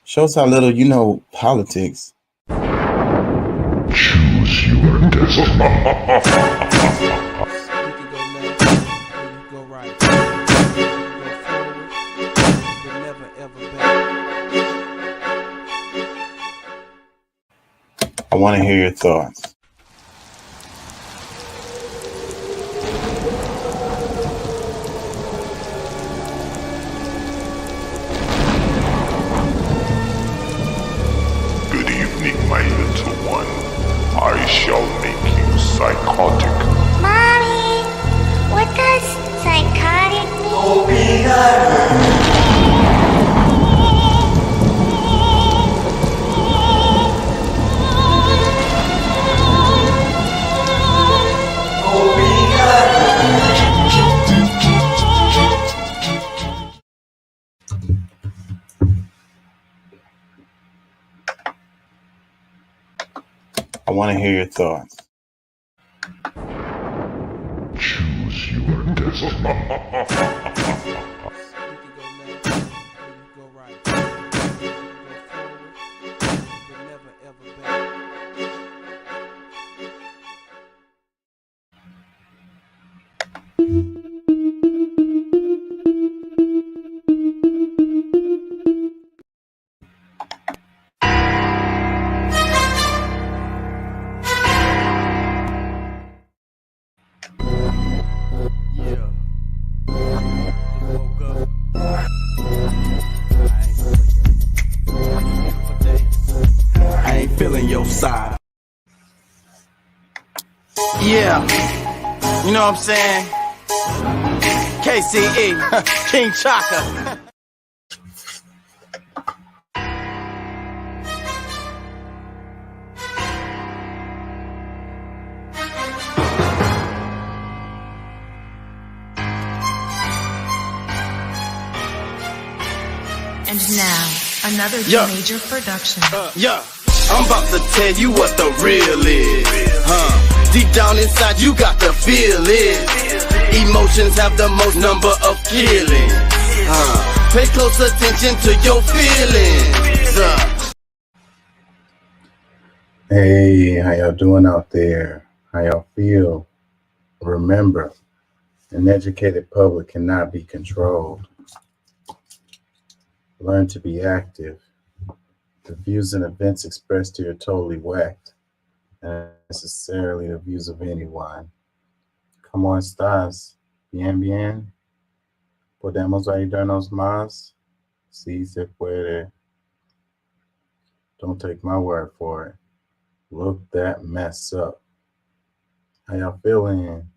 Shows how little you know politics. Choose your destiny. You can go left or you go right. You can go forward, but never ever back. I want to hear your thoughts. Good evening, my little one. I shall make you psychotic. Mommy, what does psychotic mean? I want to hear your thoughts. Choose your destiny. You can go left or you go right. You can go forward, but never ever back. Yeah. Woke up. I ain't feeling your side. Yeah, you know what I'm saying? KCE, King Chaka. And now, another Yeah. major production. Yeah, I'm about to tell you what the real is. Deep down inside, you got to feel it. Emotions have the most number of killings. Pay close attention to your feelings. Hey, how y'all doing out there? How y'all feel? Remember, an educated public cannot be controlled. Learn to be active. The views and events expressed here are totally whacked, and not necessarily the views of anyone. ¿Cómo estás? Bien, bien. ¿Podemos ayudarnos más? Sí se puede. Don't take my word for it. Look that mess up. How y'all feeling?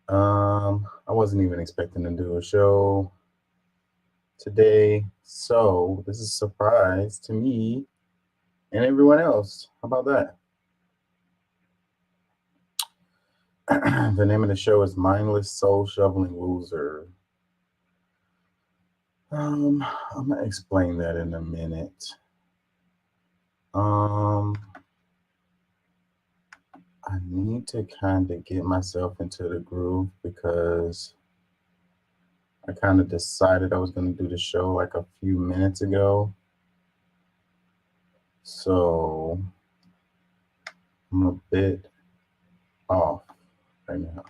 I wasn't even expecting to do a show today, so this is a surprise to me and everyone else. How about that? The name of the show is Mindless Soul Shoveling Loser. I'm gonna explain that in a minute. I need to kind of get myself into the groove because I kind of decided I was going to do the show like a few minutes ago. So I'm a bit off right now.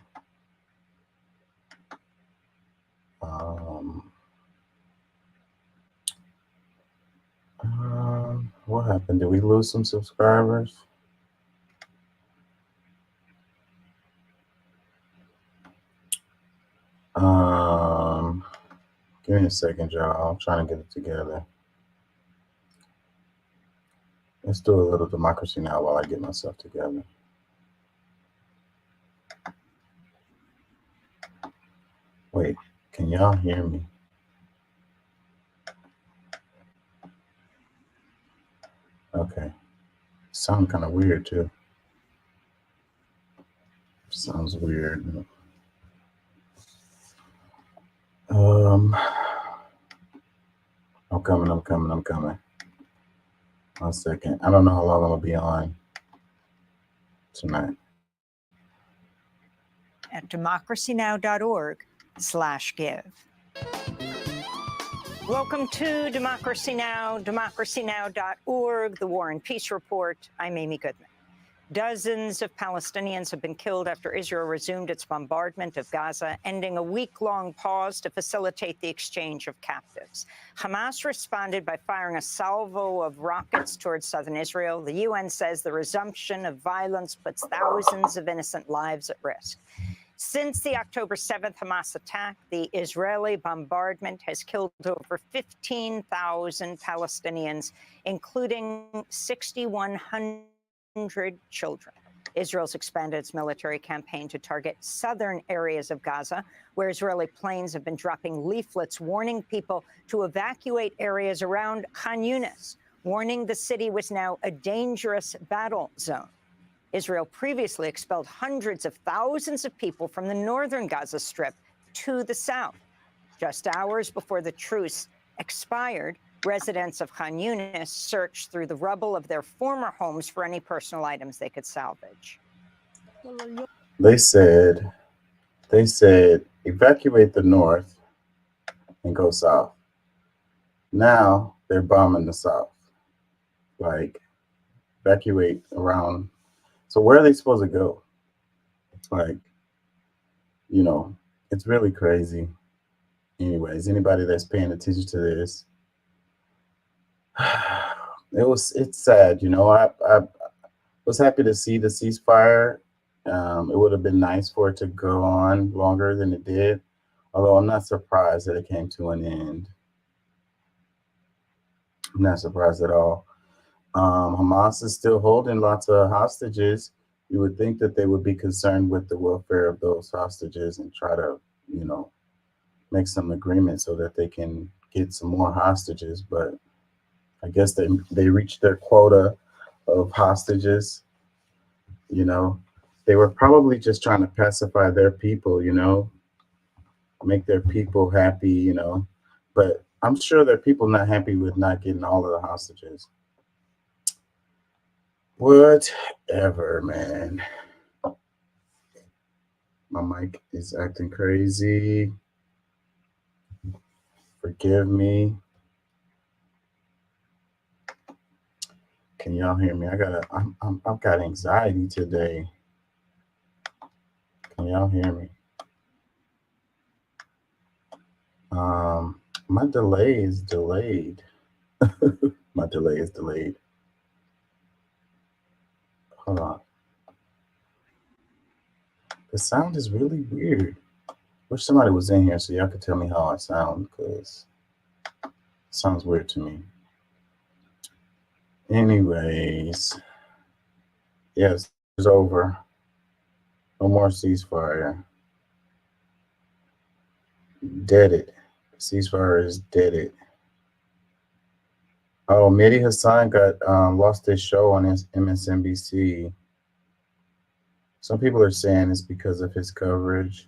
What happened? Did we lose some subscribers? Give me a second, y'all. I'm trying to get it together. Let's do a little democracy now while I get myself together. Wait, can y'all hear me? Okay. Sound kind of weird too. Sounds weird. I'm coming. 1 second. I don't know how long I'm gonna be on tonight. At democracynow.org/give. Welcome to Democracy Now!, democracynow.org, the War and Peace Report. I'm Amy Goodman. Dozens of Palestinians have been killed after Israel resumed its bombardment of Gaza, ending a week-long pause to facilitate the exchange of captives. Hamas responded by firing a salvo of rockets towards southern Israel. The UN says the resumption of violence puts thousands of innocent lives at risk. Since the October 7th Hamas attack, the Israeli bombardment has killed over 15,000 Palestinians, including 6,100 children. Israel's expanded its military campaign to target southern areas of Gaza, where Israeli planes have been dropping leaflets warning people to evacuate areas around Khan Yunis, warning the city was now a dangerous battle zone. Israel previously expelled hundreds of thousands of people from the northern Gaza Strip to the south. Just hours before the truce expired, residents of Khan Yunis searched through the rubble of their former homes for any personal items they could salvage. They said evacuate the north and go south. Now they're bombing the south. Like, evacuate around. So where are they supposed to go? Like, it's really crazy. Anyways, anybody that's paying attention to this, it's sad. I was happy to see the ceasefire. It would have been nice for it to go on longer than it did, although I'm not surprised that it came to an end. I'm not surprised at all. Hamas is still holding lots of hostages. You would think that they would be concerned with the welfare of those hostages and try to, make some agreement so that they can get some more hostages. But I guess they reached their quota of hostages. They were probably just trying to pacify their people, make their people happy, But I'm sure there are people not happy with not getting all of the hostages. Whatever, man. My mic is acting crazy. Forgive me. Can y'all hear me? I've got anxiety today. Can y'all hear me? My delay is delayed. My delay is delayed. Hold on. The sound is really weird. Wish somebody was in here so y'all could tell me how I sound, because it sounds weird to me. Anyways, yes, it's over. No more ceasefire. Deaded. Ceasefire is deaded. Oh, Mehdi Hassan got lost his show on his MSNBC. Some people are saying it's because of his coverage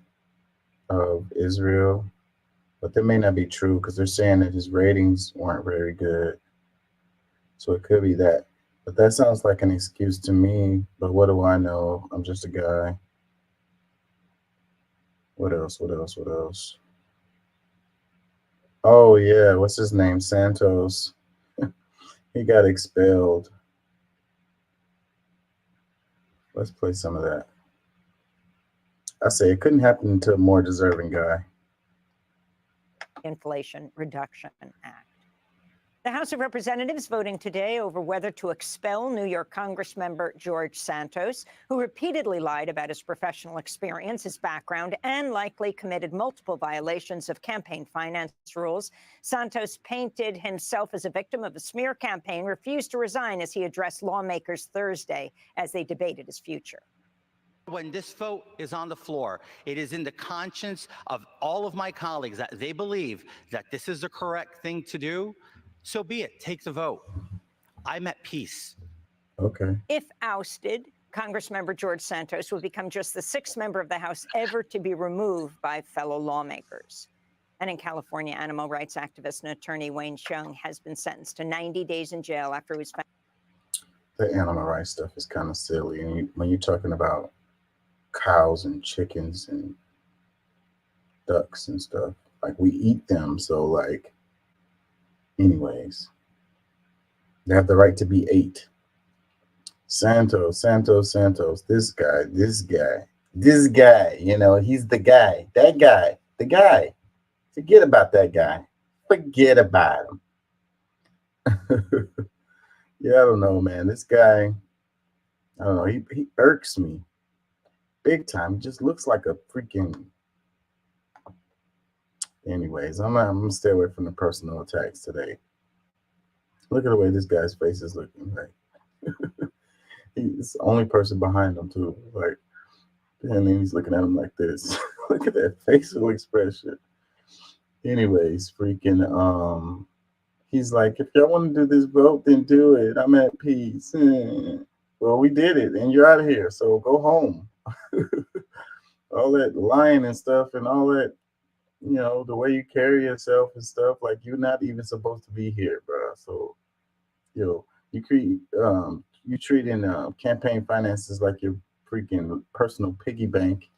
of Israel, but that may not be true because they're saying that his ratings weren't very good. So it could be that. But that sounds like an excuse to me. But what do I know? I'm just a guy. What else? Oh, yeah. What's his name? Santos. He got expelled. Let's play some of that. I say it couldn't happen to a more deserving guy. Inflation Reduction Act. The House of Representatives voting today over whether to expel New York Congressmember George Santos, who repeatedly lied about his professional experience, his background, and likely committed multiple violations of campaign finance rules. Santos painted himself as a victim of a smear campaign, refused to resign as he addressed lawmakers Thursday as they debated his future. When this vote is on the floor, it is in the conscience of all of my colleagues that they believe that this is the correct thing to do. So be it. Take the vote. I'm at peace. Okay. If ousted, Congressmember George Santos will become just the sixth member of the House ever to be removed by fellow lawmakers. And in California, animal rights activist and attorney Wayne Chung has been sentenced to 90 days in jail after he was found. The animal rights stuff is kind of silly. And when you're talking about cows and chickens and ducks and stuff, like, we eat them. So, like, Anyways, they have the right to be 8. Santos. This guy. You know, he's the guy. That guy. The guy. Forget about that guy. Forget about him. Yeah, I don't know, man. This guy, I don't know. He irks me big time. He just looks like a freaking. Anyways, I'm gonna stay away from the personal attacks today. Look at the way this guy's face is looking. Like he's the only person behind him too. Like, and then he's looking at him like this. Look at that facial expression. Anyways, freaking he's like, if y'all want to do this vote, then do it. I'm at peace. Well, we did it, and you're out of here. So go home. All that lying and stuff, and all that, you know, the way you carry yourself and stuff, like you're not even supposed to be here, bro. So, you know, you treating campaign finances like your freaking personal piggy bank.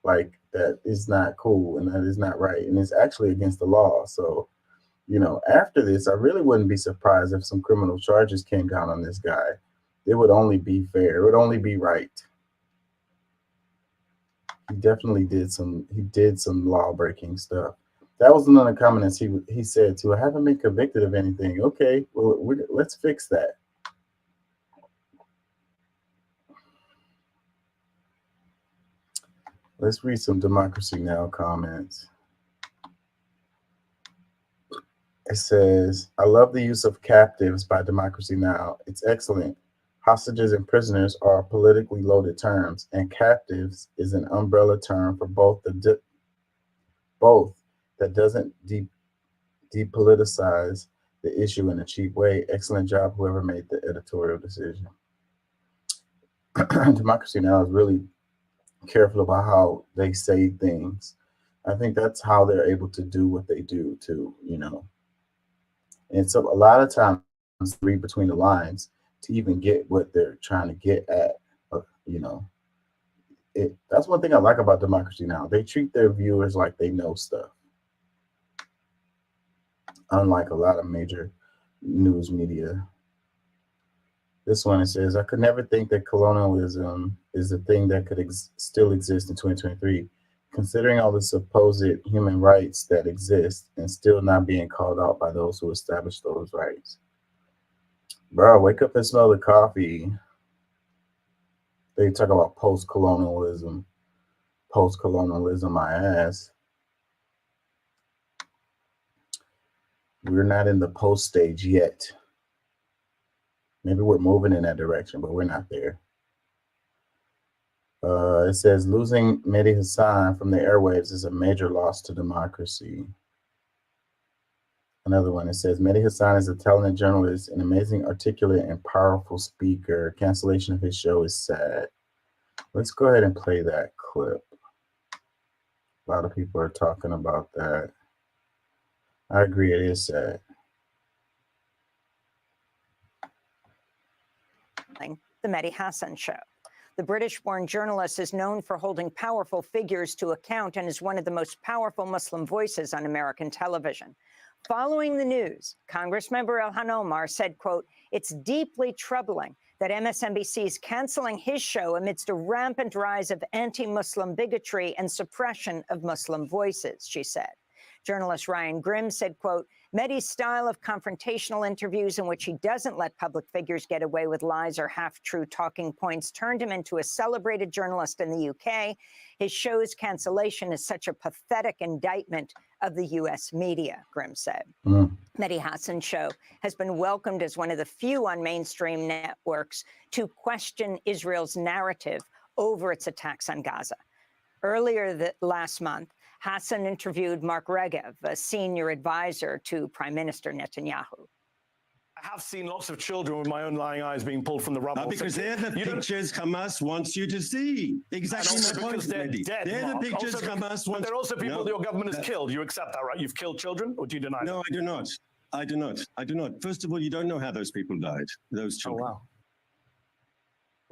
Like that is not cool, and that is not right, and it's actually against the law. So, you know, after this, I really wouldn't be surprised if some criminal charges came down on this guy. It would only be fair. It would only be right. He definitely did some law breaking stuff. That was one of the comments he said too. I haven't been convicted of anything. Okay, well, let's fix that. Let's read some Democracy Now! Comments. It says, I love the use of captives by Democracy Now! It's excellent. Hostages and prisoners are politically loaded terms, and captives is an umbrella term for both that doesn't depoliticize the issue in a cheap way. Excellent job, whoever made the editorial decision. Democracy Now! Is really careful about how they say things. I think that's how they're able to do what they do too, you know. And so a lot of times read between the lines to even get what they're trying to get at, you know. That's one thing I like about Democracy Now! They treat their viewers like they know stuff. Unlike a lot of major news media. This one, it says, I could never think that colonialism is a thing that could still exist in 2023, considering all the supposed human rights that exist and still not being called out by those who established those rights. Bro, wake up and smell the coffee. They talk about post-colonialism, my ass. We're not in the post stage yet. Maybe we're moving in that direction, but we're not there. It says, losing Mehdi Hassan from the airwaves is a major loss to democracy. Another one, it says, Mehdi Hassan is a talented journalist, an amazing, articulate, and powerful speaker. Cancellation of his show is sad. Let's go ahead and play that clip. A lot of people are talking about that. I agree, it is sad. The Mehdi Hassan Show. The British-born journalist is known for holding powerful figures to account and is one of the most powerful Muslim voices on American television. Following the news, Congressmember Ilhan Omar said, quote, it's deeply troubling that MSNBC is canceling his show amidst a rampant rise of anti-Muslim bigotry and suppression of Muslim voices, she said. Journalist Ryan Grimm said, quote, Mehdi's style of confrontational interviews in which he doesn't let public figures get away with lies or half-true talking points turned him into a celebrated journalist in the UK. His show's cancellation is such a pathetic indictment of the U.S. media, Grimm said. Mehdi Hassan's show has been welcomed as one of the few on mainstream networks to question Israel's narrative over its attacks on Gaza. Earlier last month, Hassan interviewed Mark Regev, a senior advisor to Prime Minister Netanyahu. I have seen lots of children with my own lying eyes being pulled from the rubble. Because they're the pictures Hamas wants you to see. Exactly my point, they're dead, they're Mark. the pictures also, Hamas wants. But they're also people that your government has killed. You accept that, right? You've killed children, or do you deny that? No, I do not. I do not. I do not. First of all, you don't know how those people died, those children. Oh,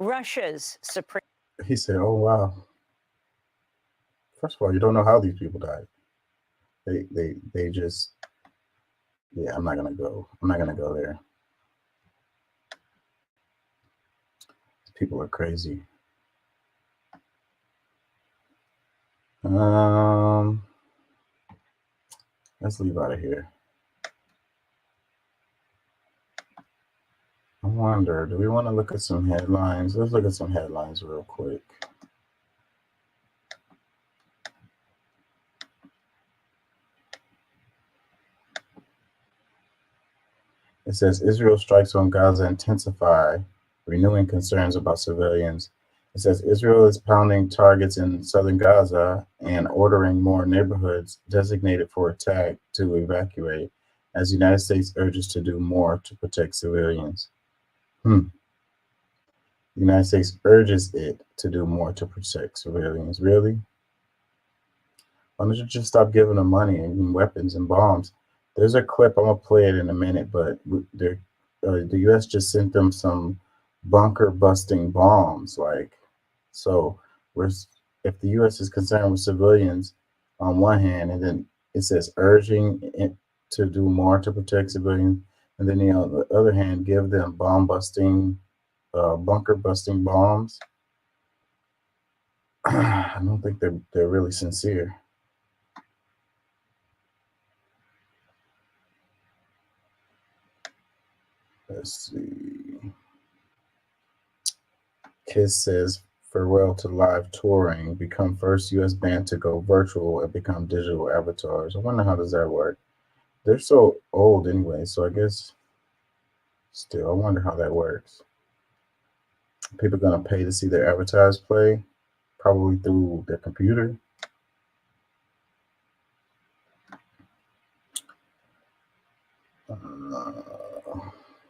wow. Russia's Supreme... He said, oh, wow. First of all, you don't know how these people died. They just Yeah, I'm not gonna go. I'm not gonna go there. People are crazy. Let's leave out of here. I wonder, do we want to look at some headlines? Let's look at some headlines real quick. It says Israel strikes on Gaza intensify, renewing concerns about civilians. It says Israel is pounding targets in southern Gaza and ordering more neighborhoods designated for attack to evacuate, as the United States urges to do more to protect civilians. The United States urges it to do more to protect civilians. Really? Why don't you just stop giving them money and weapons and bombs? There's a clip, I'm going to play it in a minute, but the U.S. just sent them some bunker busting bombs. So we're, if the U.S. is concerned with civilians on one hand, and then it says urging it to do more to protect civilians, and then on the other hand, give them bomb busting, bunker busting bombs. I don't think they're really sincere. Let's see. Kiss says farewell to live touring. Become first U.S. band to go virtual and become digital avatars. I wonder how does that work. They're so old anyway, so I guess still I wonder how that works. People gonna pay to see their avatars play, probably through their computer.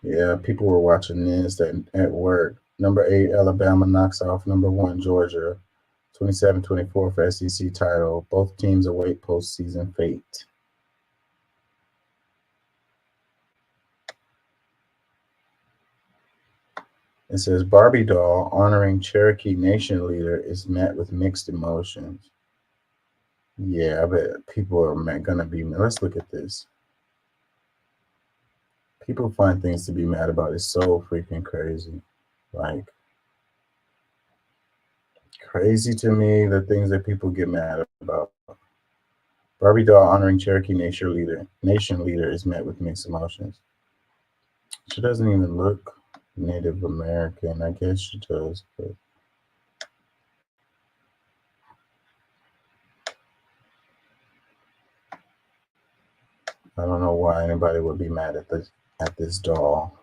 Yeah, people were watching this at work. Number 8, Alabama knocks off number 1, Georgia. 27-24 for SEC title. Both teams await postseason fate. It says Barbie doll honoring Cherokee Nation leader is met with mixed emotions. Yeah, I bet people are gonna be. Let's look at this. People find things to be mad about. It's so freaking crazy. Like, crazy to me, the things that people get mad about. Barbie doll honoring Cherokee Nation leader is met with mixed emotions. She doesn't even look Native American. I guess she does, but I don't know why anybody would be mad at this doll.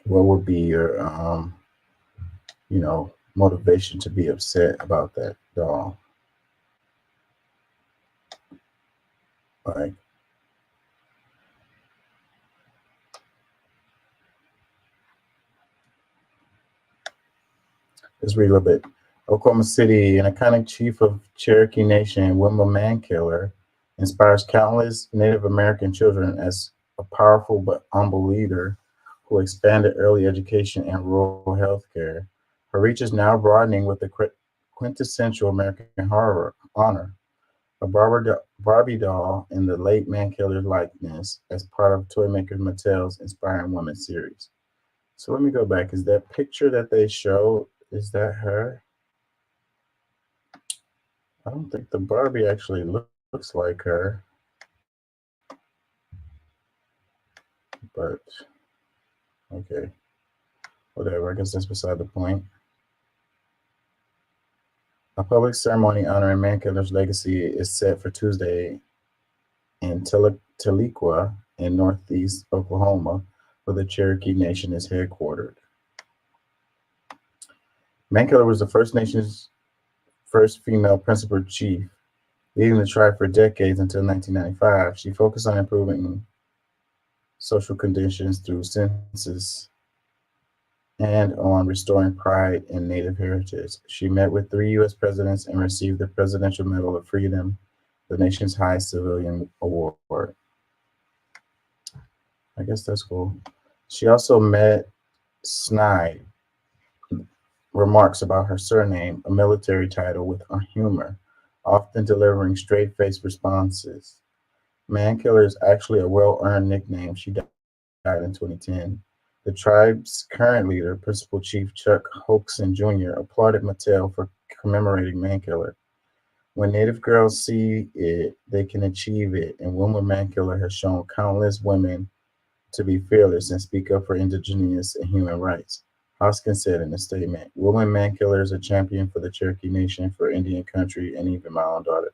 What would be your motivation to be upset about that doll? Like, let's read a little bit. Oklahoma City, an iconic chief of Cherokee Nation, Wilma Mankiller, inspires countless Native American children as a powerful but humble leader who expanded early education and rural health care. Her reach is now broadening with the quintessential American honor, a Barbie doll in the late Mankiller's likeness as part of toymaker Mattel's Inspiring Women series. So let me go back. Is that picture that they showed, is that her? I don't think the Barbie actually looks like her. But, okay. Whatever, I guess that's beside the point. A public ceremony honoring Mankiller's legacy is set for Tuesday in Tahlequah in northeast Oklahoma, where the Cherokee Nation is headquartered. Mankiller was the First Nation's first female principal chief, leading the tribe for decades until 1995. She focused on improving social conditions through census and on restoring pride in Native heritage. She met with 3 U.S. presidents and received the Presidential Medal of Freedom, the nation's highest civilian award. I guess that's cool. She also met snide remarks about her surname, a military title, with humor. often delivering straight-faced responses. Man Killer is actually a well-earned nickname. She died in 2010. The tribe's current leader, Principal Chief Chuck Hoaxon Jr., applauded Mattel for commemorating Man Killer. When Native girls see it, they can achieve it, and Wilmer Mankiller has shown countless women to be fearless and speak up for indigenous and human rights. Hoskins said in a statement, Wilmer Mankiller is a champion for the Cherokee Nation, for Indian country, and even my own daughter.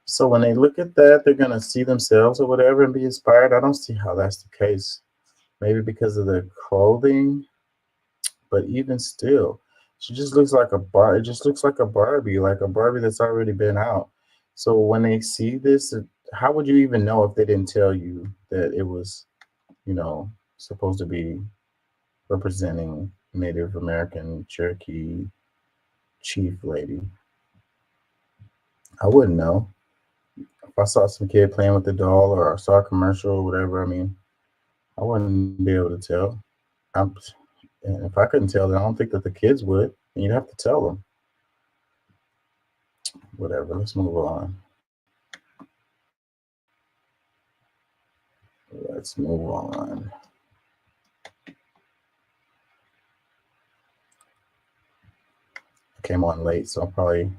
So when they look at that, they're going to see themselves or whatever and be inspired. I don't see how that's the case. Maybe because of the clothing, but even still, she just looks like a bar. It just looks like a Barbie that's already been out. So when they see this, how would you even know if they didn't tell you that it was, you know, supposed to be representing Native American Cherokee chief lady? I wouldn't know. If I saw some kid playing with the doll or I saw a commercial or whatever, I mean, I wouldn't be able to tell. I'm, and if I couldn't tell, then I don't think that the kids would. And you'd have to tell them. Whatever. Let's move on. Let's move on. I came on late, so I'm probably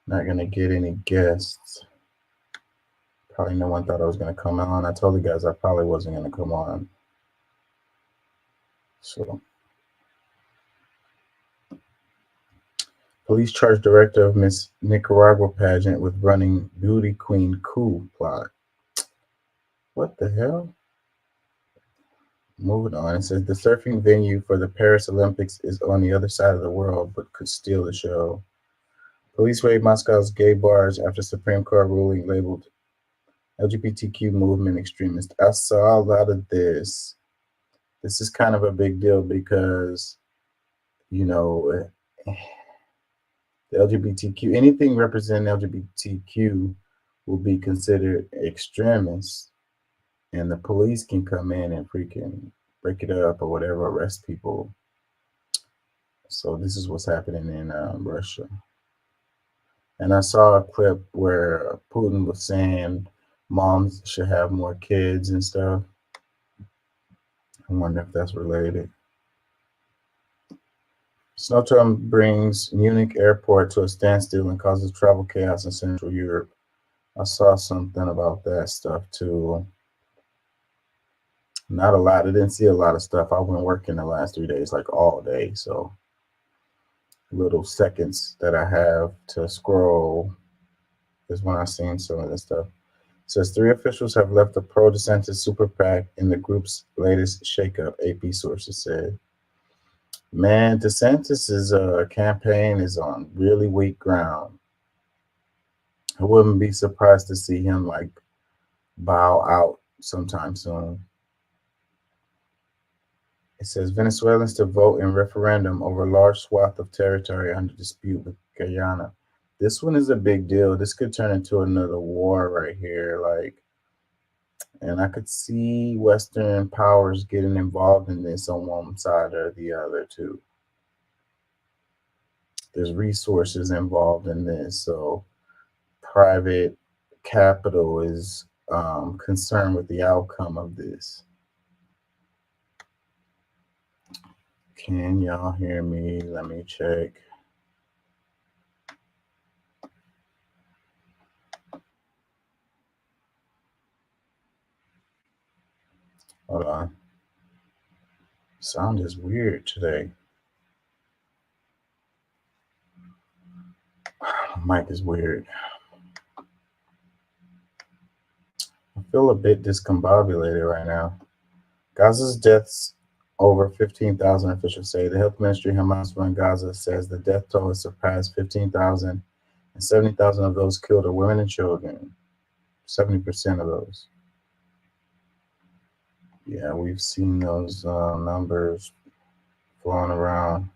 not going to get any guests. Probably no one thought I was going to come on. I told you guys I probably wasn't going to come on. So, police charge director of Miss Nicaragua pageant with running beauty queen coup plot. What the hell? Moving on. It says the surfing venue for the Paris Olympics is on the other side of the world, but could steal the show. Police raid Moscow's gay bars after Supreme Court ruling labeled LGBTQ movement extremist. I saw a lot of this. This is kind of a big deal because, you know, the LGBTQ, anything representing LGBTQ will be considered extremist, and the police can come in and freaking break it up or whatever, arrest people. So this is what's happening in Russia. And I saw a clip where Putin was saying moms should have more kids and stuff. I wonder if that's related. Snowstorm brings Munich airport to a standstill and causes travel chaos in Central Europe. I saw something about that stuff too. Not a lot. I didn't see a lot of stuff. I've been working the last 3 days, like all day. So little seconds that I have to scroll is when I seen some of this stuff. It says 3 officials have left the pro DeSantis super PAC in the group's latest shakeup, AP sources said. Man, DeSantis's campaign is on really weak ground. I wouldn't be surprised to see him like bow out sometime soon. It says Venezuelans to vote in referendum over large swath of territory under dispute with Guyana. This one is a big deal. This could turn into another war right here. And I could see Western powers getting involved in this on one side or the other too. There's resources involved in this, so private capital is concerned with the outcome of this. Can y'all hear me? Let me check. Hold on. Sound is weird today. Mic is weird. I feel a bit discombobulated right now. Gaza's deaths over 15,000, officials say. The health ministry Hamas-run Gaza says the death toll has surpassed 15,000, and 70,000 of those killed are women and children. 70% of those. Yeah, we've seen those numbers flowing around.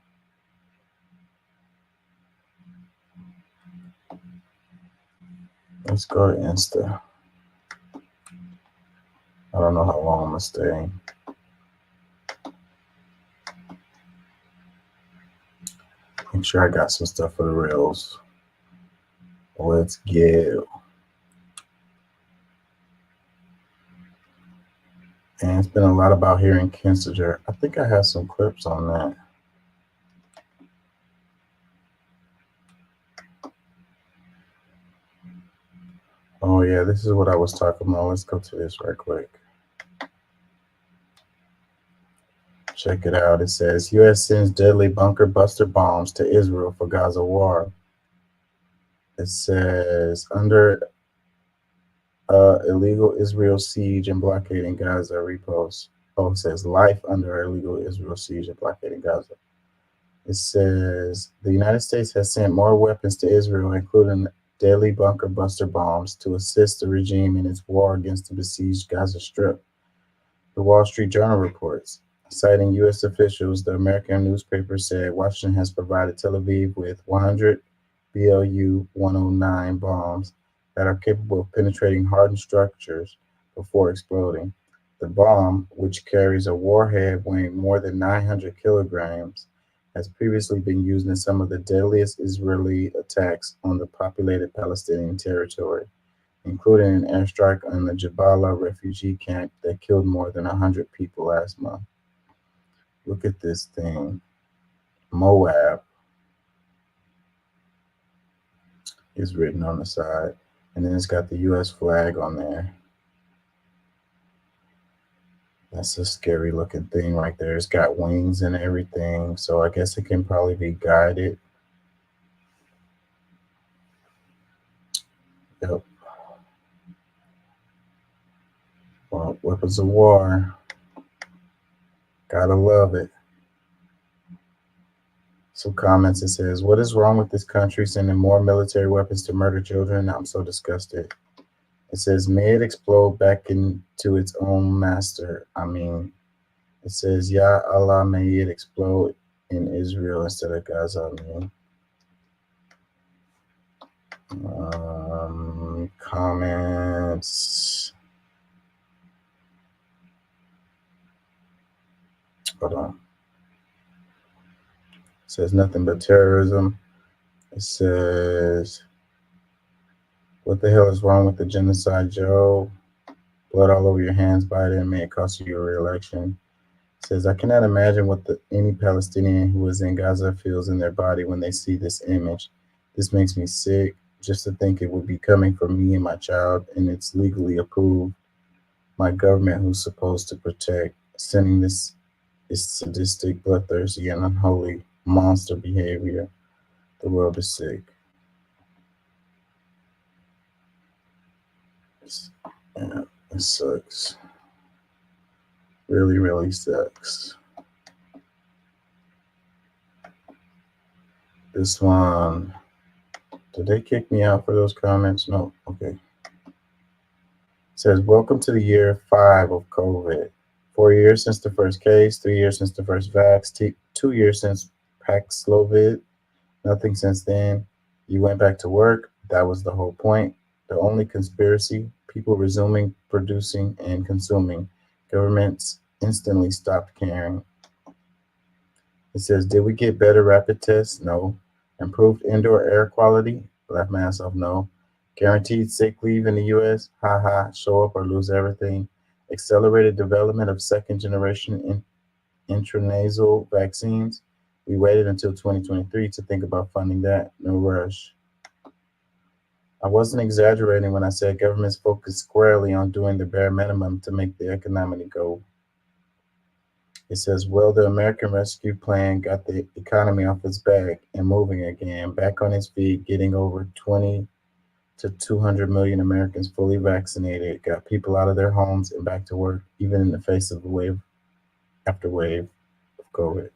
Let's go to Insta. I don't know how long I'm gonna stay. Make sure I got some stuff for the reels. Let's go. And it's been a lot about hearing Kissinger. I think I have some clips on that. Oh yeah, this is what I was talking about. Let's go to this right quick. Check it out. It says U.S. sends deadly bunker buster bombs to Israel for Gaza war. It says under illegal Israel siege and blockading Gaza repost. Oh, it says life under illegal Israel siege and blockading Gaza. It says the United States has sent more weapons to Israel, including deadly bunker buster bombs, to assist the regime in its war against the besieged Gaza Strip. The Wall Street Journal reports. Citing U.S. officials, the American newspaper said Washington has provided Tel Aviv with 100 BLU 109 bombs that are capable of penetrating hardened structures before exploding. The bomb, which carries a warhead weighing more than 900 kilograms, has previously been used in some of the deadliest Israeli attacks on the populated Palestinian territory, including an airstrike on the Jabalah refugee camp that killed more than 100 people last month. Look at this thing. Moab is written on the side, and then it's got the U.S. flag on there. That's a scary looking thing right there. It's got wings and everything, so I guess it can probably be guided. Yep. Well, weapons of war. Gotta love it. Some comments. It says, what is wrong with this country sending more military weapons to murder children? I'm so disgusted. It says, may it explode back into its own master. I mean, it says, Ya Allah, may it explode in Israel instead of Gaza. I mean. Comments. Hold on. It says nothing but terrorism. It says, what the hell is wrong with the genocide, Joe? Blood all over your hands, Biden. May it cost you your re-election. It says, I cannot imagine what any Palestinian who is in Gaza feels in their body when they see this image. This makes me sick just to think it would be coming from me and my child, and it's legally approved. My government, who's supposed to protect, sending this is sadistic, bloodthirsty, and unholy monster behavior. The world is sick. Yeah, it sucks. Really, really sucks. This one, did they kick me out for those comments? No. Okay. It says, welcome to the year 5 of COVID. 4 years since the first case, 3 years since the first vax, 2 years since Paxlovid, nothing since then. You went back to work. That was the whole point. The only conspiracy, people resuming producing and consuming. Governments instantly stopped caring. It says, did we get better rapid tests? No. Improved indoor air quality? Laugh my ass off, no. Guaranteed sick leave in the U.S.? Ha ha, show up or lose everything. Accelerated development of second generation intranasal vaccines? We waited until 2023 to think about funding that. No rush. I wasn't exaggerating when I said governments focus squarely on doing the bare minimum to make the economy go. It says, well, the American Rescue Plan got the economy off its back and moving again, back on its feet, getting over 20 to 200 million Americans fully vaccinated, got people out of their homes and back to work, even in the face of wave after wave of COVID.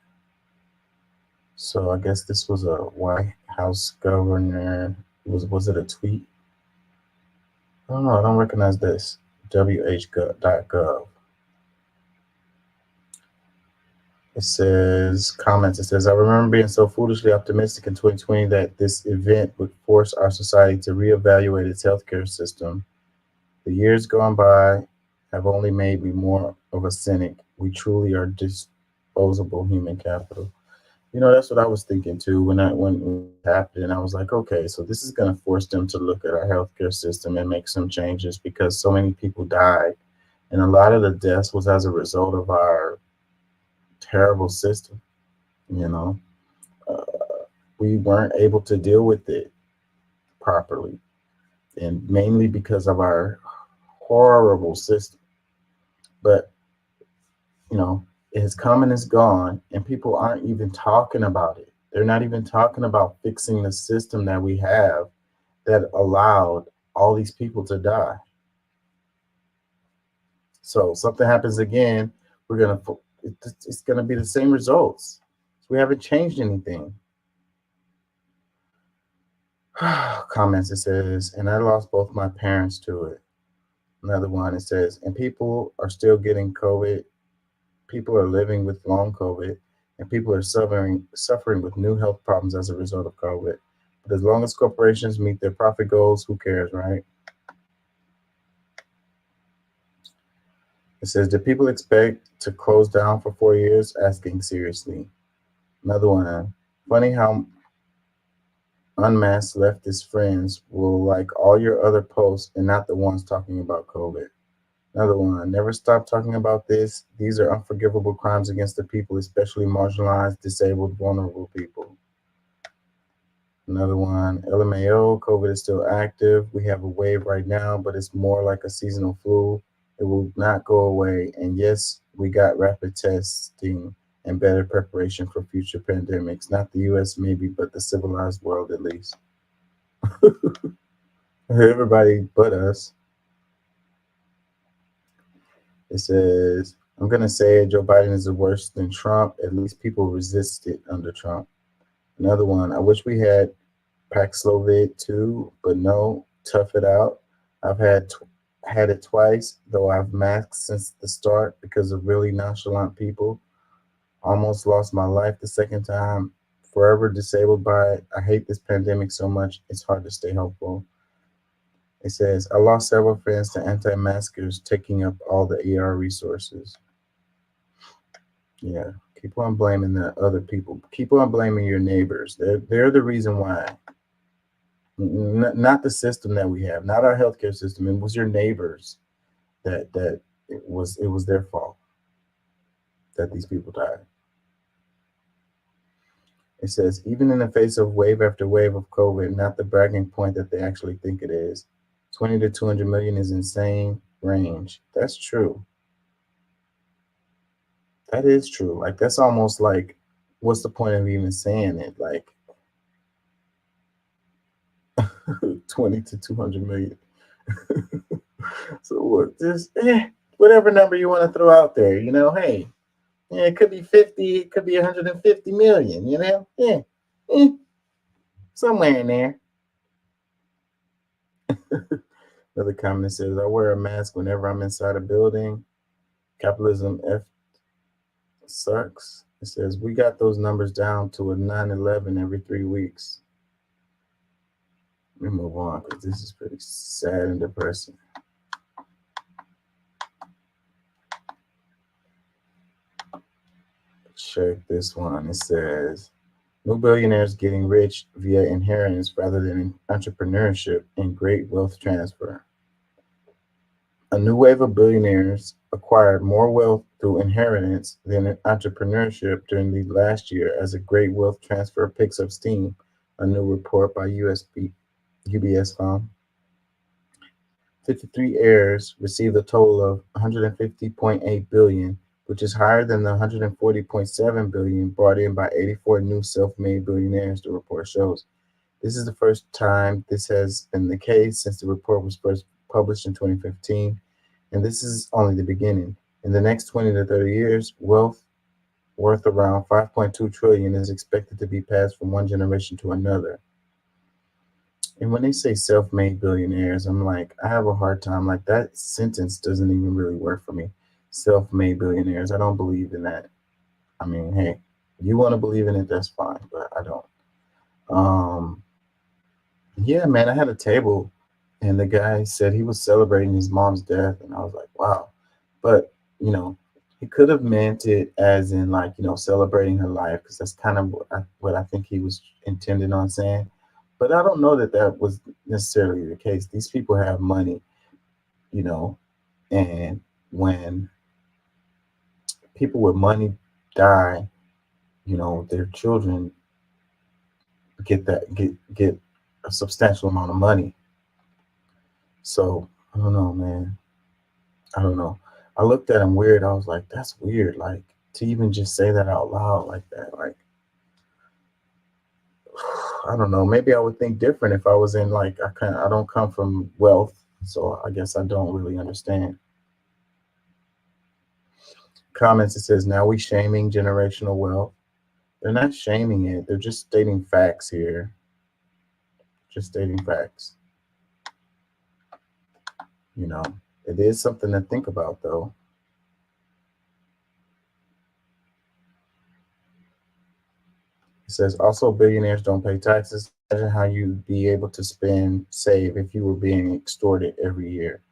So I guess this was a White House governor. Was it a tweet? I don't know. I don't recognize this. WH.gov. It says, comments, it says, I remember being so foolishly optimistic in 2020 that this event would force our society to reevaluate its healthcare system. The years gone by have only made me more of a cynic. We truly are disposable human capital. That's what I was thinking too when it happened. I was like, okay, so this is going to force them to look at our healthcare system and make some changes because so many people died, and a lot of the deaths was as a result of our terrible system. You know, uh, we weren't able to deal with it properly, and mainly because of our horrible system. But you know, it has come and it's gone, and people aren't even talking about it. They're not even talking about fixing the system that we have that allowed all these people to die. So something happens again, we're gonna it's gonna be the same results. We haven't changed anything. Comments, it says, and I lost both my parents to it. Another one, it says, and people are still getting COVID. People are living with long COVID, and people are suffering with new health problems as a result of COVID. But as long as corporations meet their profit goals, who cares, right? It says, do people expect to close down for 4 years? Asking seriously. Another one, funny how unmasked leftist friends will like all your other posts and not the ones talking about COVID. Another one, never stop talking about this. These are unforgivable crimes against the people, especially marginalized, disabled, vulnerable people. Another one, LMAO, COVID is still active. We have a wave right now, but it's more like a seasonal flu. It will not go away. And yes, we got rapid testing and better preparation for future pandemics. Not the US, maybe, but the civilized world at least. Everybody but us. It says, I'm going to say Joe Biden is worse than Trump. At least people resisted under Trump. Another one, I wish we had Paxlovid too, but no, tough it out. I've had it twice, though I've masked since the start because of really nonchalant people. Almost lost my life the second time. Forever disabled by it. I hate this pandemic so much. It's hard to stay hopeful. It says, I lost several friends to anti-maskers taking up all the ER resources. Yeah, keep on blaming the other people. Keep on blaming your neighbors. They're the reason why. Not the system that we have, not our healthcare system. It was your neighbors that it was their fault that these people died. It says, even in the face of wave after wave of COVID, not the bragging point that they actually think it is. 20 to 200 million is insane range. That's true. That is true. Like, that's almost like, what's the point of even saying it? Like, 20 to 200 million. So what? Just whatever number you want to throw out there, hey, yeah, it could be 50, it could be 150 million, Yeah. Eh, somewhere in there. Another comment says, I wear a mask whenever I'm inside a building. Capitalism F sucks. It says, we got those numbers down to a 9/11 every 3 weeks. Let me move on because this is pretty sad and depressing. Check this one. It says, new billionaires getting rich via inheritance rather than entrepreneurship and great wealth transfer. A new wave of billionaires acquired more wealth through inheritance than entrepreneurship during the last year as a great wealth transfer picks up steam, a new report by UBS found. 53 heirs received a total of 150.8 billion, which is higher than the 140.7 billion brought in by 84 new self-made billionaires, the report shows. This is the first time this has been the case since the report was first published in 2015, and this is only the beginning. In the next 20 to 30 years, wealth worth around 5.2 trillion is expected to be passed from one generation to another. And when they say self-made billionaires, I'm like, I have a hard time. Like, that sentence doesn't even really work for me. Self-made billionaires. I don't believe in that. I mean, hey, you want to believe in it, that's fine, but I don't. Um, yeah, man, I had a table and the guy said he was celebrating his mom's death, and I was like, wow. But, you know, He could have meant it as in like, celebrating her life, because that's kind of what I think he was intending on saying. But I don't know that that was necessarily the case. These people have money, you know, and when people with money die, their children get a substantial amount of money. So I don't know, man. I don't know. I looked at him weird. I was like, that's weird. Like, to even just say that out loud like that. Like, I don't know. Maybe I would think different if I was in like I don't come from wealth, so I guess I don't really understand. Comments, it says, now we shaming generational wealth. They're not shaming it. They're just stating facts here. Just stating facts. You know, it is something to think about though. It says also billionaires don't pay taxes. Imagine how you'd be able to save if you were being extorted every year.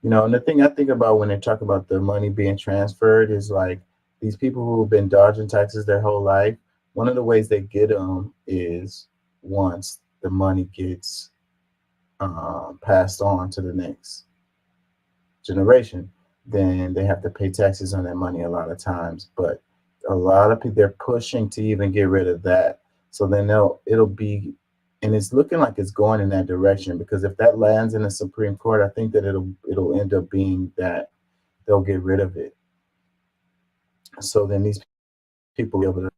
And the thing I think about when they talk about the money being transferred is like these people who have been dodging taxes their whole life. One of the ways they get them is once the money gets passed on to the next generation, then they have to pay taxes on that money a lot of times. But a lot of people, they're pushing to even get rid of that. So then it'll be, and it's looking like it's going in that direction, because if that lands in the Supreme Court, I think that it'll end up being that they'll get rid of it. So then these people will be able to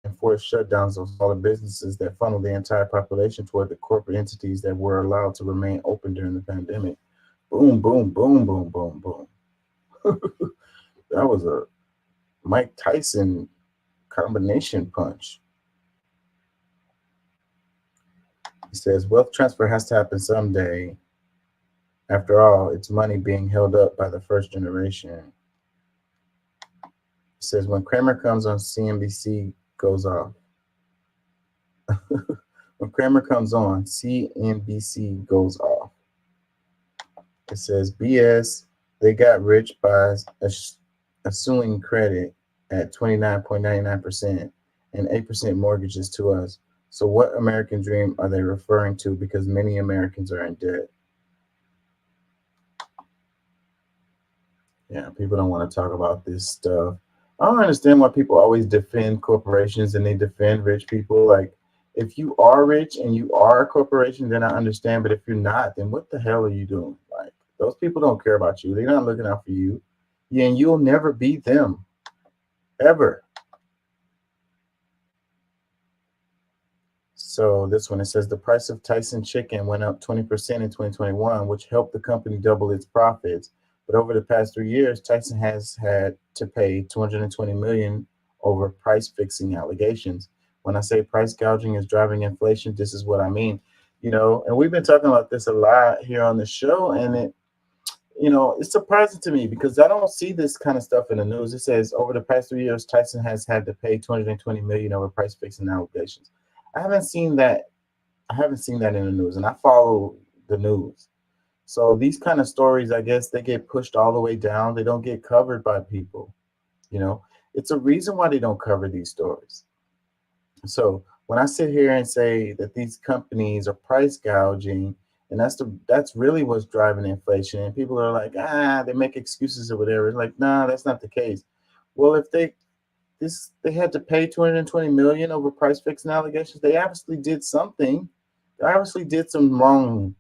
enforce shutdowns of smaller businesses that funnel the entire population toward the corporate entities that were allowed to remain open during the pandemic. Boom, boom, boom, boom, boom, boom. That was a Mike Tyson combination punch. He says wealth transfer has to happen someday. After all, it's money being held up by the first generation. He says when Kramer comes on, CNBC goes off. When Kramer comes on, CNBC goes off. It says BS, they got rich by assuming credit at 29.99% and 8% mortgages to us. So what American dream are they referring to? Because many Americans are in debt. Yeah, people don't want to talk about this stuff. I don't understand why people always defend corporations and they defend rich people. Like, if you are rich and you are a corporation, then I understand. But if you're not, then what the hell are you doing? Like, those people don't care about you. They're not looking out for you. Yeah, and you'll never be them, ever. So this one, it says the price of Tyson chicken went up 20% in 2021, which helped the company double its profits. But over the past 3 years, Tyson has had to pay 220 million over price fixing allegations. When I say price gouging is driving inflation, this is what I mean. And we've been talking about this a lot here on the show, and it's surprising to me because I don't see this kind of stuff in the news. It says over the past 3 years, Tyson has had to pay 220 million over price fixing allegations. I haven't seen that. I haven't seen that in the news, and I follow the news. So these kind of stories, I guess, they get pushed all the way down. They don't get covered by people. It's a reason why they don't cover these stories. So when I sit here and say that these companies are price gouging, and that's really what's driving inflation, and people are like, they make excuses or whatever. It's like, nah, that's not the case. Well, if they had to pay 220 million over price fixing allegations, they obviously did something. They obviously did some wrong,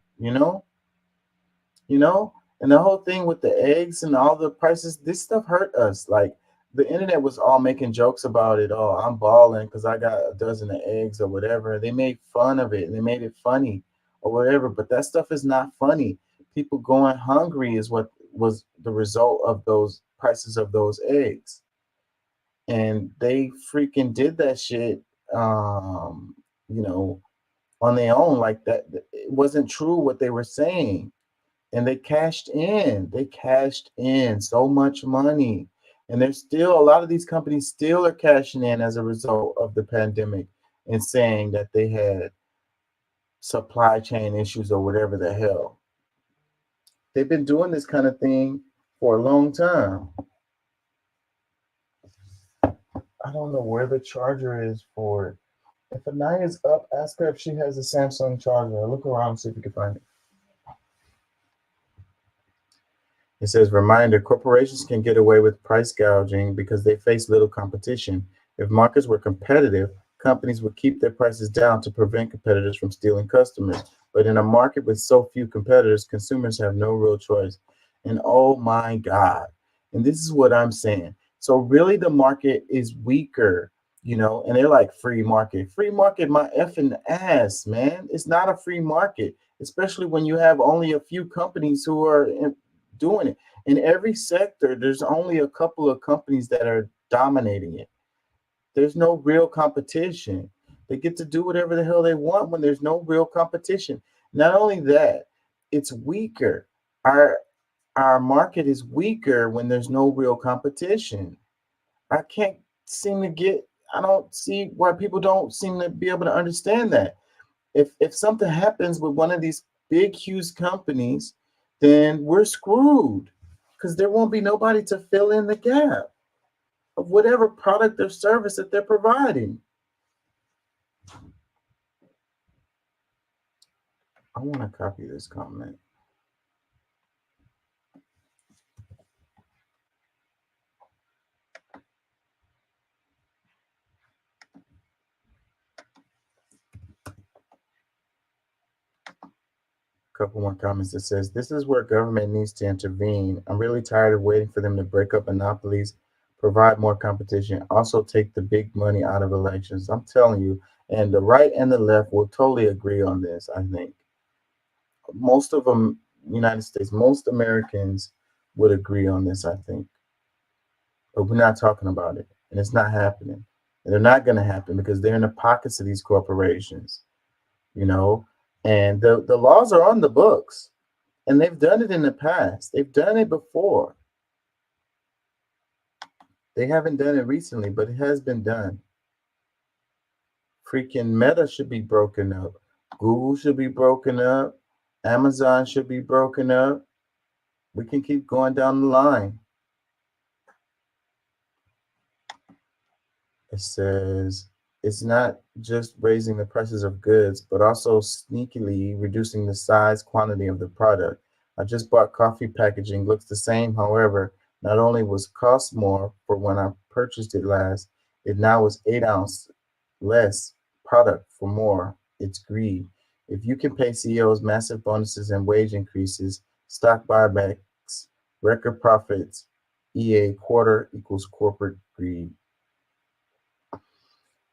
and the whole thing with the eggs and all the prices, this stuff hurt us. Like, the internet was all making jokes about it. Oh, I'm balling because I got a dozen of eggs or whatever. They made fun of it and they made it funny or whatever. But that stuff is not funny. People going hungry is what was the result of those prices of those eggs. And they freaking did that shit, um, you know, on their own. Like that, it wasn't true what they were saying, and they cashed in. They cashed in so much money, and there's still a lot of these companies still are cashing in as a result of the pandemic and saying that they had supply chain issues or whatever the hell. They've been doing this kind of thing for a long time. I don't know where the charger is for it. If Anaya's up, ask her if she has a Samsung charger. Look around and see if you can find it. It says, reminder, corporations can get away with price gouging because they face little competition. If markets were competitive, companies would keep their prices down to prevent competitors from stealing customers. But in a market with so few competitors, consumers have no real choice. And oh my God. And this is what I'm saying. So really the market is weaker, and they're like free market. Free market, my effing ass, man. It's not a free market, especially when you have only a few companies who are doing it. In every sector, there's only a couple of companies that are dominating it. There's no real competition. They get to do whatever the hell they want when there's no real competition. Not only that, it's weaker. Our market is weaker when there's no real competition. I can't seem to get I don't see why people don't seem to be able to understand that. If something happens with one of these big huge companies, then we're screwed because there won't be nobody to fill in the gap of whatever product or service that they're providing. I want to copy this comment. Couple more comments that says, this is where government needs to intervene. I'm really tired of waiting for them to break up monopolies, provide more competition, also take the big money out of elections. I'm telling you, and the right and the left will totally agree on this. I think most of them, United States, most Americans would agree on this, I think. But we're not talking about it, and it's not happening. And they're not going to happen because they're in the pockets of these corporations, you know, and the laws are on the books, and they've done it in the past. They've done it before. They haven't done it recently, but it has been done. Freaking Meta should be broken up. Google should be broken up. Amazon should be broken up. We can keep going down the line. It says it's not just raising the prices of goods, but also sneakily reducing the size quantity of the product. I just bought coffee packaging, looks the same. However, not only was cost more for when I purchased it last, it now was 8 ounce less product for more. It's greed. If you can pay CEOs massive bonuses and wage increases, stock buybacks, record profits, EA quarter equals corporate greed.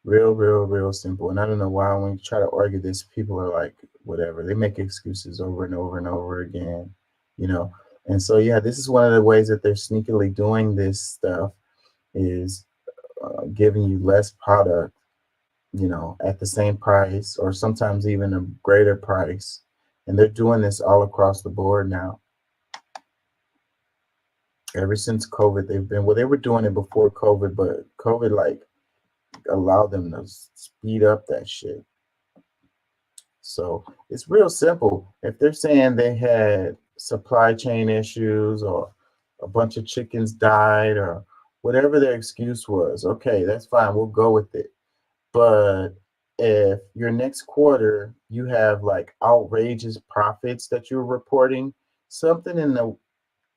Real simple. And I don't know why when you try to argue this, people are like, whatever. They make excuses over and over and over again, you know. And so, yeah, this is one of the ways that they're sneakily doing this stuff is giving you less product, at the same price or sometimes even a greater price. And they're doing this all across the board now. Ever since COVID, they were doing it before COVID, but COVID, like, allow them to speed up that shit. So it's real simple. If they're saying they had supply chain issues or a bunch of chickens died or whatever their excuse was, okay, that's fine. We'll go with it. But if your next quarter you have like outrageous profits that you're reporting, something in the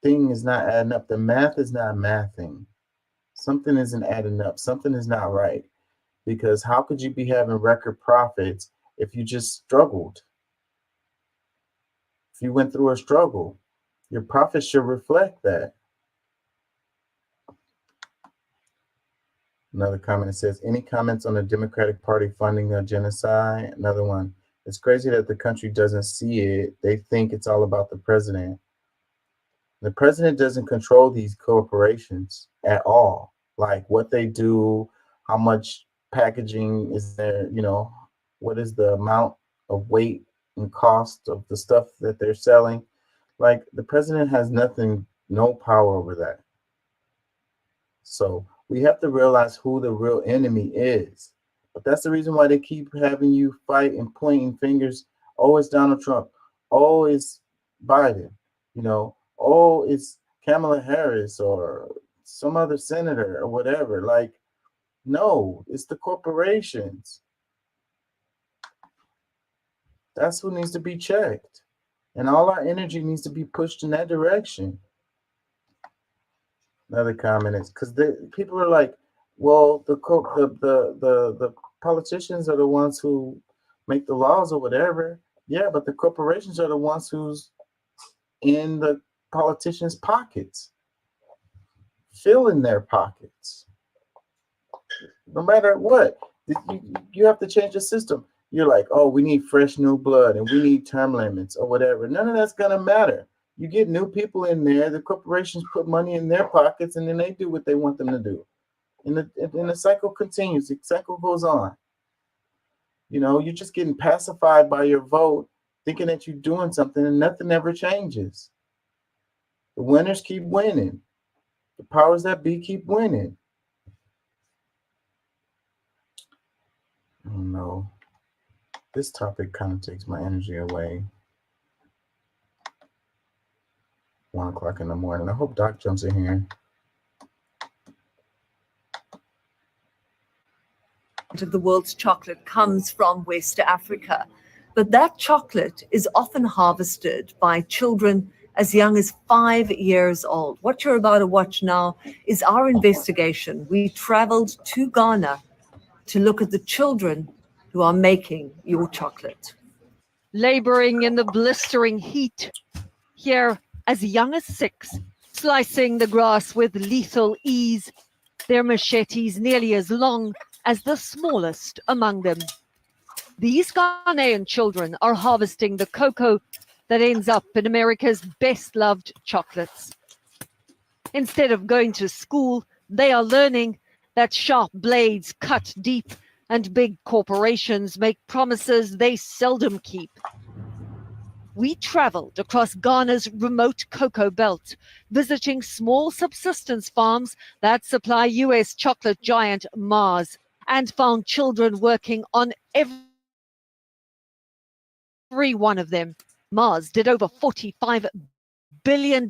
thing is not adding up. The math is not mathing. Something isn't adding up. Something is not right. Because how could you be having record profits if you just struggled? If you went through a struggle, your profits should reflect that. Another comment, it says, any comments on the Democratic Party funding a genocide? Another one, it's crazy that the country doesn't see it. They think it's all about the president. The president doesn't control these corporations at all. Like what they do, how much packaging is there, what is the amount of weight and cost of the stuff that they're selling. Like the president has nothing, no power over that. So we have to realize who the real enemy is. But that's the reason why they keep having you fight and pointing fingers. Oh, it's Donald Trump. Oh, it's Biden. Oh, it's Kamala Harris or some other senator or whatever. Like, no, it's the corporations. That's who needs to be checked. And all our energy needs to be pushed in that direction. Another comment is because people are like, well, the politicians are the ones who make the laws or whatever. Yeah, but the corporations are the ones who's in the politicians' pockets, filling their pockets. No matter what, you have to change the system. You're like, oh, we need fresh new blood and we need term limits or whatever. None of that's gonna matter. You get new people in there, the corporations put money in their pockets, and then they do what they want them to do. And the cycle continues, the cycle goes on. You're just getting pacified by your vote, thinking that you're doing something, and nothing ever changes. The winners keep winning. The powers that be keep winning. Oh no. This topic kind of takes my energy away. 1 o'clock in the morning. I hope Doc jumps in here. Of the world's chocolate comes from West Africa, but that chocolate is often harvested by children as young as 5 years old. What you're about to watch now is our investigation. We traveled to Ghana to look at the children who are making your chocolate. Laboring in the blistering heat, here as young as 6, slicing the grass with lethal ease, their machetes nearly as long as the smallest among them. These Ghanaian children are harvesting the cocoa that ends up in America's best-loved chocolates. Instead of going to school, they are learning that sharp blades cut deep and big corporations make promises they seldom keep. We traveled across Ghana's remote cocoa belt, visiting small subsistence farms that supply US chocolate giant Mars, and found children working on every one of them. Mars did over $45 billion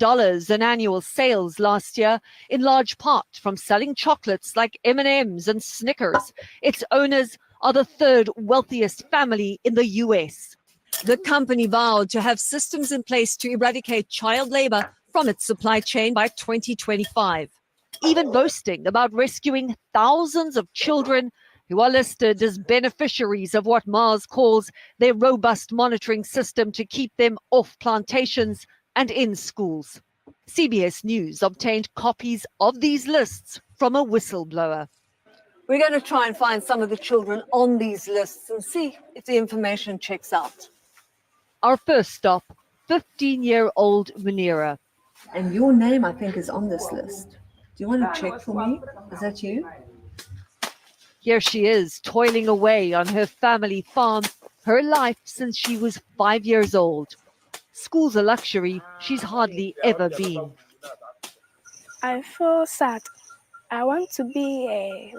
in annual sales last year, in large part from selling chocolates like M&Ms and Snickers. Its owners are the third wealthiest family in the US. The company vowed to have systems in place to eradicate child labor from its supply chain by 2025. Even boasting about rescuing thousands of children who are listed as beneficiaries of what Mars calls their robust monitoring system to keep them off plantations and in schools. CBS News obtained copies of these lists from a whistleblower. We're going to try and find some of the children on these lists and see if the information checks out. Our first stop, 15-year-old Munira. And your name, I think, is on this list. Do you want to check for me? Is that you? Here she is, toiling away on her family farm, her life since she was 5 years old. School's a luxury she's hardly ever been. I feel sad. I want to be a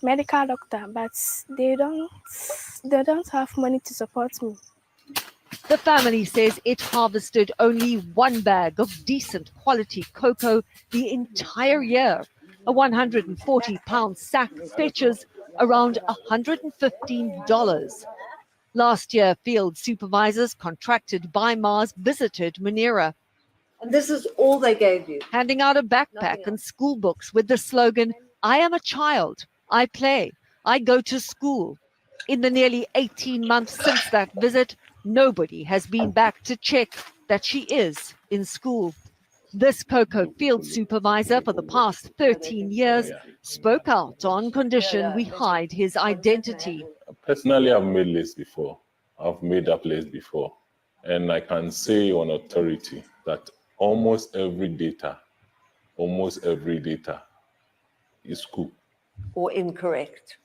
medical doctor, but they don't have money to support me. The family says it harvested only 1 bag of decent quality cocoa the entire year. A 140-pound sack fetches around $115. Last year, field supervisors contracted by Mars visited Munira. And this is all they gave you? Handing out a backpack and school books with the slogan, "I am a child, I play, I go to school." In the nearly 18 months since that visit, nobody has been back to check that she is in school. This cocoa field supervisor for the past 13 years spoke out on condition we hide his identity. Personally, I've made lists before. I've made that list before. And I can say on authority that almost every data is cool. Or incorrect.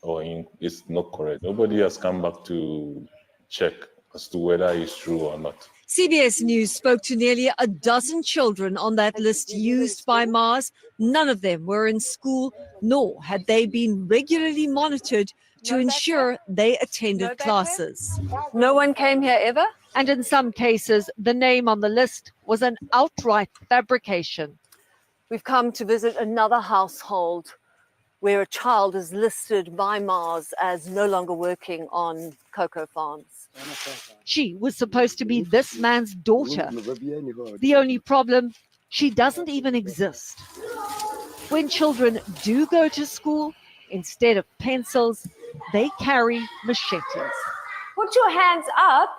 It's not correct. Nobody has come back to check as to whether it's true or not. CBS News spoke to nearly a dozen children on that list used by Mars. None of them were in school, nor had they been regularly monitored to ensure they attended classes. No one came here ever? And in some cases, the name on the list was an outright fabrication. We've come to visit another household where a child is listed by Mars as no longer working on cocoa farms. She was supposed to be this man's daughter. The only problem, she doesn't even exist. When children do go to school, instead of pencils, they carry machetes. Put your hands up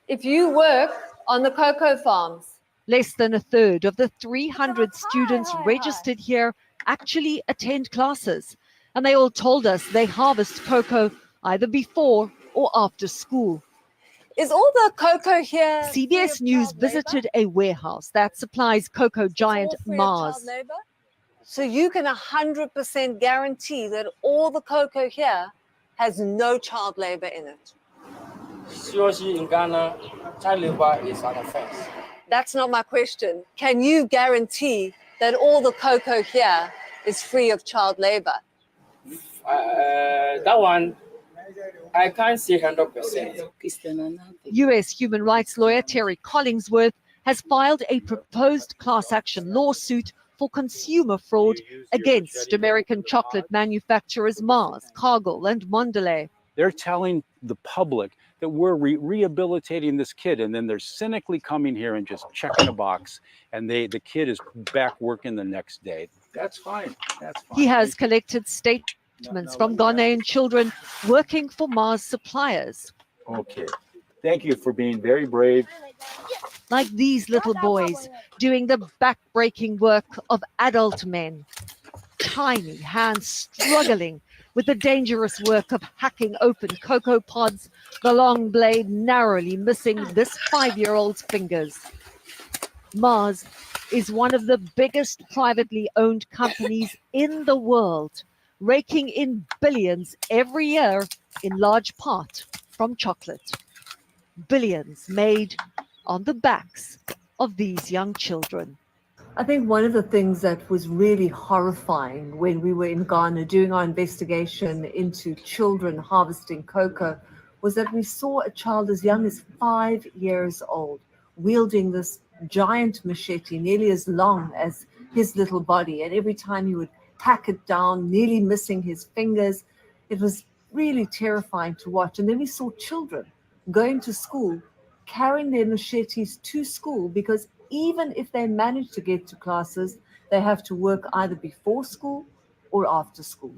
if you work on the cocoa farms. Less than a third of the 300 students registered here actually attend classes, and they all told us they harvest cocoa either before or after school. Is all the cocoa here? CBS News visited a warehouse that supplies cocoa giant Mars. So you can 100% guarantee that all the cocoa here has no child labor in it. In Ghana, child labor is an offense. That's not my question. Can you guarantee that all the cocoa here is free of child labor? That one, I can't say 100%. US human rights lawyer Terry Collingsworth has filed a proposed class action lawsuit for consumer fraud against American chocolate manufacturers Mars, Cargill, and Mondelez. They're telling the public that we're rehabilitating this kid, and then they're cynically coming here and just checking a box, and the kid is back working the next day. That's fine. That's fine. He has collected statements from Ghanaian children working for Mars suppliers. Okay. Thank you for being very brave. Like these little boys doing the back-breaking work of adult men. Tiny hands struggling with the dangerous work of hacking open cocoa pods, the long blade narrowly missing this 5-year-old's fingers. Mars is one of the biggest privately owned companies in the world, raking in billions every year, in large part from chocolate. Billions made on the backs of these young children. I think one of the things that was really horrifying when we were in Ghana doing our investigation into children harvesting cocoa was that we saw a child as young as 5 years old wielding this giant machete, nearly as long as his little body. And every time he would hack it down, nearly missing his fingers. It was really terrifying to watch. And then we saw children going to school, carrying their machetes to school, because even if they manage to get to classes, they have to work either before school or after school.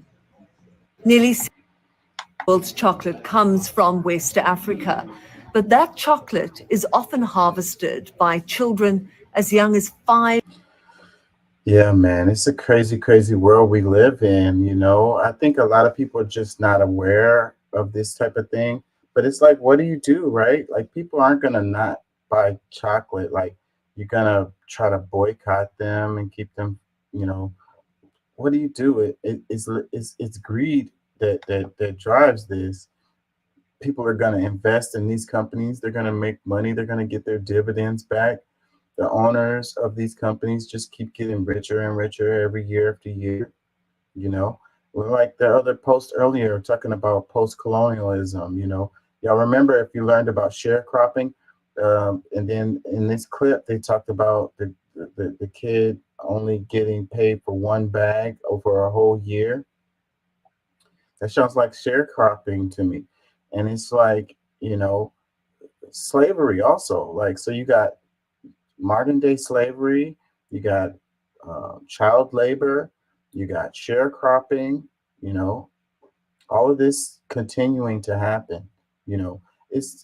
Nearly 60% of the world's chocolate comes from West Africa, but that chocolate is often harvested by children as young as 5. Yeah, man, it's a crazy, crazy world we live in. You know, I think a lot of people are just not aware of this type of thing. But it's like, what do you do, right? Like, people aren't going to not buy chocolate. Like, you're going to try to boycott them and keep them, you know. What do you do? It's greed that drives this. People are going to invest in these companies. They're going to make money. They're going to get their dividends back. The owners of these companies just keep getting richer and richer every year after year, you know. Well, like the other post earlier talking about post-colonialism, you know. Y'all remember if you learned about sharecropping, and then in this clip they talked about the kid only getting paid for one bag over a whole year. That sounds like sharecropping to me. And it's like, you know, slavery also. Like, so you got modern day slavery, you got child labor, you got sharecropping, you know, all of this continuing to happen. You know, if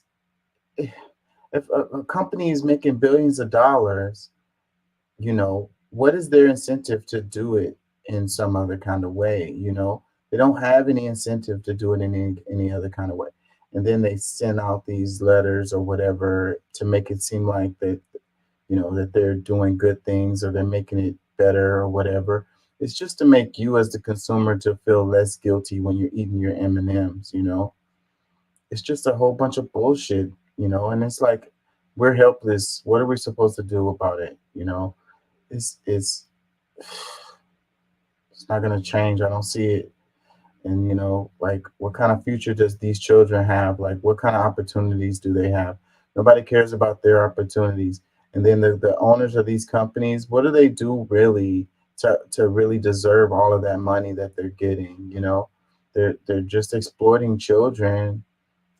a company is making billions of dollars what is their incentive to do it in some other kind of way? They don't have any incentive to do it in any other kind of way. And then they send out these letters or whatever to make it seem like that they're doing good things or they're making it better or whatever. It's just to make you as the consumer to feel less guilty when you're eating your M&Ms. It's just a whole bunch of bullshit. And it's like we're helpless. What are we supposed to do about it? It's it's not going to change. I don't see it. And like, what kind of future does these children have? Like, what kind of opportunities do they have? Nobody cares about their opportunities. And then the owners of these companies, what do they do really to really deserve all of that money that they're getting? They're just exploiting children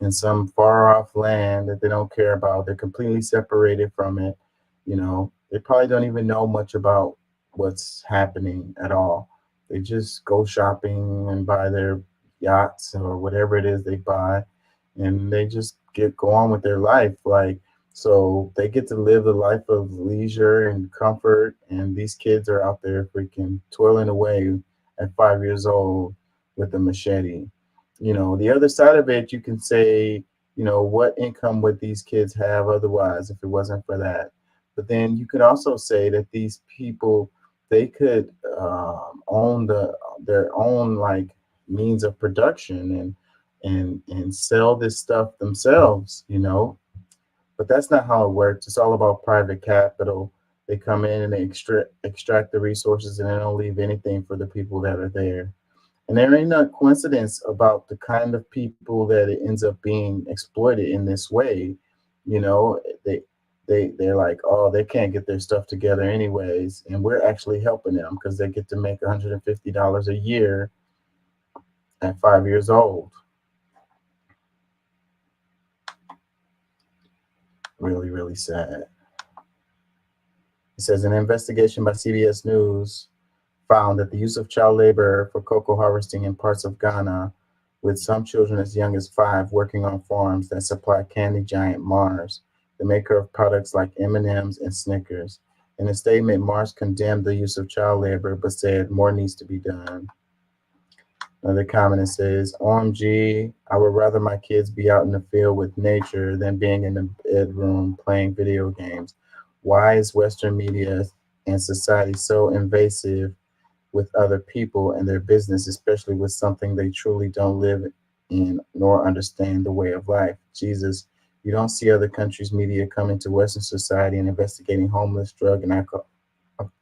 in some far off land that they don't care about. They're completely separated from it. They probably don't even know much about what's happening at all. They just go shopping and buy their yachts or whatever it is they buy, and they just go on with their life. Like, so they get to live the life of leisure and comfort, and these kids are out there freaking toiling away at 5 years old with a machete. The other side of it, you can say, what income would these kids have otherwise if it wasn't for that? But then you could also say that these people, they could own their own like means of production and sell this stuff themselves. But that's not how it works. It's all about private capital. They come in and they extract the resources, and they don't leave anything for the people that are there. And there ain't no coincidence about the kind of people that it ends up being exploited in this way. You know, they're like, oh, they can't get their stuff together anyways, and we're actually helping them because they get to make $150 a year at 5 years old. Really, really sad. It says an investigation by CBS News found that the use of child labor for cocoa harvesting in parts of Ghana, with some children as young as 5 working on farms that supply candy giant Mars, the maker of products like M&Ms and Snickers. In a statement, Mars condemned the use of child labor, but said more needs to be done. Another comment says, OMG, I would rather my kids be out in the field with nature than being in the bedroom playing video games. Why is Western media and society so invasive with other people and their business, especially with something they truly don't live in nor understand the way of life? Jesus, you don't see other countries' media coming to Western society and investigating homeless, drug, and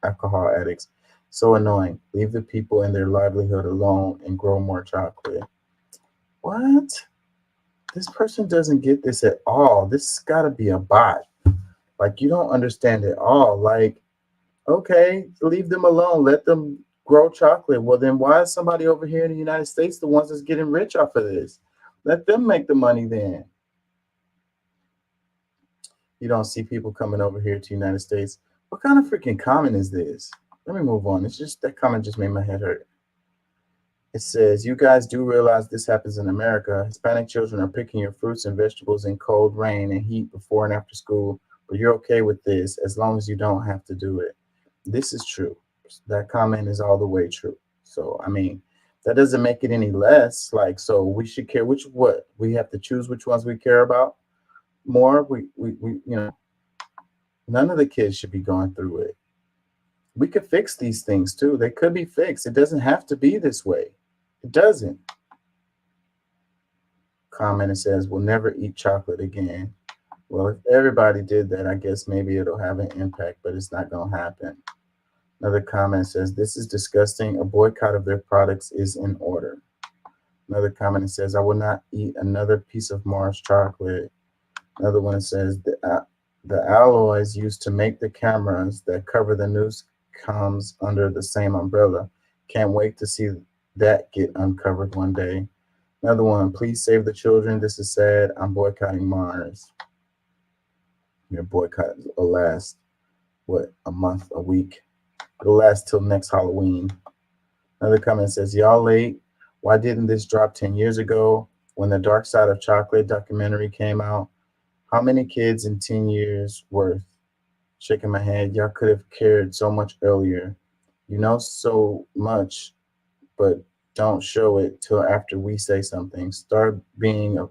alcohol addicts. So annoying. Leave the people and their livelihood alone and grow more chocolate. What? This person doesn't get this at all. This has got to be a bot. Like, you don't understand at all. Like, okay, leave them alone. Let them grow chocolate. Well, then why is somebody over here in the United States the ones that's getting rich off of this? Let them make the money then. You don't see people coming over here to the United States. What kind of freaking comment is this? Let me move on. It's just that comment just made my head hurt. It says, you guys do realize this happens in America. Hispanic children are picking your fruits and vegetables in cold rain and heat before and after school, but you're okay with this as long as you don't have to do it. This is true. That comment is all the way true. So, I mean, that doesn't make it any less. Like, so we should care what? We have to choose which ones we care about more. None of the kids should be going through it. We could fix these things too. They could be fixed. It doesn't have to be this way. It doesn't. Comment, it says, we'll never eat chocolate again. Well, if everybody did that, I guess maybe it'll have an impact, but it's not going to happen. Another comment says, this is disgusting. A boycott of their products is in order. Another comment says, I will not eat another piece of Mars chocolate. Another one says, the alloys used to make the cameras that cover the news comes under the same umbrella. Can't wait to see that get uncovered one day. Another one, please save the children. This is sad. I'm boycotting Mars. Your boycott will last, what, a month, a week? It'll last till next Halloween. Another comment says, y'all late. Why didn't this drop 10 years ago when the Dark Side of Chocolate documentary came out? How many kids in 10 years worth Shaking my head. Y'all could have cared so much earlier. You know so much, but don't show it till after we say something. Start being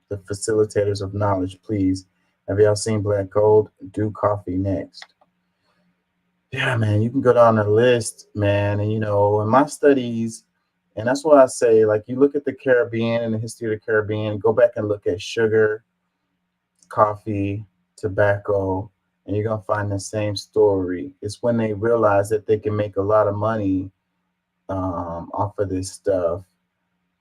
the facilitators of knowledge, please. Have y'all seen Black Gold? Do coffee next. Yeah, man, you can go down the list, man. And, in my studies, and that's why I say, like, you look at the Caribbean and the history of the Caribbean, go back and look at sugar, coffee, tobacco, and you're going to find the same story. It's when they realize that they can make a lot of money off of this stuff,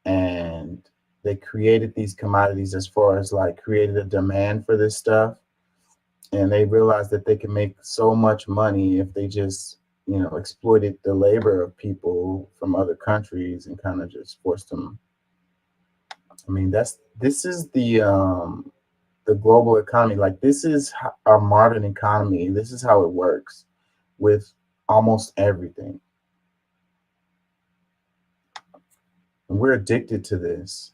and they created these commodities as far as like created a demand for this stuff, and they realized that they can make so much money if they just exploited the labor of people from other countries and kind of just forced them. I mean, this is the global economy. Like, this is our modern economy. This is how it works with almost everything. And we're addicted to this.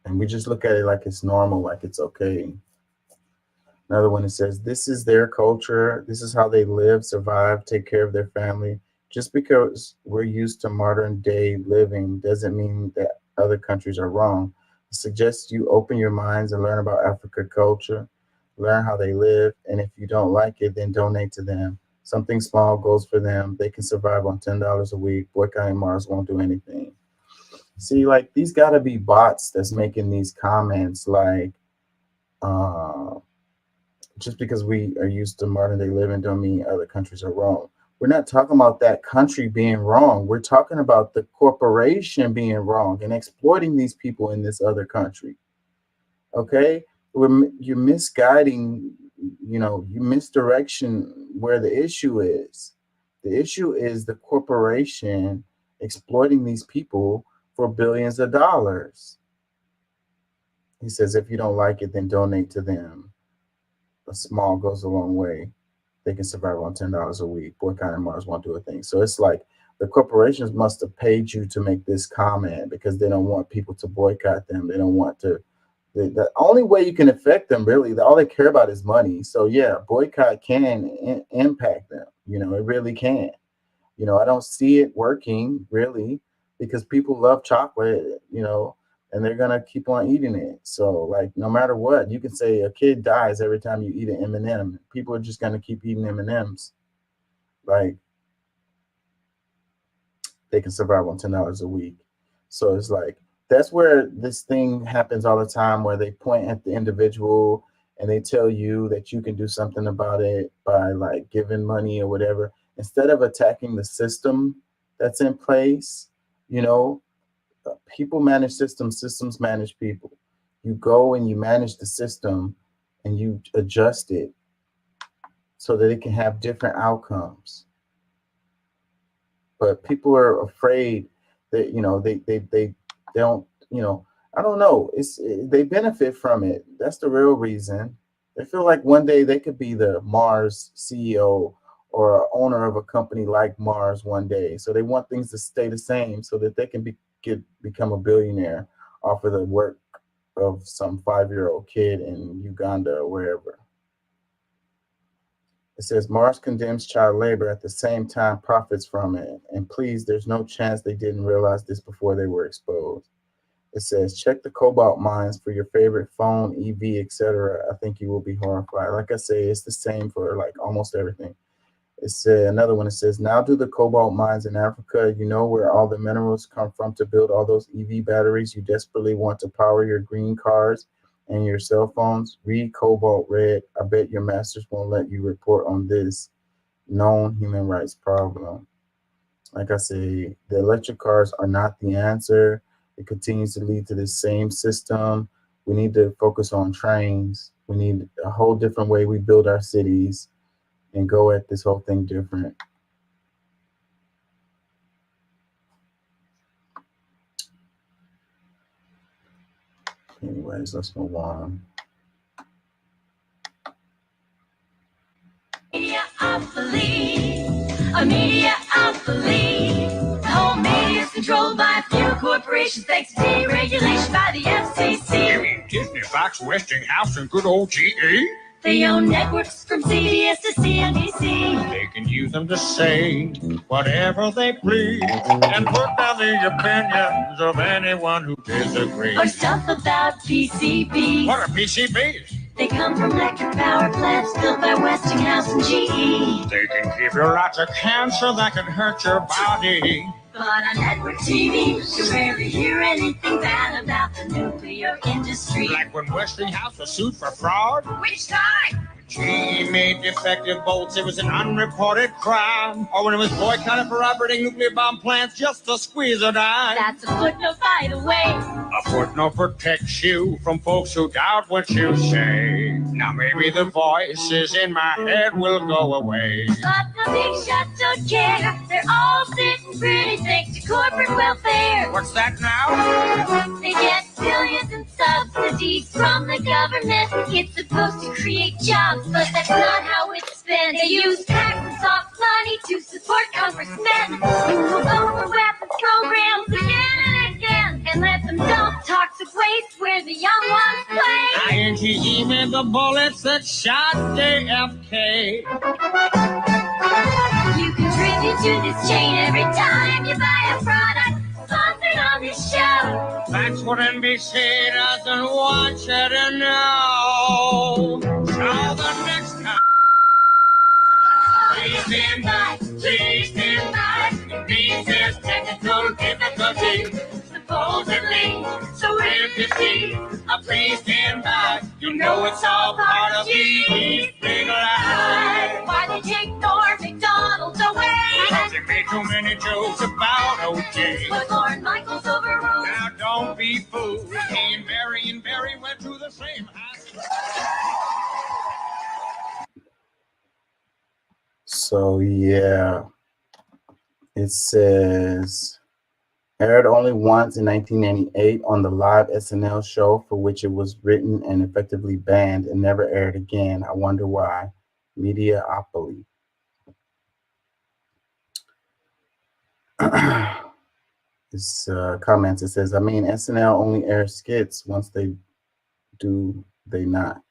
And we just look at it like it's normal, like it's okay. Another one that says, this is their culture. This is how they live, survive, take care of their family. Just because we're used to modern day living doesn't mean that other countries are wrong. I suggest you open your minds and learn about Africa culture, learn how they live. And if you don't like it, then donate to them. Something small goes for them. They can survive on $10 a week. Boycotting Mars won't do anything. See, like, these got to be bots that's making these comments, like, just because we are used to modern day living don't mean other countries are wrong. We're not talking about that country being wrong. We're talking about the corporation being wrong and exploiting these people in this other country. Okay? You're misguiding, you misdirection where the issue is. The issue is the corporation exploiting these people for billions of dollars. He says, if you don't like it, then donate to them. A small goes a long way. They can survive on $10 a week. Boycotting Mars won't do a thing. So it's like the corporations must have paid you to make this comment because they don't want people to boycott them. They don't want to. The only way you can affect them, really, all they care about is money. So yeah, boycott can impact them. It really can. I don't see it working really because people love chocolate, and they're gonna keep on eating it. So, like, no matter what, you can say a kid dies every time you eat an M&M. People are just gonna keep eating M&Ms. Like, they can survive on $10 a week. So it's like, that's where this thing happens all the time, where they point at the individual and they tell you that you can do something about it by like giving money or whatever, instead of attacking the system that's in place. People manage systems, systems manage people. You go and you manage the system and you adjust it so that it can have different outcomes. But people are afraid that, they don't, I don't know. They benefit from it. That's the real reason. They feel like one day they could be the Mars CEO or owner of a company like Mars one day. So they want things to stay the same so that they can become a billionaire off of the work of some 5-year-old kid in Uganda or wherever. It says Mars condemns child labor, at the same time profits from it. And please, there's no chance they didn't realize this before they were exposed. It says, check the cobalt mines for your favorite phone, EV, etc. I think you will be horrified. Like I say, it's the same for like almost everything. It's another one. It says, now do the cobalt mines in Africa. You know where all the minerals come from to build all those EV batteries you desperately want to power your green cars and your cell phones. Read Cobalt Red. I bet your masters won't let you report on this known human rights problem. Like I say, the electric cars are not the answer. It continues to lead to the same system. We need to focus on trains. We need a whole different way we build our cities and go at this whole thing different. Anyways, let's move on. A media-opoly. The whole media is controlled by a few corporations thanks to deregulation by the FCC. You mean Disney, Fox, Westinghouse, and good old GE? They own networks from CBS to CNBC. They can use them to say whatever they please and put down the opinions of anyone who disagrees. Or stuff about PCBs. What are PCBs? They come from electric power plants built by Westinghouse and GE. They can give you lots of cancer that can hurt your body. But on network TV, you rarely hear anything bad about the nuclear industry. Like when Westinghouse was sued for fraud. Which time? GE made defective bolts, it was an unreported crime. Or when it was boycotted for operating nuclear bomb plants just to squeeze a dime. That's a footnote, by the way. A footnote protects you from folks who doubt what you say. Now maybe the voices in my head will go away. But the big shots don't care. They're all sitting pretty thanks to corporate welfare. What's that now? They get billions in subsidies from the government. It's supposed to create jobs, but that's not how it's spent. They use tax and soft money to support congressmen who will vote for weapons programs again and again and let them dump toxic waste where the young ones play. ING made the bullets that shot JFK. You contribute to this chain every time you buy a product sponsored on this show. That's what NBC doesn't want you to know. Now the next time. Please stand by, please stand by. This is technical difficulty, supposedly. So if you see a please stand by, you know it's all part of these big lies. Why they take Norm McDonald's away? Because they made too many jokes about OJ. But Lord Michael's overruled. Now don't be fooled. He and Barry went to the same high school. So yeah, it says aired only once in 1998 on the live SNL show for which it was written and effectively banned and never aired again. I wonder why. Mediaopoly. This comments, it says, I mean, SNL only airs skits. Once they do, they not.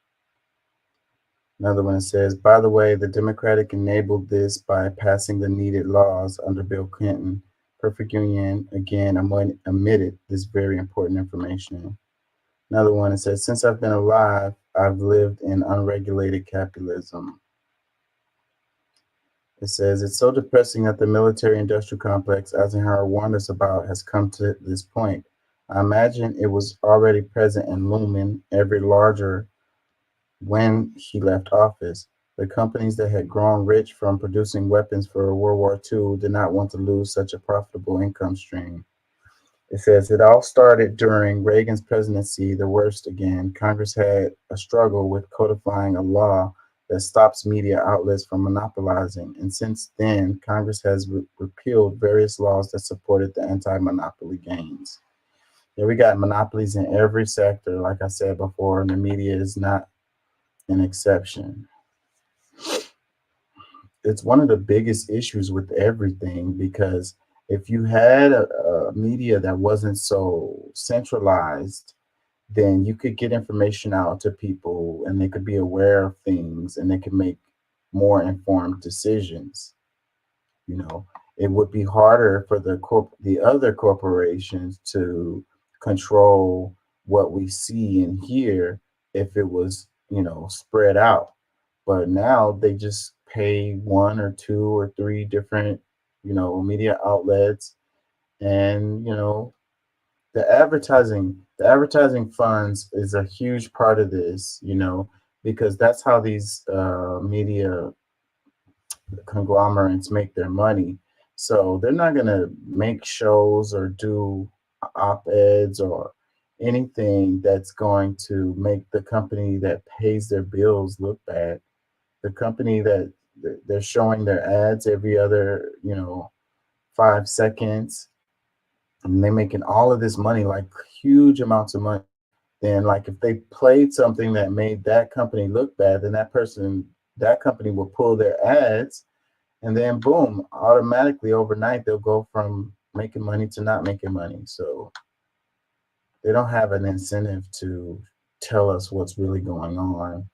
Another one says, by the way, the Democratic enabled this by passing the needed laws under Bill Clinton. Perfect Union, again, omitted this very important information. Another one, it says, since I've been alive, I've lived in unregulated capitalism. It says, it's so depressing that the military-industrial complex Eisenhower warned us about has come to this point. I imagine it was already present and looming ever larger when he left office. The companies that had grown rich from producing weapons for World War II did not want to lose such a profitable income stream. It says, it all started during Reagan's presidency, the worst again. Congress had a struggle with codifying a law that stops media outlets from monopolizing. And since then, Congress has repealed various laws that supported the anti-monopoly gains. Yeah, we got monopolies in every sector, like I said before, and the media is not an exception. It's one of the biggest issues with everything, because if you had a media that wasn't so centralized, then you could get information out to people and they could be aware of things and they could make more informed decisions. You know, it would be harder for the other corporations to control what we see and hear if it was, you know, spread out. But now they just pay 1 or 2 or 3 different, you know, media outlets, and, you know, the advertising funds is a huge part of this, you know, because that's how these media conglomerates make their money. So they're not going to make shows or do op-eds or anything that's going to make the company that pays their bills look bad. The company that they're showing their ads every other, you know, 5 seconds, and they're making all of this money, like huge amounts of money. Then, like, if they played something that made that company look bad, then that company will pull their ads, and then boom, automatically overnight they'll go from making money to not making money. So they don't have an incentive to tell us what's really going on.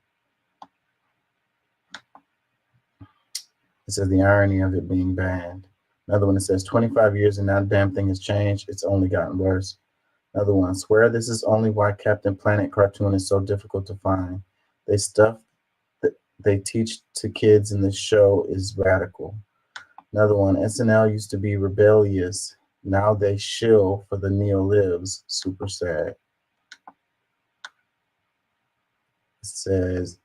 It says the irony of it being banned. Another one that says 25 years and now the damn thing has changed. It's only gotten worse. Another one, swear this is only why Captain Planet cartoon is so difficult to find. Stuff that they teach to kids in this show is radical. Another one, SNL used to be rebellious. Now they shill for the neo-libs. Super sad. It says,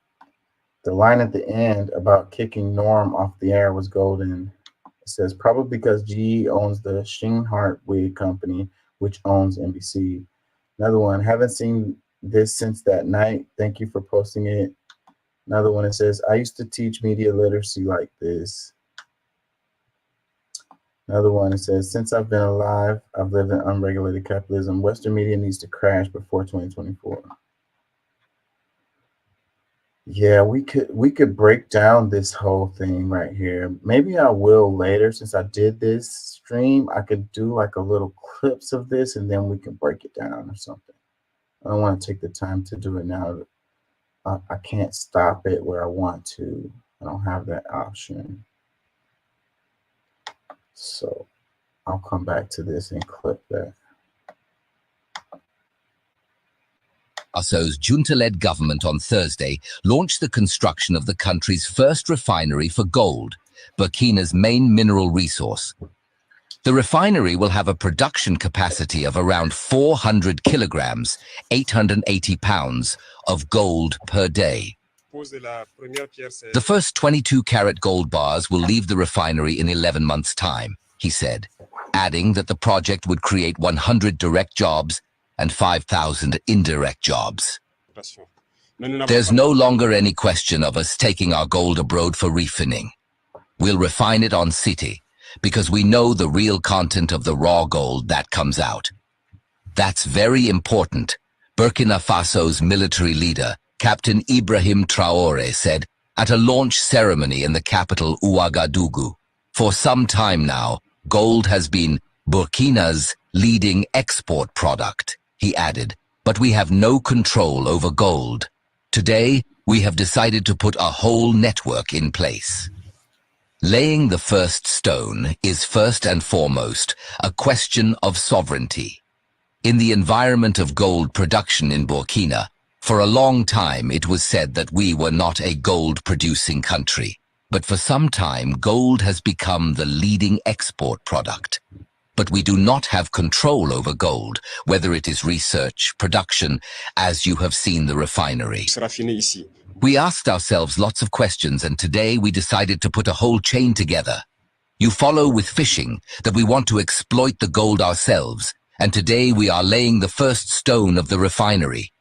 the line at the end about kicking Norm off the air was golden. It says, probably because GE owns the Shinhart Wig Company, which owns NBC. Another one, haven't seen this since that night. Thank you for posting it. Another one, it says, I used to teach media literacy like this. Another one, it says, since I've been alive, I've lived in unregulated capitalism. Western media needs to crash before 2024. Yeah, we could break down this whole thing right here. Maybe I will later. Since I did this stream, I could do like a little clips of this and then we can break it down or something. I don't want to take the time to do it now. I can't stop it where I want to. I don't have that option. So I'll come back to this and clip that. Fasso's junta-led government on Thursday launched the construction of the country's first refinery for gold, Burkina's main mineral resource. The refinery will have a production capacity of around 400 kilograms, 880 pounds, of gold per day. The first 22-carat gold bars will leave the refinery in 11 months' time, he said, adding that the project would create 100 direct jobs and 5,000 indirect jobs. There's no longer any question of us taking our gold abroad for refining. We'll refine it on city, because we know the real content of the raw gold that comes out. That's very important, Burkina Faso's military leader, Captain Ibrahim Traoré, said at a launch ceremony in the capital Ouagadougou. For some time now, gold has been Burkina's leading export product, he added, but we have no control over gold. Today, we have decided to put a whole network in place. Laying the first stone is first and foremost a question of sovereignty. In the environment of gold production in Burkina, for a long time it was said that we were not a gold-producing country, but for some time gold has become the leading export product. But we do not have control over gold, whether it is research, production, as you have seen the refinery. We asked ourselves lots of questions, and today we decided to put a whole chain together. You follow with fishing, that we want to exploit the gold ourselves, and today we are laying the first stone of the refinery.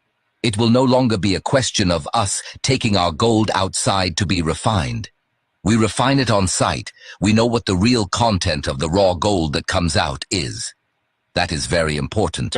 It will no longer be a question of us taking our gold outside to be refined. We refine it on site. We know what the real content of the raw gold that comes out is. That is very important.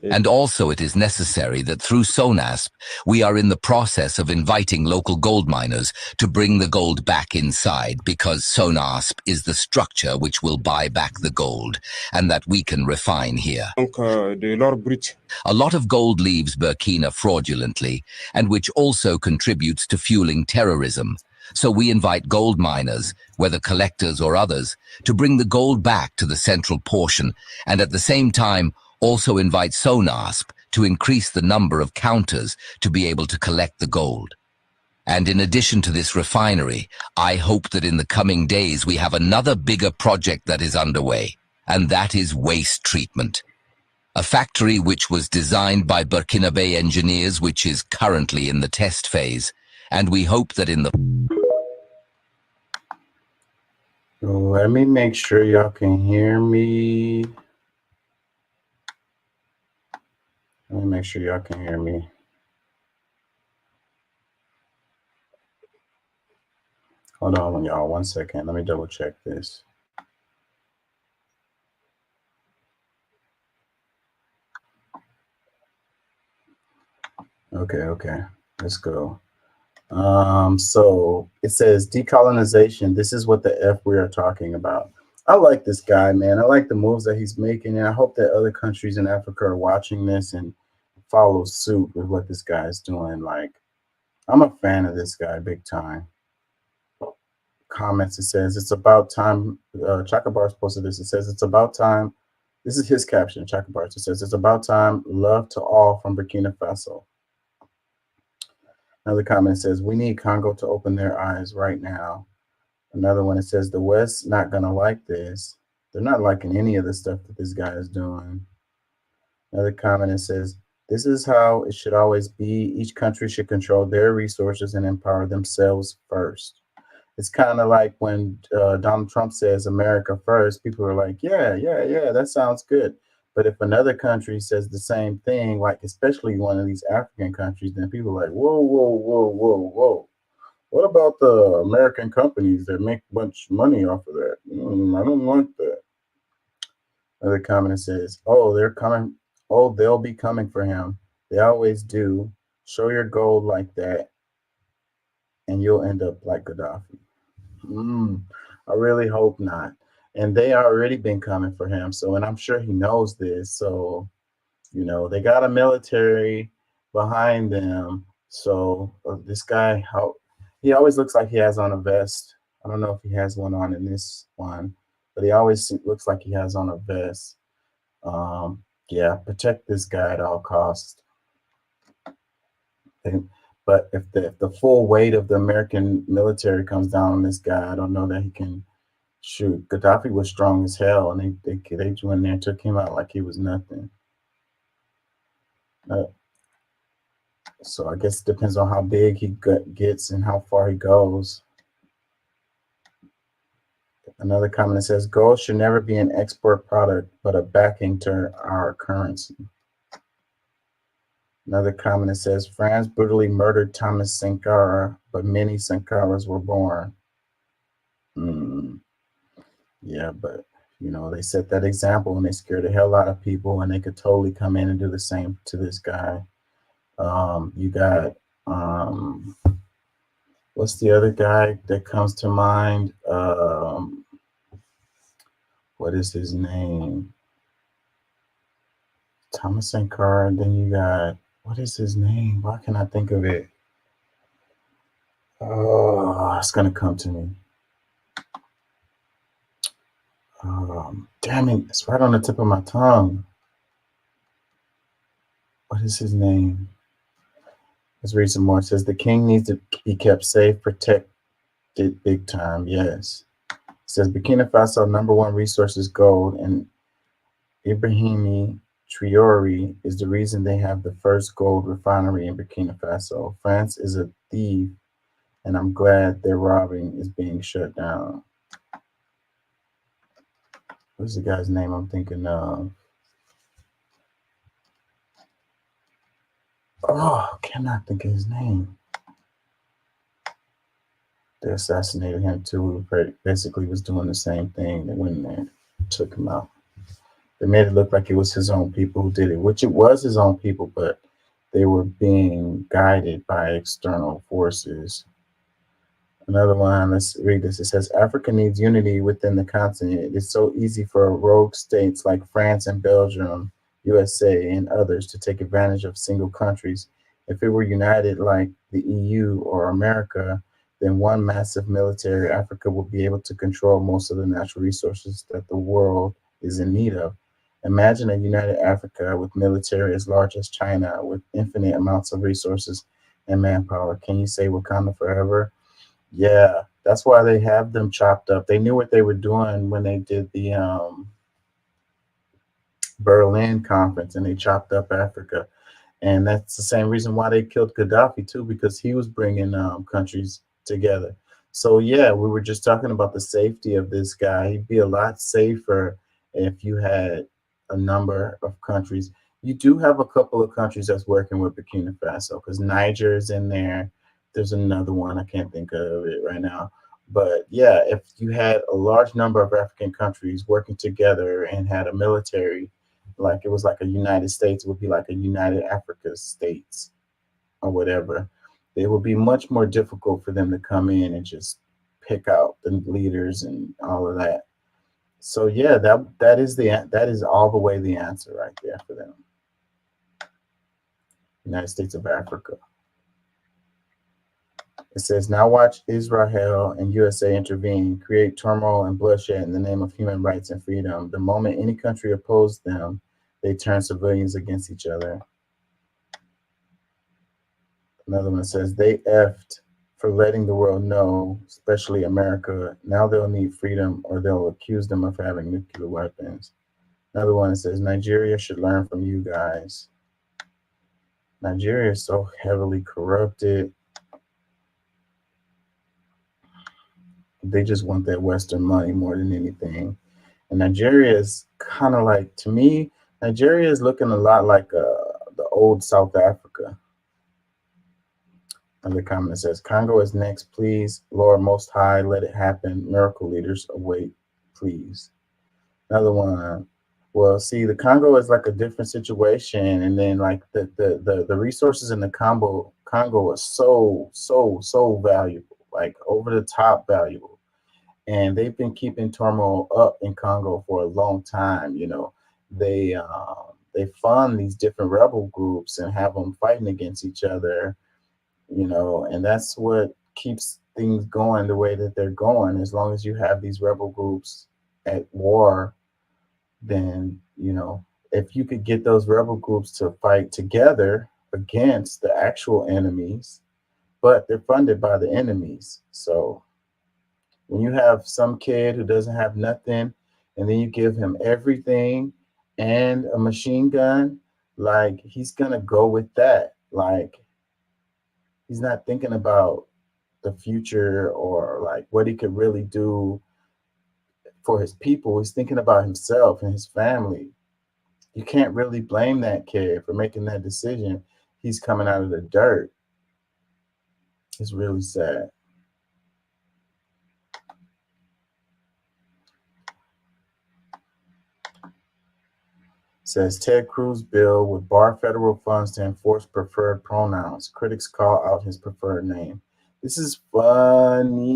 And also it is necessary that through SONASP, we are in the process of inviting local gold miners to bring the gold back inside, because SONASP is the structure which will buy back the gold, and that we can refine here. A lot of gold leaves Burkina fraudulently, and which also contributes to fueling terrorism. So we invite gold miners, whether collectors or others, to bring the gold back to the central portion, and at the same time also invite SONASP to increase the number of counters to be able to collect the gold. And in addition to this refinery, I hope that in the coming days we have another bigger project that is underway, and that is waste treatment. A factory which was designed by Burkinabe engineers, which is currently in the test phase, and we hope that in the... Let me make sure y'all can hear me. Let me make sure y'all can hear me. Hold on, y'all, 1 second. Let me double check this. Okay, let's go. So it says decolonization. This is what the F we are talking about. I like this guy, man. I like the moves that he's making, and I hope that other countries in Africa are watching this and follow suit with what this guy is doing. Like, I'm a fan of this guy big time. comments. It says, it's about time. Chakabar's posted this. It says, it's about time. This is his caption, Chakabar's. It says, it's about time. Love to all from Burkina Faso. Another comment says, we need Congo to open their eyes right now. Another one, it says, the West not going to like this. They're not liking any of the stuff that this guy is doing. Another comment, it says, this is how it should always be. Each country should control their resources and empower themselves first. It's kind of like when Donald Trump says America first, people are like, yeah, that sounds good. But if another country says the same thing, like especially one of these African countries, then people are like, whoa. What about the American companies that make a bunch of money off of that? I don't like that. Another comment says, oh, they're coming. Oh, they'll be coming for him. They always do. Show your gold like that, and you'll end up like Gaddafi. I really hope not. And they already been coming for him. So, and I'm sure he knows this. So, they got a military behind them. So this guy, he always looks like he has on a vest. I don't know if he has one on in this one, but he always looks like he has on a vest. Yeah, protect this guy at all costs. But if the full weight of the American military comes down on this guy, I don't know that he can shoot. Gaddafi was strong as hell, and they went in there and took him out like he was nothing. So I guess it depends on how big he gets and how far he goes. Another comment says, gold should never be an export product, but a backing to our currency. Another comment says, France brutally murdered Thomas Sankara, but many Sankaras were born. Yeah, but, they set that example and they scared the hell out of people, and they could totally come in and do the same to this guy. You got, what's the other guy that comes to mind? What is his name? Thomas Sankara. Then you got, what is his name? Why can't I think of it? Oh, it's gonna come to me. Damn it! It's right on the tip of my tongue. What is his name? Let's read some more. It says the king needs to be kept safe, protected big time. Yes. It says Burkina Faso #1 resource is gold, and Ibrahimi Traoré is the reason they have the first gold refinery in Burkina Faso. France is a thief, and I'm glad their robbing is being shut down. What's the guy's name I'm thinking of? Oh, cannot think of his name. They assassinated him too. Basically was doing the same thing. They went in there, took him out. They made it look like it was his own people who did it, which it was his own people, but they were being guided by external forces. Another one, let's read this. It says, Africa needs unity within the continent. It's so easy for rogue states like France and Belgium, USA, and others to take advantage of single countries. If it were united like the EU or America, then one massive military Africa would be able to control most of the natural resources that the world is in need of. Imagine a united Africa with military as large as China, with infinite amounts of resources and manpower. Can you say Wakanda forever? Yeah, that's why they have them chopped up. They knew what they were doing when they did the Berlin conference, and they chopped up Africa. And that's the same reason why they killed Gaddafi too, because he was bringing countries together. So yeah, we were just talking about the safety of this guy. He'd be a lot safer if you had a number of countries. You do have a couple of countries that's working with Burkina Faso, because Niger is in there. There's another one, I can't think of it right now. But yeah, if you had a large number of African countries working together and had a military, like it was like a United States, it would be like a United Africa States or whatever. It would be much more difficult for them to come in and just pick out the leaders and all of that. So yeah, that is all the way the answer right there for them. United States of Africa. It says, now watch Israel and USA intervene, create turmoil and bloodshed in the name of human rights and freedom. The moment any country opposed them, they turn civilians against each other. Another one says, they effed for letting the world know, especially America. Now they'll need freedom or they'll accuse them of having nuclear weapons. Another one says, Nigeria should learn from you guys. Nigeria is so heavily corrupted. They just want that Western money more than anything. And Nigeria is kind of like, to me, Nigeria is looking a lot like the old South Africa. Another comment that says, Congo is next, please. Lord Most High, let it happen. Miracle leaders await, please. Another one, well, see, the Congo is like a different situation. And then like the resources in the Congo are so valuable, like over the top valuable. And they've been keeping turmoil up in Congo for a long time. You know, they fund these different rebel groups and have them fighting against each other. You know, and that's what keeps things going the way that they're going. As long as you have these rebel groups at war, then you know, if you could get those rebel groups to fight together against the actual enemies, but they're funded by the enemies, so. When you have some kid who doesn't have nothing and then you give him everything and a machine gun, like he's going to go with that. Like he's not thinking about the future or like what he could really do for his people. He's thinking about himself and his family. You can't really blame that kid for making that decision. He's coming out of the dirt. It's really sad. Says Ted Cruz bill would bar federal funds to enforce preferred pronouns. Critics call out his preferred name. This is funny.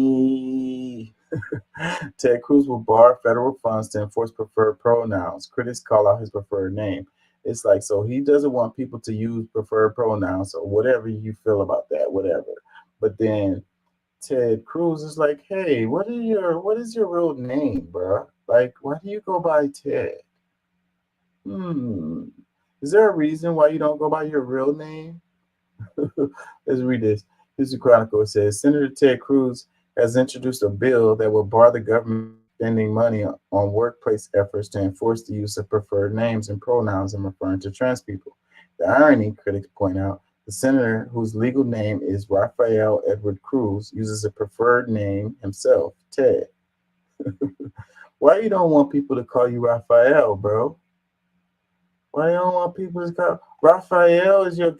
Ted Cruz will bar federal funds to enforce preferred pronouns. Critics call out his preferred name. It's like, so he doesn't want people to use preferred pronouns or whatever you feel about that, whatever. But then Ted Cruz is like, hey, what is your real name, bro? Like, why do you go by Ted? Is there a reason why you don't go by your real name? Let's read this. Here's the Chronicle. It says Senator Ted Cruz has introduced a bill that will bar the government spending money on workplace efforts to enforce the use of preferred names and pronouns in referring to trans people. The irony, critics point out, the senator, whose legal name is Rafael Edward Cruz, uses a preferred name himself, Ted. Why you don't want people to call you Rafael, bro? Why you don't want people to call Raphael is your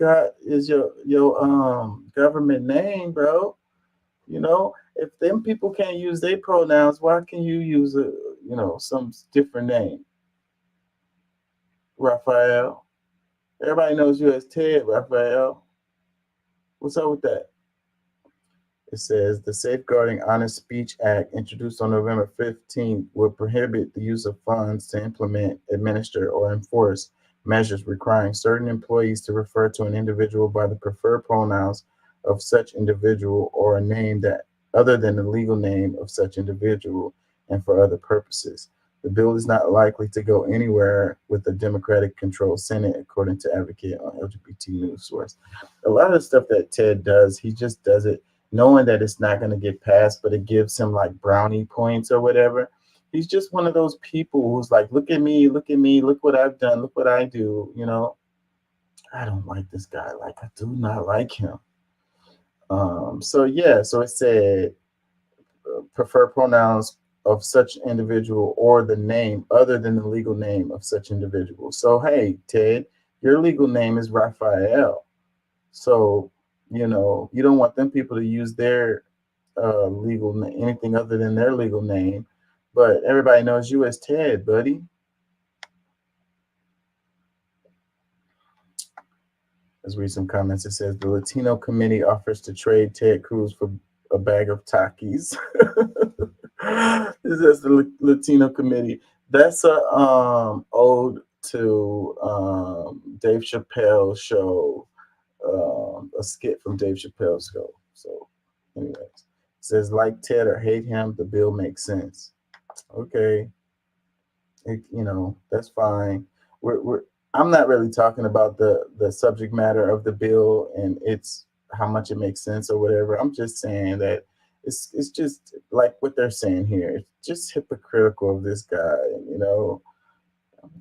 government name, bro? You know, if them people can't use their pronouns, why can you use some different name? Raphael. Everybody knows you as Ted, Raphael. What's up with that? It says the Safeguarding Honest Speech Act, introduced on November 15th, will prohibit the use of funds to implement, administer, or enforce measures requiring certain employees to refer to an individual by the preferred pronouns of such individual or a name that other than the legal name of such individual and for other purposes. The bill is not likely to go anywhere with the Democratic-controlled Senate, according to Advocate on LGBT News Source. A lot of the stuff that Ted does, he just does it knowing that it's not going to get passed, but it gives him like brownie points or whatever. He's just one of those people who's like, look at me, look what I've done, look what I do, you know. I don't like this guy. Like, I do not like him. So it said prefer pronouns of such individual or the name other than the legal name of such individual. So, hey, Ted, your legal name is Raphael. So, you know, you don't want them people to use their legal name, anything other than their legal name. But everybody knows you as Ted, buddy. Let's read some comments. It says the Latino committee offers to trade Ted Cruz for a bag of Takis. This is the Latino committee. That's a ode to Dave Chappelle's show, a skit from Dave Chappelle's show. So Anyways, it says like Ted or hate him, the bill makes sense. Okay, that's fine. I'm not really talking about the subject matter of the bill and it's how much it makes sense or whatever. I'm just saying that it's just like what they're saying here. It's just hypocritical of this guy.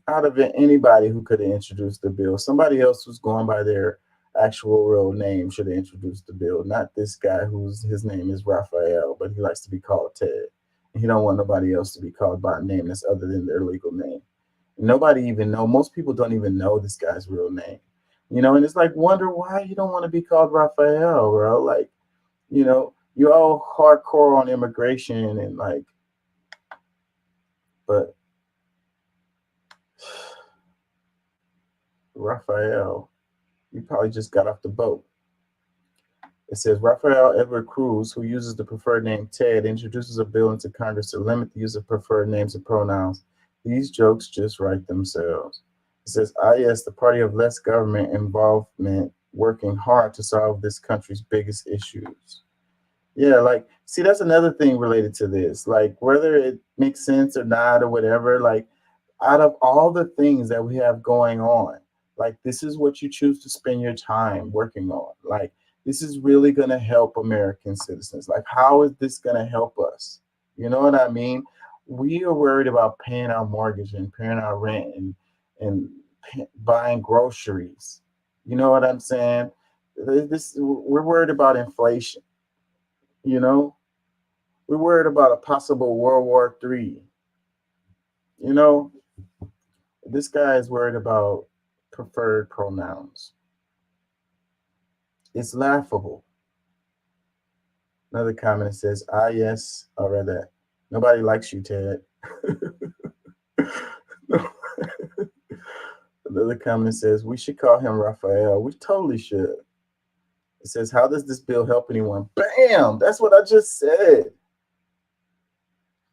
Out of anybody who could have introduced the bill, somebody else who's going by their actual real name should have introduced the bill, not this guy his name is Raphael, but he likes to be called Ted. He don't want nobody else to be called by a name that's other than their legal name. Nobody even know. Most people don't even know this guy's real name. And it's like, wonder why you don't want to be called Raphael, bro. Like, you're all hardcore on immigration and like, but Raphael, you probably just got off the boat. It says Raphael Edward Cruz, who uses the preferred name Ted, introduces a bill into Congress to limit the use of preferred names and pronouns. These jokes just write themselves. It says, yes, the party of less government involvement working hard to solve this country's biggest issues. Yeah, like, see, that's another thing related to this. Like, whether it makes sense or not or whatever, like, out of all the things that we have going on, like, this is what you choose to spend your time working on. Like, this is really going to help American citizens. Like, how is this going to help us? You know what I mean? We are worried about paying our mortgage and paying our rent and buying groceries. You know what I'm saying? We're worried about inflation. We're worried about a possible World War III. This guy is worried about preferred pronouns. It's laughable. Another comment says, yes, I read that. Nobody likes you, Ted. Another comment says, we should call him Raphael. We totally should. It says, how does this bill help anyone? Bam! That's what I just said.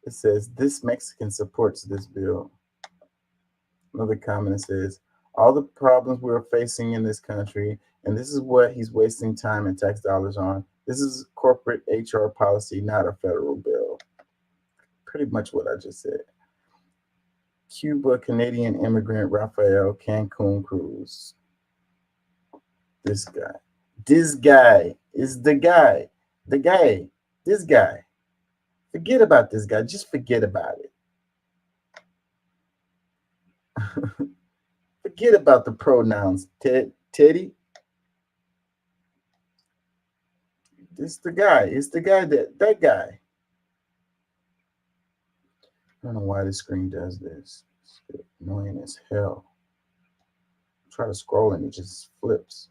It says, this Mexican supports this bill. Another comment says, all the problems we're facing in this country, and this is what he's wasting time and tax dollars on. This is corporate HR policy, not a federal bill. Pretty much what I just said. Cuba Canadian immigrant Raphael Cancun Cruz. This guy is the guy. This guy. Forget about this guy. Just forget about it. Forget about the pronouns, Teddy. It's the guy. It's the guy that guy. I don't know why the screen does this. It's annoying as hell. Try to scroll and it just flips.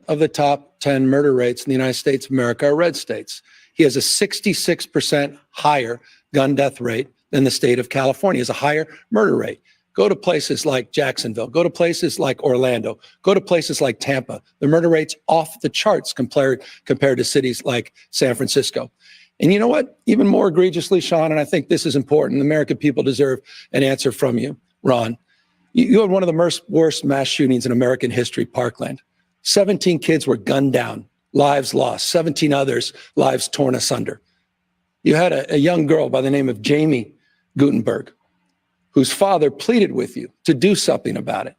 Of the top 10 murder rates in the United States of America are red states. He has a 66% higher gun death rate than the state of California. He has a higher murder rate. Go to places like Jacksonville. Go to places like Orlando. Go to places like Tampa. The murder rate's off the charts compared to cities like San Francisco. And you know what? Even more egregiously, Sean, and I think this is important, the American people deserve an answer from you, Ron. You had one of the worst mass shootings in American history, Parkland. 17 kids were gunned down, lives lost, 17 others, lives torn asunder. You had a young girl by the name of Jamie Gutenberg, whose father pleaded with you to do something about it.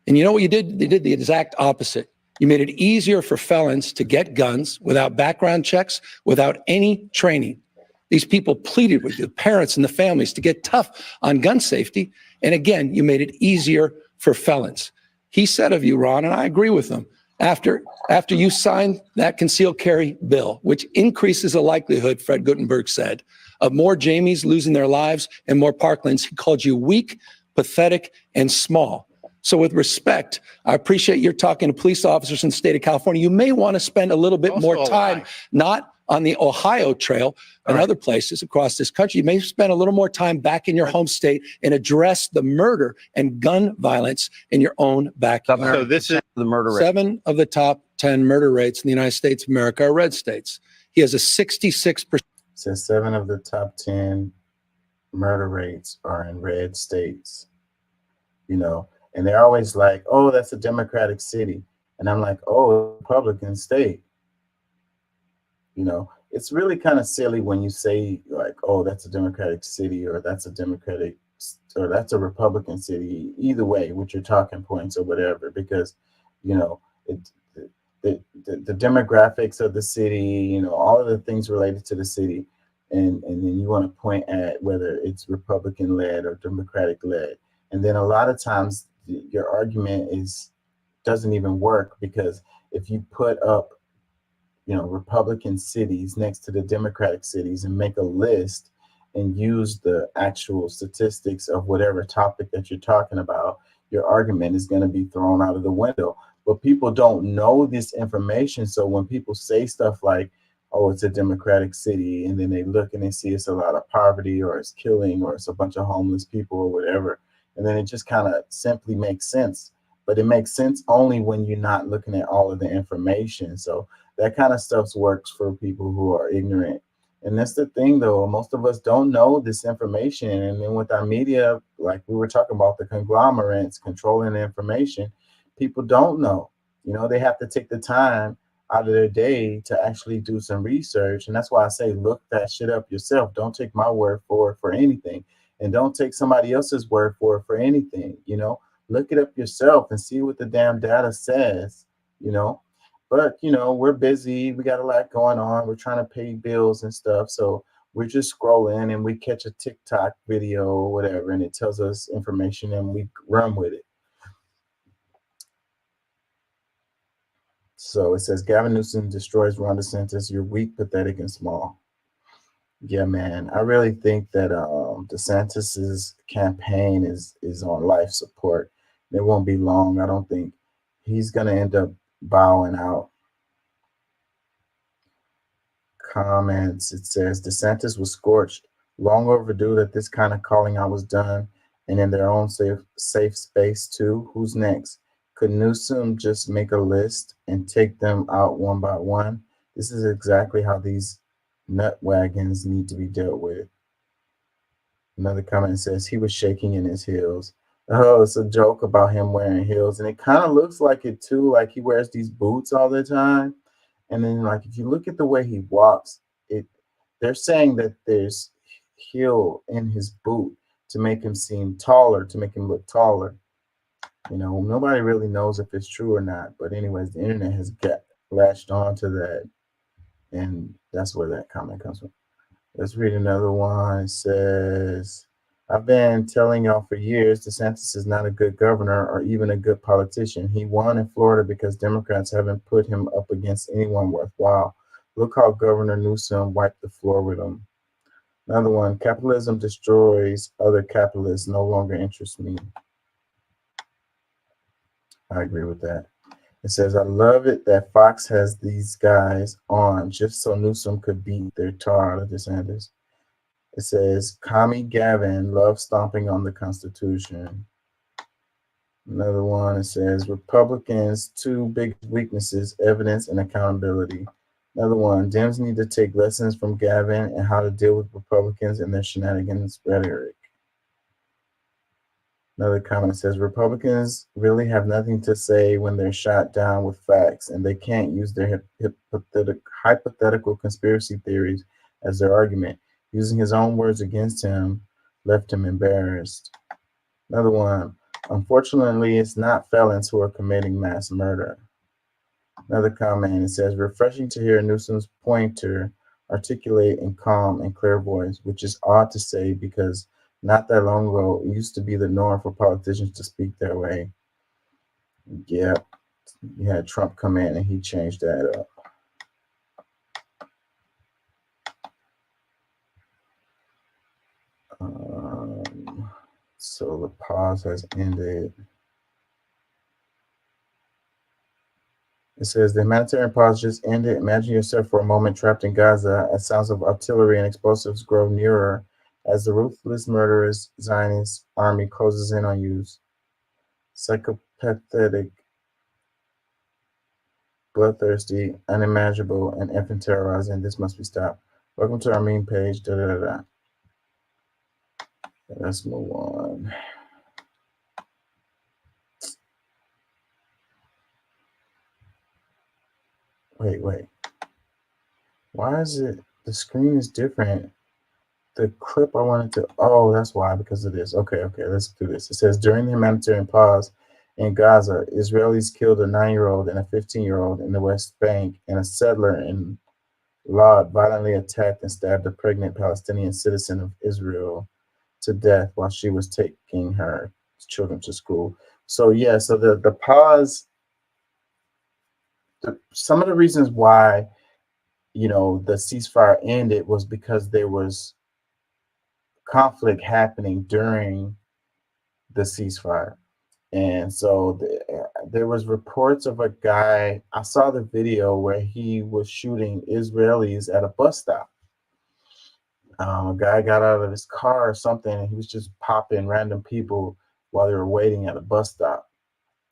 And you know what you did? You did the exact opposite. You made it easier for felons to get guns without background checks, without any training. These people pleaded with you, the parents and the families, to get tough on gun safety. And again, you made it easier for felons. He said of you, Ron, and I agree with him, after you signed that concealed carry bill, which increases the likelihood, Fred Gutenberg said, of more Jamies losing their lives and more Parklands, he called you weak, pathetic, and small. So with respect, I appreciate you're talking to police officers in the state of California. You may want to spend a little bit more time, not on the Ohio Trail and other places across this country. You may spend a little more time back in your home state and address the murder and gun violence in your own backyard. So this is the murder rate. 7 of the top 10 murder rates in the United States of America are red states. He has a 66%. Says 7 of the top 10 murder rates are in red states. And they're always like, oh, that's a Democratic city. And I'm like, oh, Republican state. It's really kind of silly when you say like, oh, that's a Democratic city, or that's a or that's a Republican city. Either way, with your talking points or whatever, because you know it, the demographics of the city, all of the things related to the city, and then you want to point at whether it's Republican led or Democratic led, and then a lot of times your argument doesn't even work, because if you put up Republican cities next to the Democratic cities and make a list and use the actual statistics of whatever topic that you're talking about, your argument is going to be thrown out of the window. But people don't know this information. So when people say stuff like, oh, it's a Democratic city, and then they look and they see it's a lot of poverty, or it's killing, or it's a bunch of homeless people, or whatever, and then it just kind of simply makes sense. But it makes sense only when you're not looking at all of the information. So that kind of stuff works for people who are ignorant. And that's the thing, though. Most of us don't know this information. And then with our media, like we were talking about, the conglomerates controlling the information, people don't know. They have to take the time out of their day to actually do some research. And that's why I say, look that shit up yourself. Don't take my word for it for anything. And don't take somebody else's word for anything. Look it up yourself and see what the damn data says, you know. But, we're busy. We got a lot going on. We're trying to pay bills and stuff. So we're just scrolling and we catch a TikTok video or whatever, and it tells us information and we run with it. So it says Gavin Newsom destroys Ron DeSantis. You're weak, pathetic, and small. Yeah, man. I really think that DeSantis's campaign is on life support. It won't be long. I don't think he's gonna end up bowing out. Comments. It says DeSantis was scorched. Long overdue that this kind of calling out was done, and in their own safe space too. Who's next? Could Newsom just make a list and take them out one by one? This is exactly how these nut wagons need to be dealt with. Another comment says he was shaking in his heels. Oh, it's a joke about him wearing heels, and it kind of looks like it too. Like he wears these boots all the time. And then, like, if you look at the way he walks, they're saying that there's heel in his boot to make him seem taller, to make him look taller. Nobody really knows if it's true or not. But anyways, the internet has latched on to that, and that's where that comment comes from. Let's read another one. It says, I've been telling y'all for years DeSantis is not a good governor or even a good politician. He won in Florida because Democrats haven't put him up against anyone worthwhile. Look how Governor Newsom wiped the floor with him. Another one, capitalism destroys other capitalists, no longer interests me. I agree with that. It says, I love it that Fox has these guys on just so Newsom could beat their tar out of DeSantis. It says, Commie Gavin loves stomping on the Constitution. Another one, it says, Republicans' two big weaknesses, evidence and accountability. Another one, Dems need to take lessons from Gavin and how to deal with Republicans and their shenanigans rhetoric. Another comment says, Republicans really have nothing to say when they're shot down with facts, and they can't use their hypothetical conspiracy theories as their argument. Using his own words against him left him embarrassed. Another one, unfortunately, it's not felons who are committing mass murder. Another comment, it says, refreshing to hear Newsom's pointer articulate in calm and clear voice, which is odd to say because not that long ago, it used to be the norm for politicians to speak that way. Yeah, you had Trump come in and he changed that up. So the pause has ended. It says the humanitarian pause just ended. Imagine yourself for a moment trapped in Gaza as sounds of artillery and explosives grow nearer as the ruthless murderous Zionist army closes in on you. Psychopathic, bloodthirsty, unimaginable, and effing terrorizing. This must be stopped. Welcome to our meme page. Da, da, da, da. Let's move on. Wait. Why is it the screen is different? The clip I wanted to, oh, that's why, because of this. Okay, let's do this. It says during the humanitarian pause in Gaza, Israelis killed a 9-year-old and a 15-year-old in the West Bank, and a settler in Lod violently attacked and stabbed a pregnant Palestinian citizen of Israel to death while she was taking her children to school. So yeah, so the pause, some of the reasons why, the ceasefire ended was because there was conflict happening during the ceasefire. And so there was reports of a guy, I saw the video where he was shooting Israelis at a bus stop. A guy got out of his car or something, and he was just popping random people while they were waiting at a bus stop,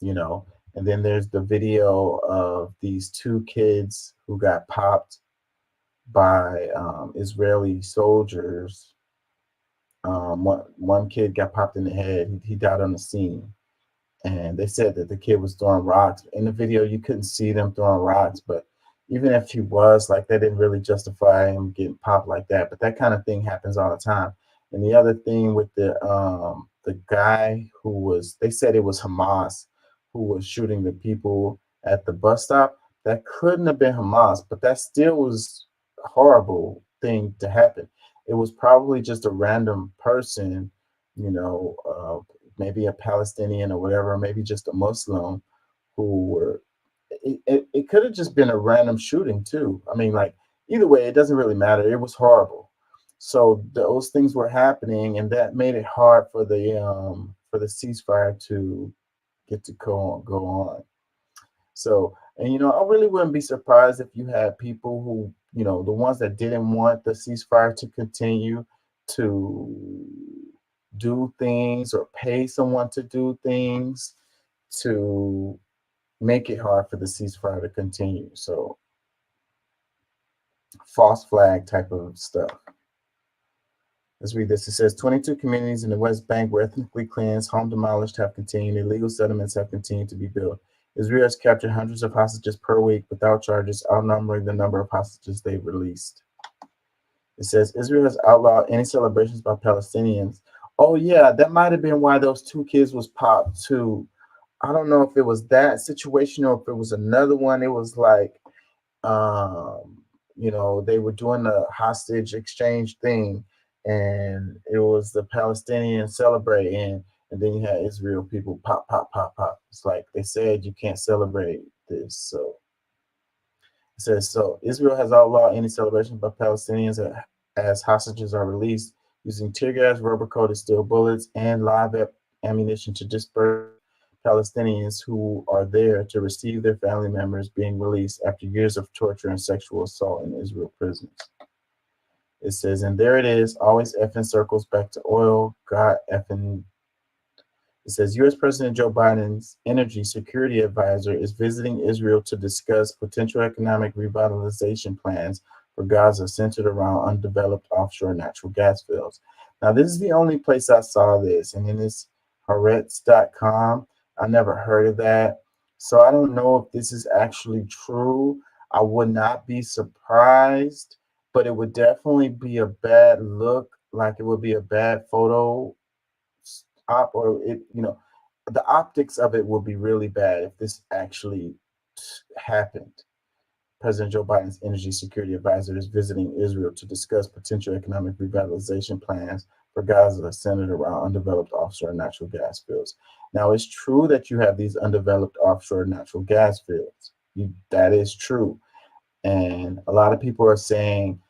you know. And then there's the video of these 2 kids who got popped by Israeli soldiers. One kid got popped in the head. He died on the scene. And they said that the kid was throwing rocks. In the video, you couldn't see them throwing rocks, but even if he was, like, that didn't really justify him getting popped like that. But that kind of thing happens all the time. And the other thing with the guy who was, they said it was Hamas who was shooting the people at the bus stop. That couldn't have been Hamas, but that still was a horrible thing to happen. It was probably just a random person, maybe a Palestinian or whatever, maybe just a Muslim who were, it could have just been a random shooting too. I mean, like, either way, it doesn't really matter. It was horrible. So those things were happening, and that made it hard for the ceasefire to get to go on. So, and I really wouldn't be surprised if you had people who, the ones that didn't want the ceasefire to continue, to do things or pay someone to do things to make it hard for the ceasefire to continue. So, false flag type of stuff. Let's read this. It says 22 communities in the West Bank were ethnically cleansed, home demolished have continued, illegal settlements have continued to be built. Israel has captured hundreds of hostages per week without charges, outnumbering the number of hostages they've released. It says Israel has outlawed any celebrations by Palestinians. Oh yeah, that might have been why those 2 kids was popped too. I don't know if it was that situation or if it was another one. It was like, they were doing the hostage exchange thing, and it was the Palestinians celebrating, and then you had Israel people pop, pop, pop, pop. It's like they said you can't celebrate this. So it says, so Israel has outlawed any celebrations by Palestinians as hostages are released, using tear gas, rubber-coated steel bullets, and live ammunition to disperse Palestinians who are there to receive their family members being released after years of torture and sexual assault in Israel prisons. It says, and there it is, always effing circles back to oil, God effing. It says, U.S. President Joe Biden's energy security advisor is visiting Israel to discuss potential economic revitalization plans for Gaza centered around undeveloped offshore natural gas fields. Now, this is the only place I saw this, and in this Haaretz.com, I never heard of that. So I don't know if this is actually true. I would not be surprised, but it would definitely be a bad look, like it would be a bad photo op, or the optics of it will be really bad if this actually happened. President Joe Biden's energy security advisor is visiting Israel to discuss potential economic revitalization plans for Gaza centered around undeveloped offshore natural gas fields. Now, it's true that you have these undeveloped offshore natural gas fields. That is true. And a lot of people are saying,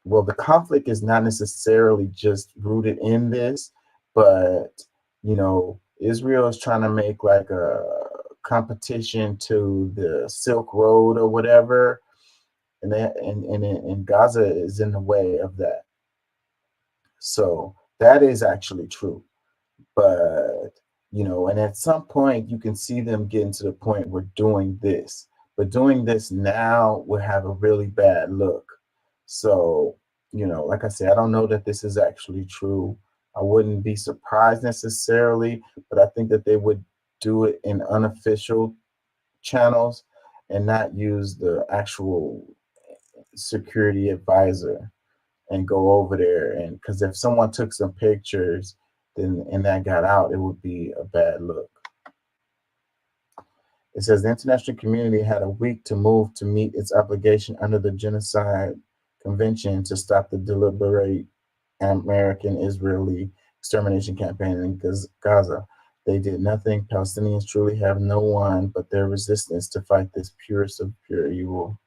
well, the conflict is not necessarily just rooted in this, but, Israel is trying to make like a competition to the Silk Road or whatever, and Gaza is in the way of that. So that is actually true. But, and at some point you can see them getting to the point where doing this, but doing this now would have a really bad look. So, like I said, I don't know that this is actually true. I wouldn't be surprised necessarily, but I think that they would do it in unofficial channels. and not use the actual security advisor and go over there. And because if someone took some pictures then and that got out, it would be a bad look. It says the international community had a week to move to meet its obligation under the Genocide Convention to stop the deliberate American-Israeli extermination campaign in Gaza. They did nothing. Palestinians truly have no one but their resistance to fight this purest of pure evil.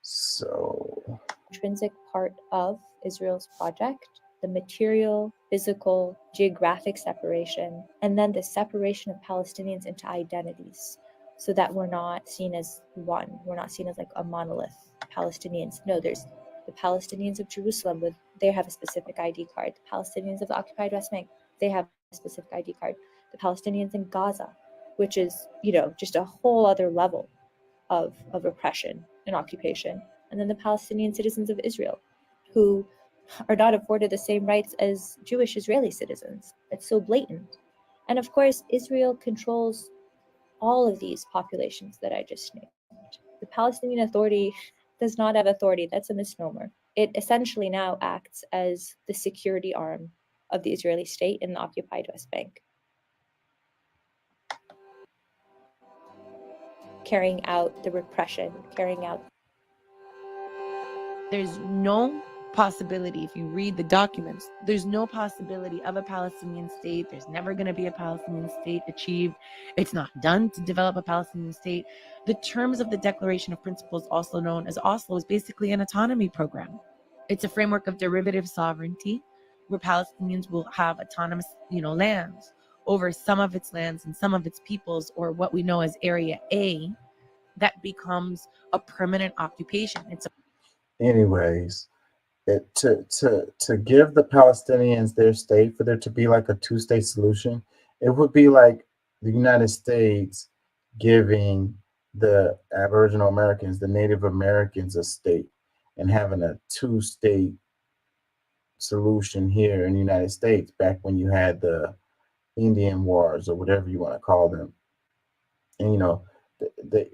So, intrinsic part of Israel's project, the material, physical, geographic separation, and then the separation of Palestinians into identities so that we're not seen as one. We're not seen as like a monolith. Palestinians. No, there's the Palestinians of Jerusalem, they have a specific ID card. The Palestinians of the occupied West Bank, they have a specific ID card. The Palestinians in Gaza, which is, just a whole other level of oppression and occupation. And then the Palestinian citizens of Israel, who are not afforded the same rights as Jewish Israeli citizens. It's so blatant. And of course, Israel controls all of these populations that I just named. The Palestinian Authority does not have authority. That's a misnomer. It essentially now acts as the security arm of the Israeli state in the occupied West Bank, carrying out the repression, carrying out. There's no possibility, if you read the documents, there's no possibility of a Palestinian state. There's never going to be a Palestinian state achieved. It's not done to develop a Palestinian state. The terms of the Declaration of Principles, also known as Oslo, is basically an autonomy program. It's a framework of derivative sovereignty where Palestinians will have autonomous, lands over some of its lands and some of its peoples, or what we know as Area A, that becomes a permanent occupation. anyways, to give the Palestinians their state, for there to be like a two-state solution, it would be like the United States giving the Aboriginal Americans, the Native Americans, a state and having a two-state solution here in the United States back when you had the Indian Wars or whatever you want to call them. And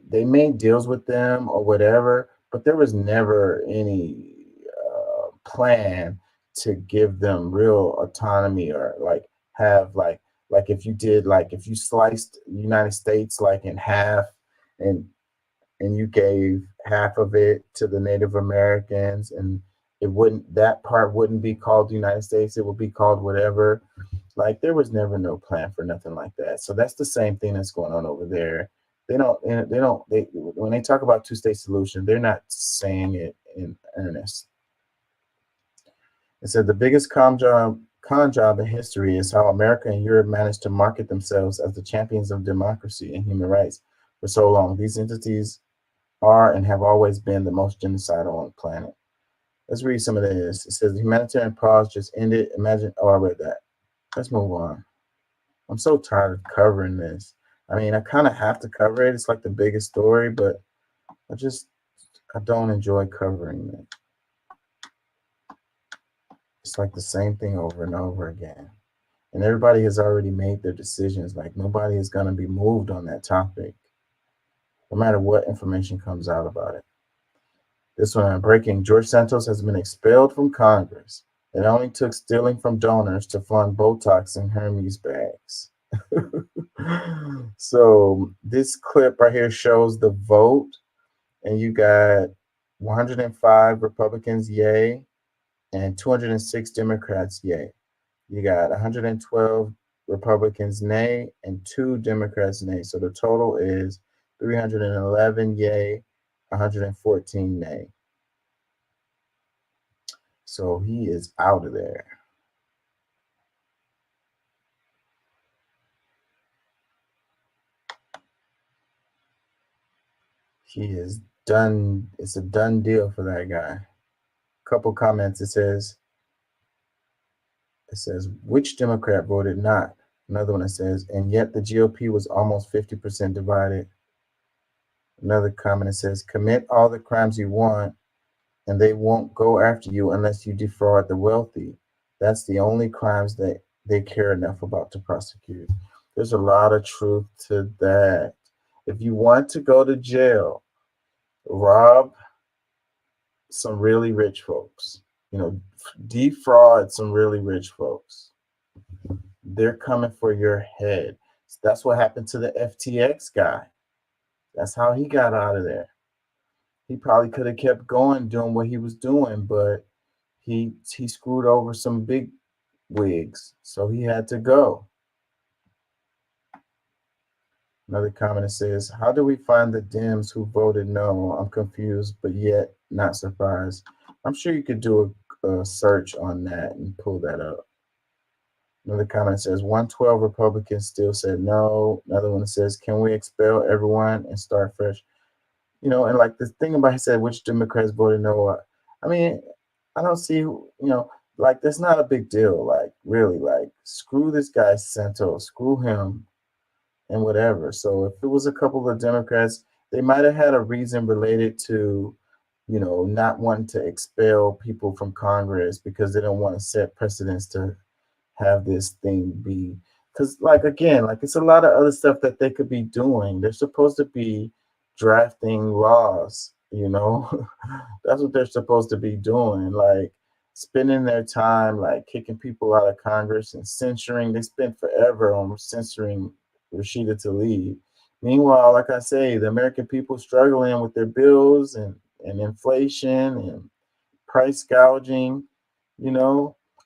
they made deals with them or whatever, but there was never any plan to give them real autonomy or have if you sliced the United States in half and you gave half of it to the Native Americans, and that part wouldn't be called the United States, it would be called whatever. There was never no plan for nothing like that. So that's the same thing that's going on over there. When they talk about two-state solution, they're not saying it in earnest. It said the biggest con job in history is how America and Europe managed to market themselves as the champions of democracy and human rights for so long. These entities are and have always been the most genocidal on the planet. Let's read some of this. It says the humanitarian pause just ended. Imagine, I read that. Let's move on. I'm so tired of covering this. I mean, I kind of have to cover it. It's like the biggest story, but I don't enjoy covering it. It's like the same thing over and over again. And everybody has already made their decisions. Nobody is going to be moved on that topic, no matter what information comes out about it. This one, breaking. George Santos has been expelled from Congress. It only took stealing from donors to fund Botox in Hermes bags. So this clip right here shows the vote, and you got 105 Republicans yay and 206 Democrats yay. You got 112 Republicans nay and 2 Democrats nay. So the total is 311 yay, 114 nay. So he is out of there. He is done. It's a done deal for that guy. Couple comments. It says, which Democrat voted not? Another one that says, and yet the GOP was almost 50% divided. Another comment that says, commit all the crimes you want and they won't go after you unless you defraud the wealthy. That's the only crimes that they care enough about to prosecute. There's a lot of truth to that. If you want to go to jail, rob some really rich folks, defraud some really rich folks. They're coming for your head. That's what happened to the FTX guy. That's how he got out of there. He probably could have kept going doing what he was doing, but he screwed over some big wigs, so he had to go. Another comment says, how do we find the Dems who voted no? I'm confused, but yet not surprised. I'm sure you could do a search on that and pull that up. Another comment says, 112 Republicans still said no. Another one says, can we expel everyone and start fresh? And like the thing about he said, which Democrats voted no. I mean, I don't see, like that's not a big deal. Like really, like screw this guy Santos, screw him and whatever. So if it was a couple of Democrats, they might have had a reason related to, not wanting to expel people from Congress because they don't want to set precedents to have this thing be. Because, like, again, like it's a lot of other stuff that they could be doing. They're supposed to be drafting laws, That's what they're supposed to be doing. Like, spending their time, like, kicking people out of Congress and censoring. They spent forever on censoring Rashida Tlaib. Meanwhile, like I say, the American people struggling with their bills and inflation and price gouging,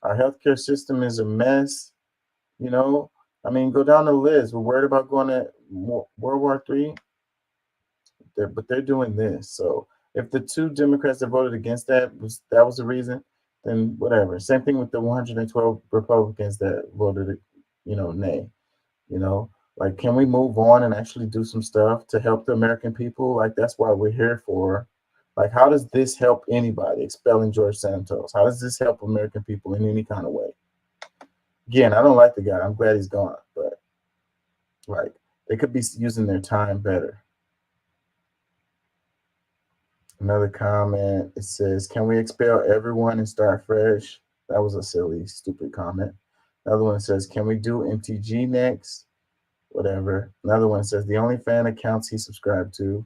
our healthcare system is a mess, I mean, go down the list. We're worried about going to World War III, but they're doing this. So if the two Democrats that voted against that was the reason, then whatever. Same thing with the 112 Republicans that voted, nay. Like, can we move on and actually do some stuff to help the American people? Like, that's why we're here for. Like, how does this help anybody, expelling George Santos? How does this help American people in any kind of way? Again, I don't like the guy. I'm glad he's gone, but like they could be using their time better. Another comment, it says, can we expel everyone and start fresh? That was a silly, stupid comment. Another one says, can we do MTG next? Whatever. Another one says, the only fan accounts he subscribed to.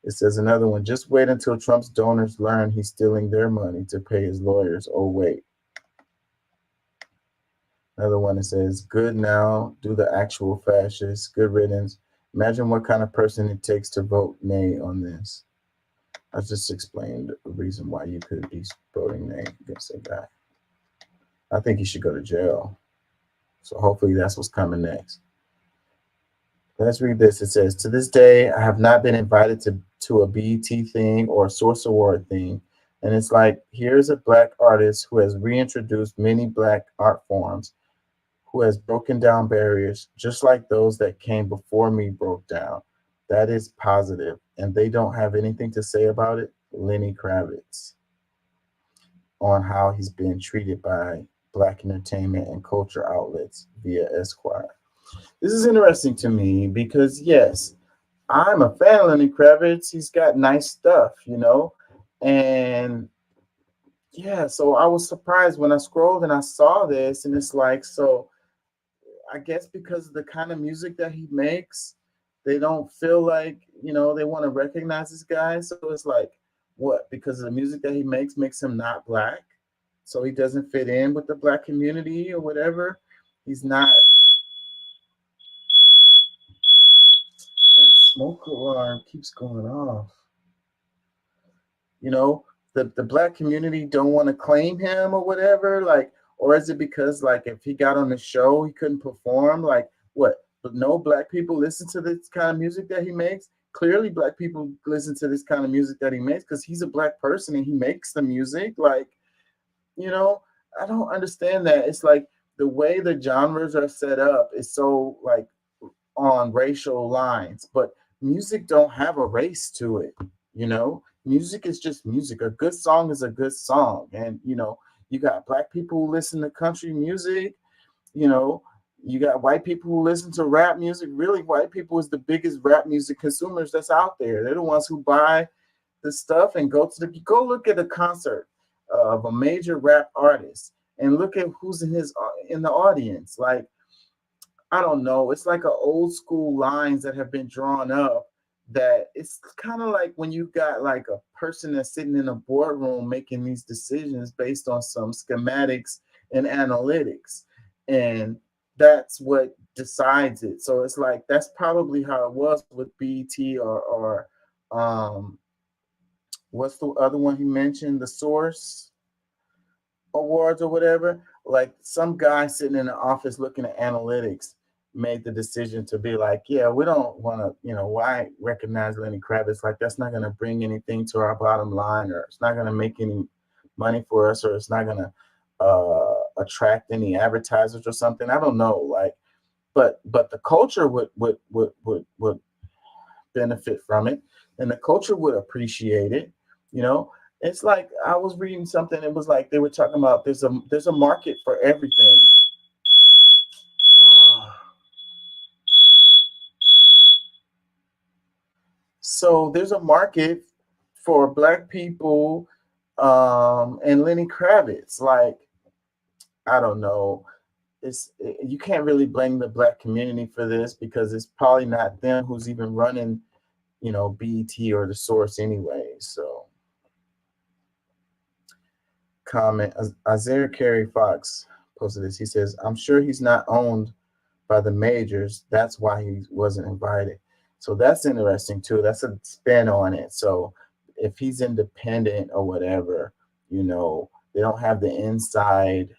It says another one, just wait until Trump's donors learn he's stealing their money to pay his lawyers. Oh, wait. Another one that says, good now, do the actual fascists, good riddance. Imagine what kind of person it takes to vote nay on this. I just explained the reason why you could be voting nay against that guy. I think he should go to jail. So hopefully that's what's coming next. Let's read this. It says, to this day, I have not been invited to a BET thing or a Source Award thing. And it's like, here's a Black artist who has reintroduced many Black art forms, who has broken down barriers just like those that came before me broke down. That is positive, and they don't have anything to say about it. Lenny Kravitz, on how he's been treated by Black entertainment and culture outlets via Esquire. This is interesting to me because, yes, I'm a fan of Lenny Kravitz. He's got nice stuff, and yeah, so I was surprised when I scrolled and I saw this, and it's like, so I guess because of the kind of music that he makes, they don't feel like, they want to recognize this guy. So it's like, what? Because of the music that he makes him not Black. So he doesn't fit in with the Black community or whatever. He's not. That smoke alarm keeps going off. The Black community don't want to claim him or whatever. Like, or is it because, like, if he got on the show, he couldn't perform? Like, what? But no Black people listen to this kind of music that he makes? Clearly, Black people listen to this kind of music that he makes because he's a Black person and he makes the music. Like, I don't understand that. It's like the way the genres are set up is so, like, on racial lines, but music don't have a race to it. Music is just music. A good song is a good song. And, you got Black people who listen to country music, you got white people who listen to rap music. Really, white people is the biggest rap music consumers that's out there. They're the ones who buy the stuff and go look at a concert of a major rap artist and look at who's in the audience. Like, I don't know. It's like a old school lines that have been drawn up that it's kind of like when you got like a person that's sitting in a boardroom making these decisions based on some schematics and analytics. And that's what decides it. So it's like that's probably how it was with BET or what's the other one he mentioned? The Source Awards or whatever. Like some guy sitting in the office looking at analytics made the decision to be like, yeah, we don't want to, why recognize Lenny Kravitz? Like that's not going to bring anything to our bottom line, or it's not going to make any money for us, or it's not going to attract any advertisers or something. I don't know. Like, but the culture would benefit from it, and the culture would appreciate it. You know, it's like I was reading something. It was like they were talking about there's a market for everything. So there's a market for black people and Lenny Kravitz. Like I don't know. You can't really blame the black community for this because it's probably not them who's even running, BET or the Source anyway. So comment. Isaiah Carey Fox posted this. He says, I'm sure he's not owned by the majors. That's why he wasn't invited. So that's interesting too. That's a spin on it. So if he's independent or whatever, they don't have the inside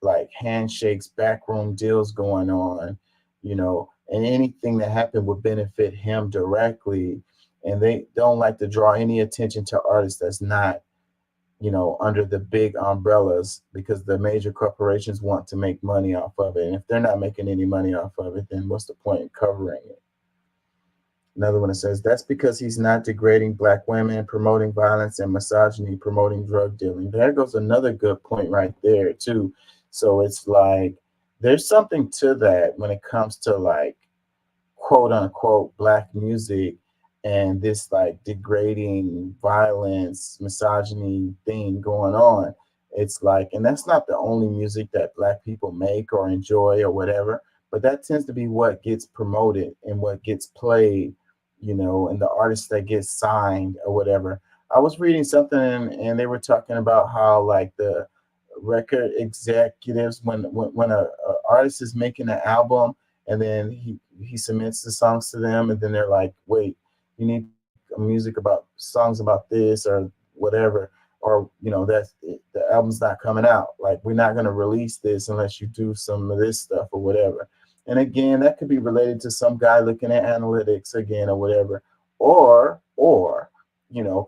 like handshakes, backroom deals going on, and anything that happened would benefit him directly. And they don't like to draw any attention to artists that's not under the big umbrellas because the major corporations want to make money off of it. And if they're not making any money off of it, then what's the point in covering it? Another one that says that's because he's not degrading black women, promoting violence and misogyny, promoting drug dealing. There goes another good point right there too. So it's like there's something to that when it comes to like quote unquote black music and this like degrading violence, misogyny thing going on. It's like, and that's not the only music that black people make or enjoy or whatever, but that tends to be what gets promoted and what gets played, and the artists that get signed or whatever. I was reading something and they were talking about how like the record executives, when a artist is making an album and then he submits the songs to them and then they're like, wait, you need music about songs about this or whatever, or that's the album's not coming out, like we're not going to release this unless you do some of this stuff or whatever. And again, that could be related to some guy looking at analytics again or whatever, or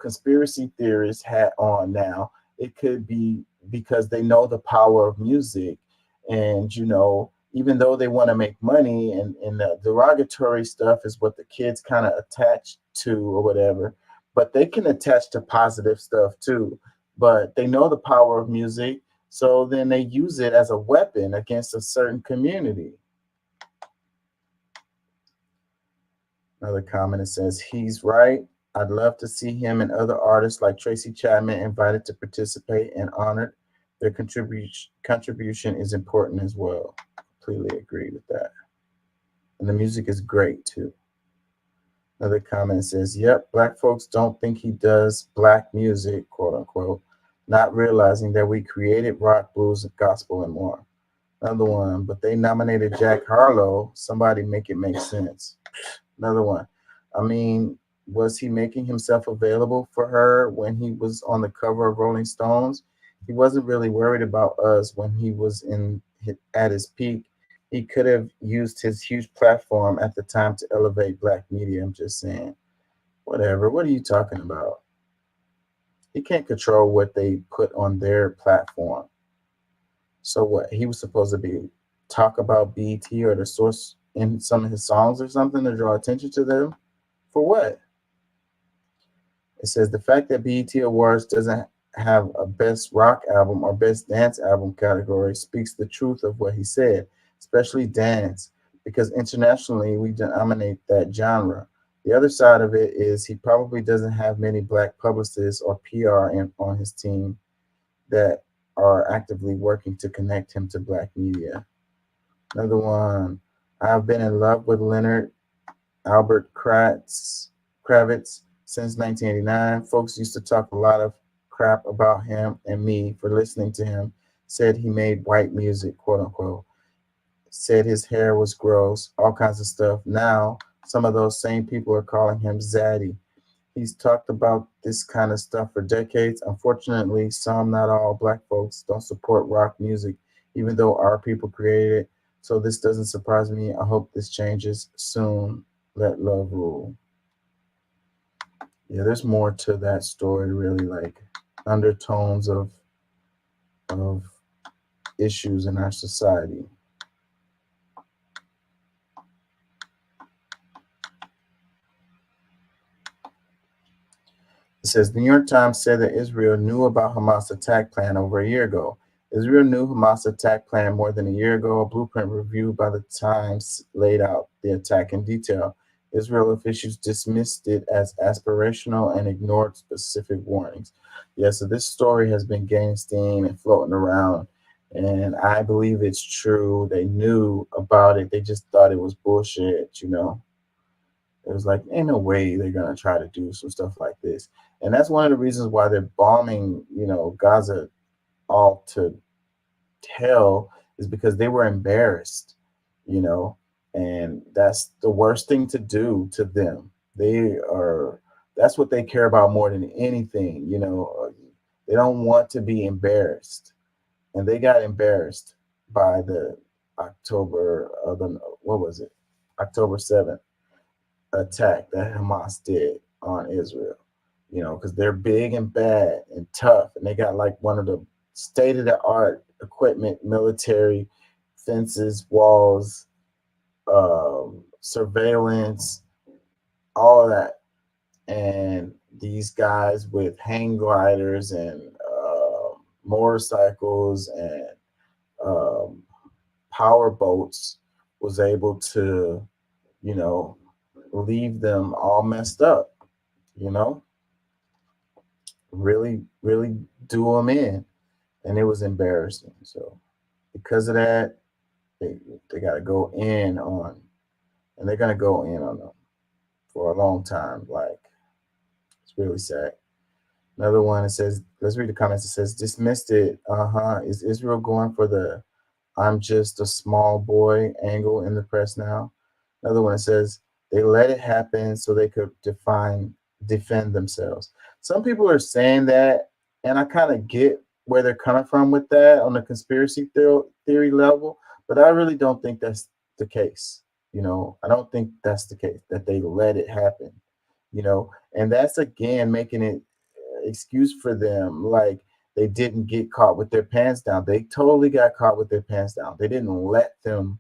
conspiracy theorists hat on now. It could be because they know the power of music, and even though they want to make money, and the derogatory stuff is what the kids kind of attach to or whatever, but they can attach to positive stuff too. But they know the power of music, so then they use it as a weapon against a certain community. Another comment that says, he's right. I'd love to see him and other artists like Tracy Chapman invited to participate and honored. Their contribution is important as well. Completely agree with that. And the music is great too. Another comment says, yep, black folks don't think he does black music, quote unquote, not realizing that we created rock, blues, gospel, and more. Another one, but they nominated Jack Harlow. Somebody make it make sense. Another one. I mean, was he making himself available for her when he was on the cover of Rolling Stones? He wasn't really worried about us when he was at his peak. He could have used his huge platform at the time to elevate black media. I'm just saying. Whatever. What are you talking about? He can't control what they put on their platform. So what? He was supposed to be talk about BET or the Source in some of his songs or something to draw attention to them? For what? It says the fact that BET Awards doesn't have a best rock album or best dance album category speaks the truth of what he said, especially dance, because internationally we dominate that genre. The other side of it is he probably doesn't have many black publicists or PR on his team that are actively working to connect him to black media. Another one. I've been in love with Leonard Albert Kravitz since 1989. Folks used to talk a lot of crap about him and me for listening to him. Said he made white music, quote unquote. Said his hair was gross, all kinds of stuff. Now, some of those same people are calling him Zaddy. He's talked about this kind of stuff for decades. Unfortunately, some, not all, black folks don't support rock music, even though our people created it. So this doesn't surprise me. I hope this changes soon. Let love rule. Yeah, there's more to that story, really, like undertones of issues in our society. It says the New York Times said that Israel knew about Hamas attack plan over a year ago. Israel knew Hamas attack plan more than a year ago. A blueprint reviewed by the Times laid out the attack in detail. Israel officials dismissed it as aspirational and ignored specific warnings. Yeah, so this story has been gaining steam and floating around, and I believe it's true. They knew about it. They just thought it was bullshit, you know. It was like, ain't no way they're going to try to do some stuff like this. And that's one of the reasons why they're bombing, you know, Gaza all to hell, is because they were embarrassed, you know, and that's the worst thing to do to them. That's what they care about more than anything, you know. They don't want to be embarrassed. And they got embarrassed by the October 7th attack that Hamas did on Israel, you know, because they're big and bad and tough, and they got like one of the state-of-the-art equipment, military, fences, walls, surveillance, all of that. And these guys with hang gliders and motorcycles and power boats was able to, you know, leave them all messed up, you know, really do them in. And it was embarrassing. So because of that, they got to go in on, and they're going to go in on them for a long time. Like, it's really sad. Another one, it says, let's read the comments. It says, dismissed it. Is Israel going for the I'm just a small boy angle in the press now? Another one, it says, they let it happen so they could defend themselves. Some people are saying that, and I kind of get where they're coming from with that on the conspiracy theory level, but I really don't think that's the case. You know, I don't think that's the case, that they let it happen, you know, and that's again making it excuse for them, like they didn't get caught with their pants down. They totally got caught with their pants down. They didn't let them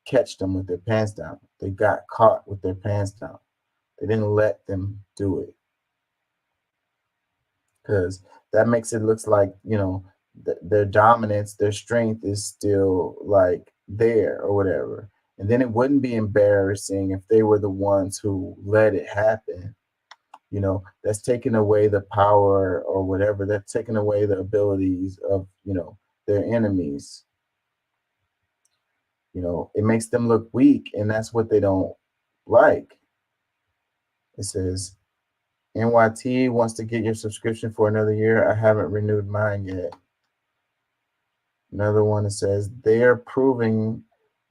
catch them with their pants down. They got caught with their pants down. They didn't let them do it, because that makes it look like, you know, their dominance, their strength is still like there or whatever. And then it wouldn't be embarrassing if they were the ones who let it happen. You know, that's taking away the power or whatever. That's taking away the abilities of, you know, their enemies. You know, it makes them look weak, and that's what they don't like. It says, NYT wants to get your subscription for another year. I haven't renewed mine yet. Another one that says, they are proving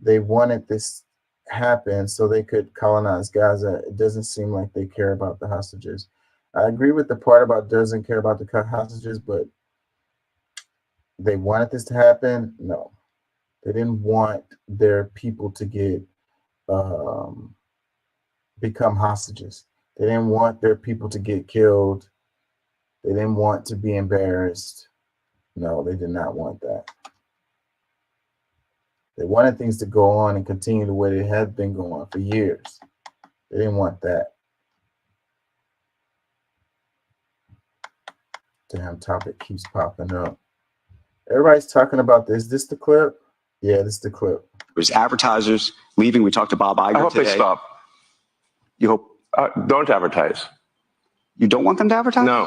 they wanted this happen so they could colonize Gaza. It doesn't seem like they care about the hostages. I agree with the part about doesn't care about the hostages, but they wanted this to happen? No. They didn't want their people to get become hostages. They didn't want their people to get killed. They didn't want to be embarrassed. No, they did not want that. They wanted things to go on and continue the way they had been going for years. They didn't want that. Damn topic keeps popping up. Everybody's talking about this. Is this the clip? Yeah, this is the clip. There's advertisers leaving. We talked to Bob Iger today. I hope they stop. You hope? Don't advertise. You don't want them to advertise? No.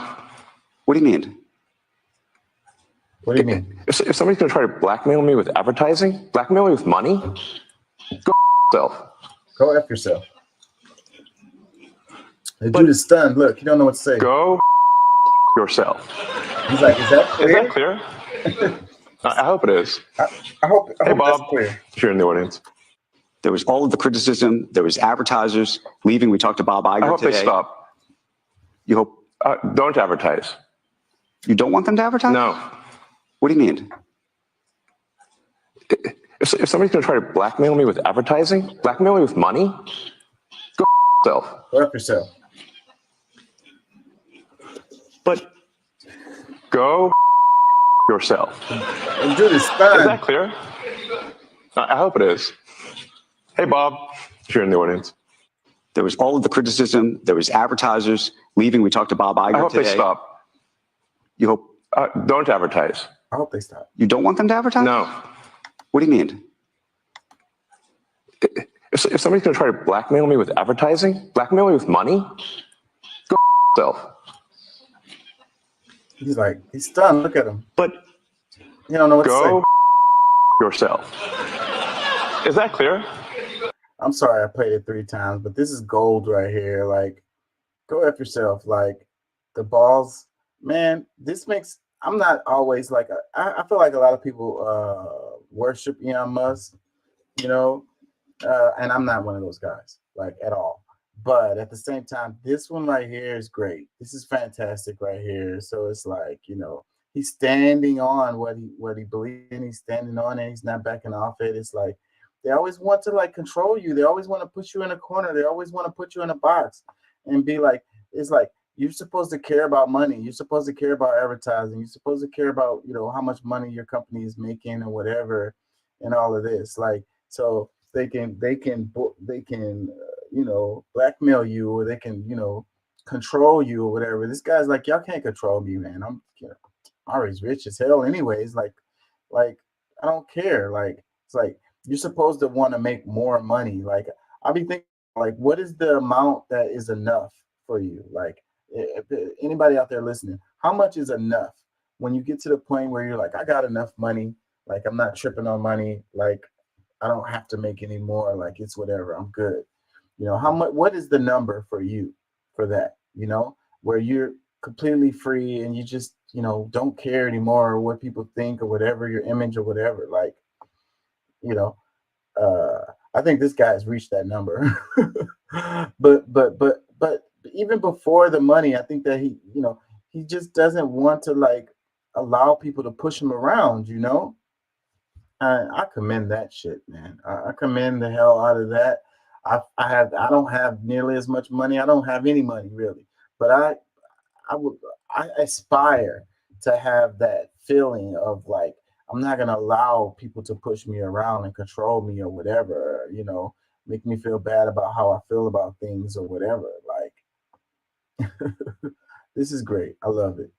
What do you mean? What do you mean? If somebody's going to try to blackmail me with advertising, blackmail me with money, go yourself. Go F yourself. The dude is stunned. Look, he don't know what to say. Go yourself. He's like, is that clear? Is that clear? I hope it is. I hope Hey, Bob, that's clear. if you're in the audience. There was all of the criticism. There was advertisers leaving. We talked to Bob Iger I hope today. they stop. You hope don't advertise. you don't want them to advertise? No. What do you mean? If somebody's going to try to blackmail me with advertising, blackmail me with money, go yourself. Go F yourself. But go yourself. The dude is stunned. Is that clear? I hope it is. Hey, Bob, if you're in the audience. there was all of the criticism. There was advertisers leaving. We talked to Bob Iger I hope today. they stop. You hope don't advertise. I hope they stop. you don't want them to advertise? No. What do you mean? If somebody's going to try to blackmail me with advertising, blackmail me with money, go yourself. He's like, he's stunned. Look at him. But you don't know what to go say. yourself. Is that clear? I'm sorry I played it 3 times, but this is gold right here. Like, go F yourself. Like, the balls, man, this makes, I'm not always like, I feel like a lot of people worship Elon Musk, you know, and I'm not one of those guys, like, at all. But at the same time, this one right here is great. This is fantastic right here. So it's like, you know, he's standing on what he believes in. He's standing on it. He's not backing off it. It's like, they always want to like control you. They always want to put you in a corner. They always want to put you in a box and be like, it's like, you're supposed to care about money. You're supposed to care about advertising. You're supposed to care about, you know, how much money your company is making or whatever, and all of this. Like, so they can you know, blackmail you, or they can, you know, control you or whatever. This guy's like, y'all can't control me, man. I'm, you know, always rich as hell anyways. Like I don't care. Like, it's like, you're supposed to want to make more money. Like, I'll be thinking, like, what is the amount that is enough for you? Like, if anybody out there listening, how much is enough when you get to the point where you're like, I got enough money. Like, I'm not tripping on money. Like, I don't have to make any more. Like, it's whatever. I'm good. You know, how much? What is the number for you for that? You know, where you're completely free and you just, you know, don't care anymore what people think or whatever, your image or whatever. Like, you know, I think this guy's reached that number. but even before the money, I think that he, you know, he just doesn't want to like allow people to push him around, you know. I commend that shit, man. I commend the hell out of that. I don't have nearly as much money. I don't have any money really, but I aspire to have that feeling of like, I'm not going to allow people to push me around and control me or whatever, you know, make me feel bad about how I feel about things or whatever. Like, this is great. I love it.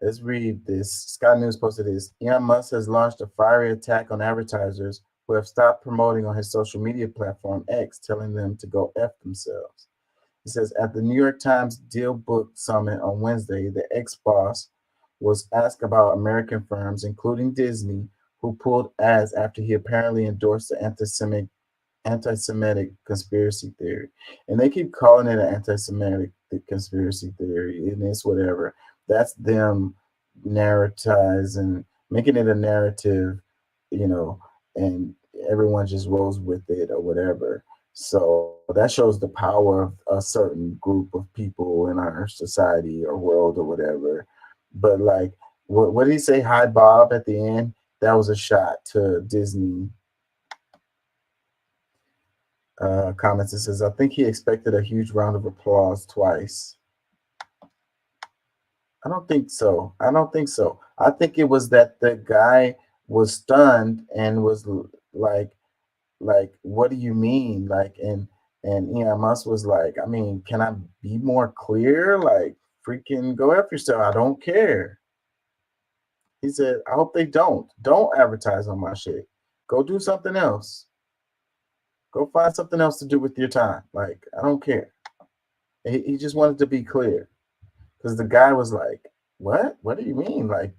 Let's read this. Sky News posted this. Elon Musk has launched a fiery attack on advertisers who have stopped promoting on his social media platform X, telling them to go F themselves. It says, at the New York Times Deal Book Summit on Wednesday, the ex-boss was asked about American firms, including Disney, who pulled ads after he apparently endorsed the anti-Semitic conspiracy theory. And they keep calling it an anti-Semitic conspiracy theory, and it's whatever. That's them narratizing, making it a narrative, you know, and everyone just rolls with it or whatever. So that shows the power of a certain group of people in our society or world or whatever. But like, what did he say? Hi, Bob, at the end? That was a shot to Disney. Comments. It says, I think he expected a huge round of applause twice. I don't think so. I don't think so. I think it was that the guy was stunned and was like, what do you mean? Like, and Elon Musk was like, I mean, can I be more clear? Like, freaking go after yourself. I don't care. He said, I hope they don't advertise on my shit. Go do something else. Go find something else to do with your time. Like, I don't care. He just wanted to be clear, because the guy was like, what do you mean? Like,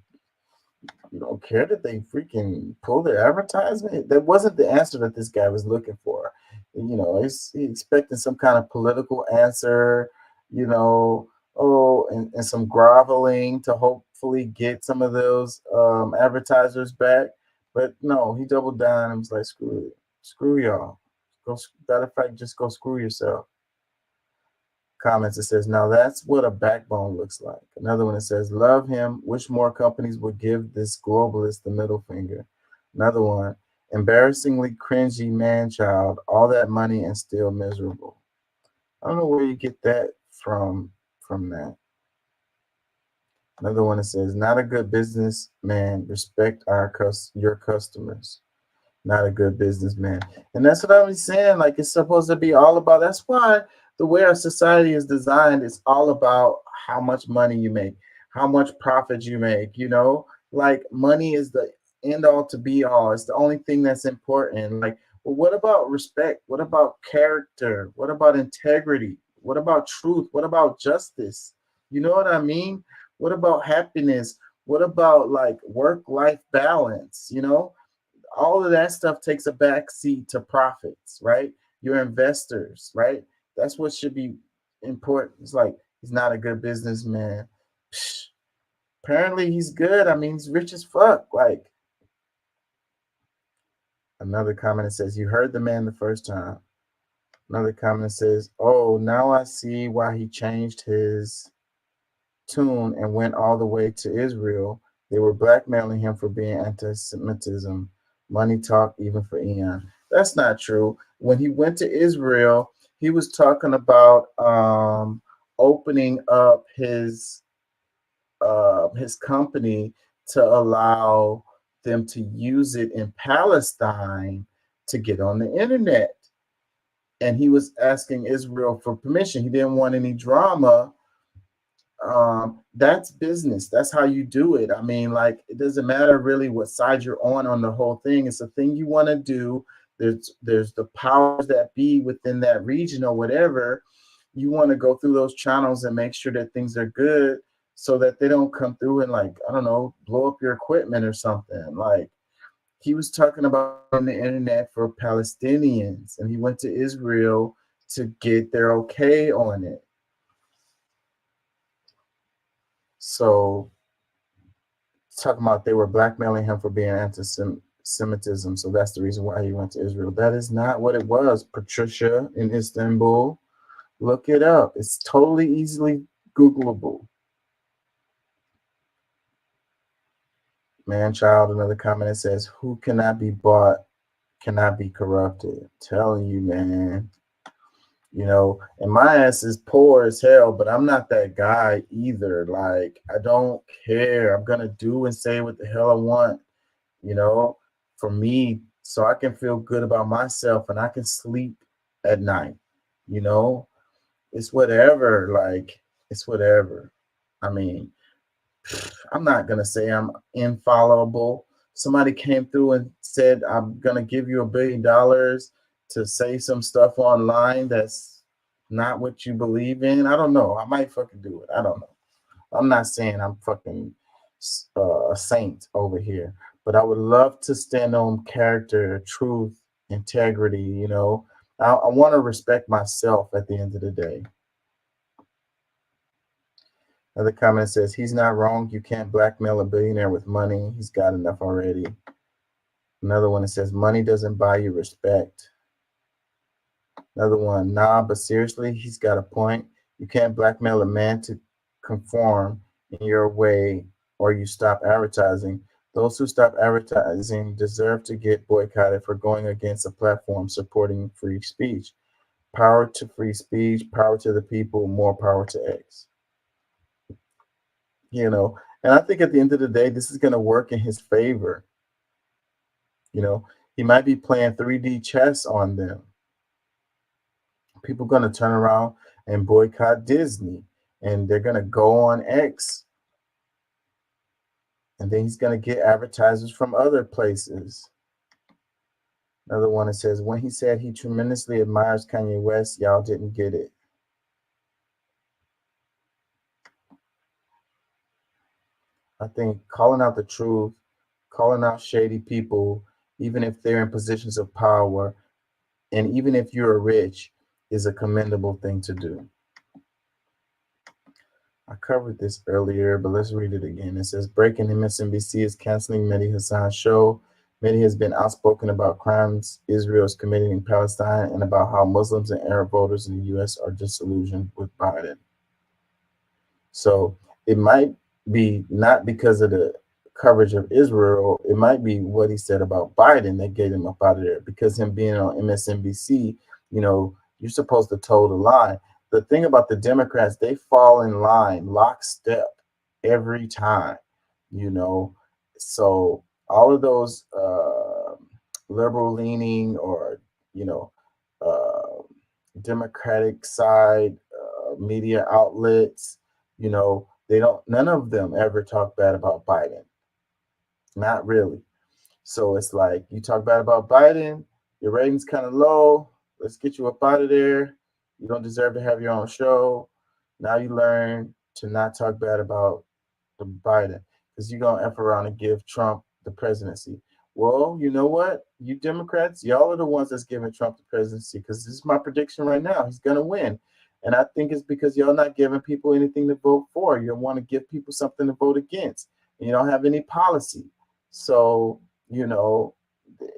You don't care that they freaking pull their advertisement? That wasn't the answer that this guy was looking for. He's expecting some kind of political answer, you know, and some groveling to hopefully get some of those advertisers back. But no, he doubled down and was like, screw it. Screw y'all. Matter of fact, just go screw yourself. Comments, it says, now that's what a backbone looks like. Another one, it says, love him. Wish more companies would give this globalist the middle finger. Another one, embarrassingly cringy man child, all that money and still miserable. I don't know where you get that from that. Another one, it says, not a good businessman. Respect your customers. Not a good businessman. And that's what I was saying. Like, it's supposed to be all about, that's why the way our society is designed is all about how much money you make, how much profit you make, like money is the end all to be all. It's the only thing that's important. Like, well, what about respect? What about character? What about integrity? What about truth? What about justice? You know what I mean? What about happiness? What about like work-life balance? All of that stuff takes a backseat to profits, right? Your investors, right? That's what should be important. It's like, he's not a good businessman. Psh, apparently he's good. I mean, he's rich as fuck. Like, another comment that says, you heard the man the first time. Another comment says, oh, now I see why he changed his tune and went all the way to Israel. They were blackmailing him for being anti-Semitism. Money talk even for Eon. That's not true. When he went to Israel, he was talking about opening up his company to allow them to use it in Palestine to get on the internet. And he was asking Israel for permission. He didn't want any drama. That's business. That's how you do it. I mean, like, it doesn't matter really what side you're on the whole thing. It's a thing you want to do. There's the powers that be within that region or whatever. You want to go through those channels and make sure that things are good so that they don't come through and, like, I don't know, blow up your equipment or something. Like, he was talking about on the internet for Palestinians, and he went to Israel to get their okay on it. So, talking about they were blackmailing him for being anti-Semitism, so that's the reason why he went to Israel. That is not what it was, Patricia in Istanbul. Look it up. It's totally easily Googleable. Man, child, another comment that says, who cannot be bought cannot be corrupted. I'm telling you, man. And my ass is poor as hell, but I'm not that guy either. Like, I don't care. I'm going to do and say what the hell I want, for me, so I can feel good about myself and I can sleep at night. It's whatever. Like, it's whatever. I mean, I'm not going to say I'm infallible. Somebody came through and said, I'm going to give you $1 billion to say some stuff online that's not what you believe in. I don't know. I might fucking do it. I don't know. I'm not saying I'm fucking a saint over here, but I would love to stand on character, truth, integrity. I want to respect myself at the end of the day. Another comment says, he's not wrong. You can't blackmail a billionaire with money. He's got enough already. Another one that says, money doesn't buy you respect. Another one, nah, but seriously, he's got a point. You can't blackmail a man to conform in your way or you stop advertising. Those who stop advertising deserve to get boycotted for going against a platform supporting free speech. Power to free speech, power to the people, more power to X. And I think at the end of the day, this is going to work in his favor. He might be playing 3D chess on them. People are going to turn around and boycott Disney, and they're going to go on X. And then he's going to get advertisers from other places. Another one that says, when he said he tremendously admires Kanye West, y'all didn't get it. I think calling out the truth, calling out shady people, even if they're in positions of power, and even if you're rich, is a commendable thing to do. I covered this earlier, but let's read it again. It says, breaking MSNBC is canceling Mehdi Hassan's show. Mehdi has been outspoken about crimes Israel is committing in Palestine and about how Muslims and Arab voters in the U.S. are disillusioned with Biden. So it might be not because of the coverage of Israel, it might be what he said about Biden that get him up out of there, because him being on MSNBC, you know, you're supposed to toe the line. The thing about the Democrats, they fall in line lockstep every time, you know. So all of those liberal leaning or, you know, Democratic side media outlets, you know, they don't, none of them ever talk bad about Biden. Not really. So it's like, you talk bad about Biden, your rating's kind of low. Let's get you up out of there. You don't deserve to have your own show. Now you learn to not talk bad about the Biden, because you're going to F around and give Trump the presidency. Well, you know what? You Democrats, y'all are the ones that's giving Trump the presidency, because this is my prediction right now. He's going to win. And I think it's because y'all not giving people anything to vote for. You want to give people something to vote against. And you don't have any policy. So, you know,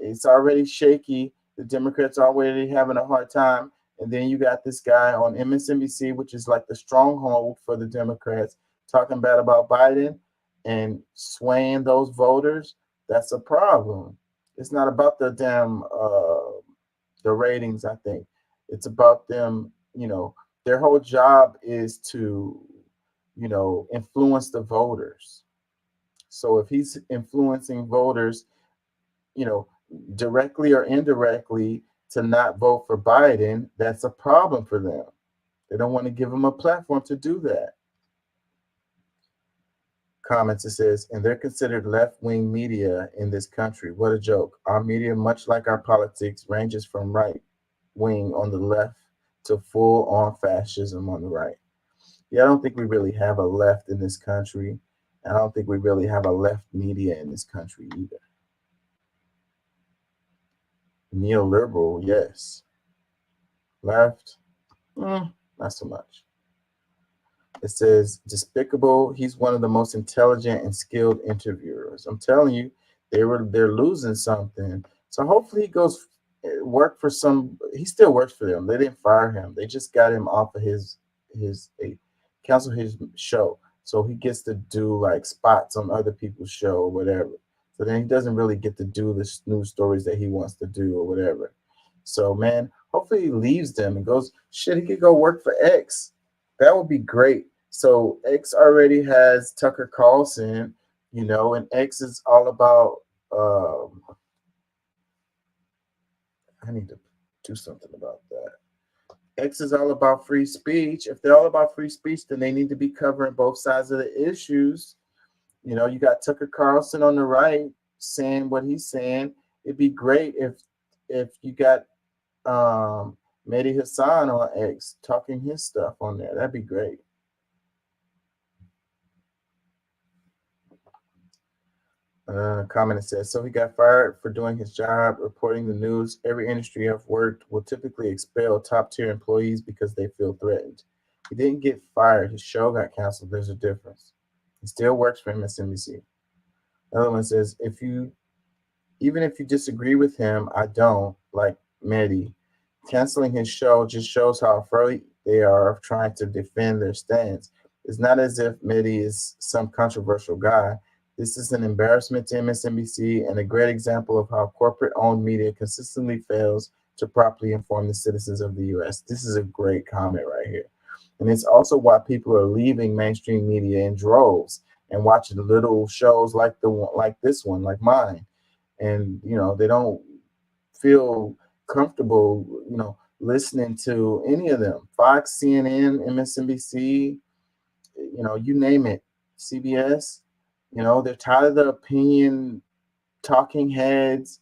it's already shaky. The Democrats are already having a hard time. And then you got this guy on MSNBC, which is like the stronghold for the Democrats, talking bad about Biden and swaying those voters. That's a problem. It's not about the damn the ratings, I think. It's about them, you know, their whole job is to, you know, influence the voters. So if he's influencing voters, you know, directly or indirectly to not vote for Biden, that's a problem for them. They don't want to give him a platform to do that. Comments, it says, and they're considered left-wing media in this country. What a joke. Our media, much like our politics, ranges from right-wing on the left to full-on fascism on the right. Yeah, I don't think we really have a left in this country. I don't think we really have a left media in this country either. Neoliberal, yes. Left, not so much. It says, despicable. He's one of the most intelligent and skilled interviewers. I'm telling you, they're losing something. So hopefully he goes work for some. He still works for them. They didn't fire him. They just got him off of his cancel his show, so he gets to do like spots on other people's show or whatever. So then he doesn't really get to do the news stories that he wants to do or whatever. So man, hopefully he leaves them and goes. Shit, he could go work for X. That would be great. So X already has Tucker Carlson, you know, and X is all about. I need to do something about that. X is all about free speech. If they're all about free speech, then they need to be covering both sides of the issues. You know, you got Tucker Carlson on the right saying what he's saying. It'd be great if you got Mehdi Hassan on X talking his stuff on there. That'd be great. Comment says, so he got fired for doing his job, reporting the news. Every industry I've worked will typically expel top tier employees because they feel threatened. He didn't get fired. His show got canceled. There's a difference. He still works for MSNBC. Another one says, even if you disagree with him, I don't, like Mehdi, canceling his show just shows how afraid they are of trying to defend their stance. It's not as if Mehdi is some controversial guy. This is an embarrassment to MSNBC and a great example of how corporate-owned media consistently fails to properly inform the citizens of the U.S. This is a great comment right here. And it's also why people are leaving mainstream media in droves and watching little shows like this one, like mine. And, you know, they don't feel comfortable, you know, listening to any of them. Fox, CNN, MSNBC, you know, you name it, CBS. You know, they're tired of the opinion talking heads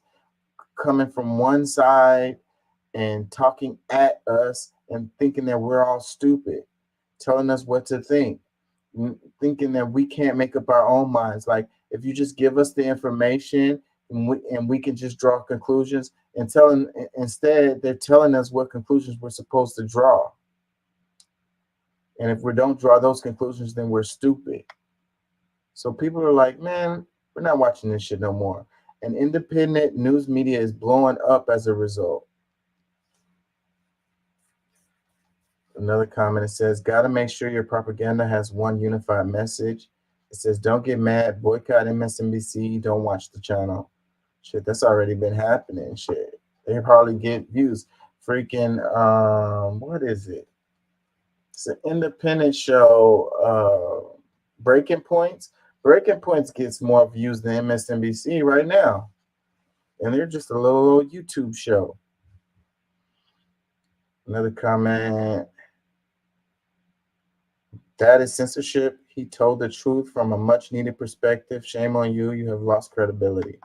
coming from one side and talking at us and thinking that we're all stupid, telling us what to think. thinking that we can't make up our own minds. Like, if you just give us the information and we can just draw conclusions, and instead they're telling us what conclusions we're supposed to draw. And if we don't draw those conclusions, then we're stupid. So people are like, man, we're not watching this shit no more. And independent news media is blowing up as a result. Another comment, it says, gotta make sure your propaganda has one unified message. It says, don't get mad, boycott MSNBC, don't watch the channel. Shit, that's already been happening. Shit, they hardly get views. Freaking, what is it? It's an independent show, Breaking Points. Breaking Points gets more views than MSNBC right now. And they're just a little old YouTube show. Another comment. That is censorship. He told the truth from a much needed perspective. Shame on you. You have lost credibility.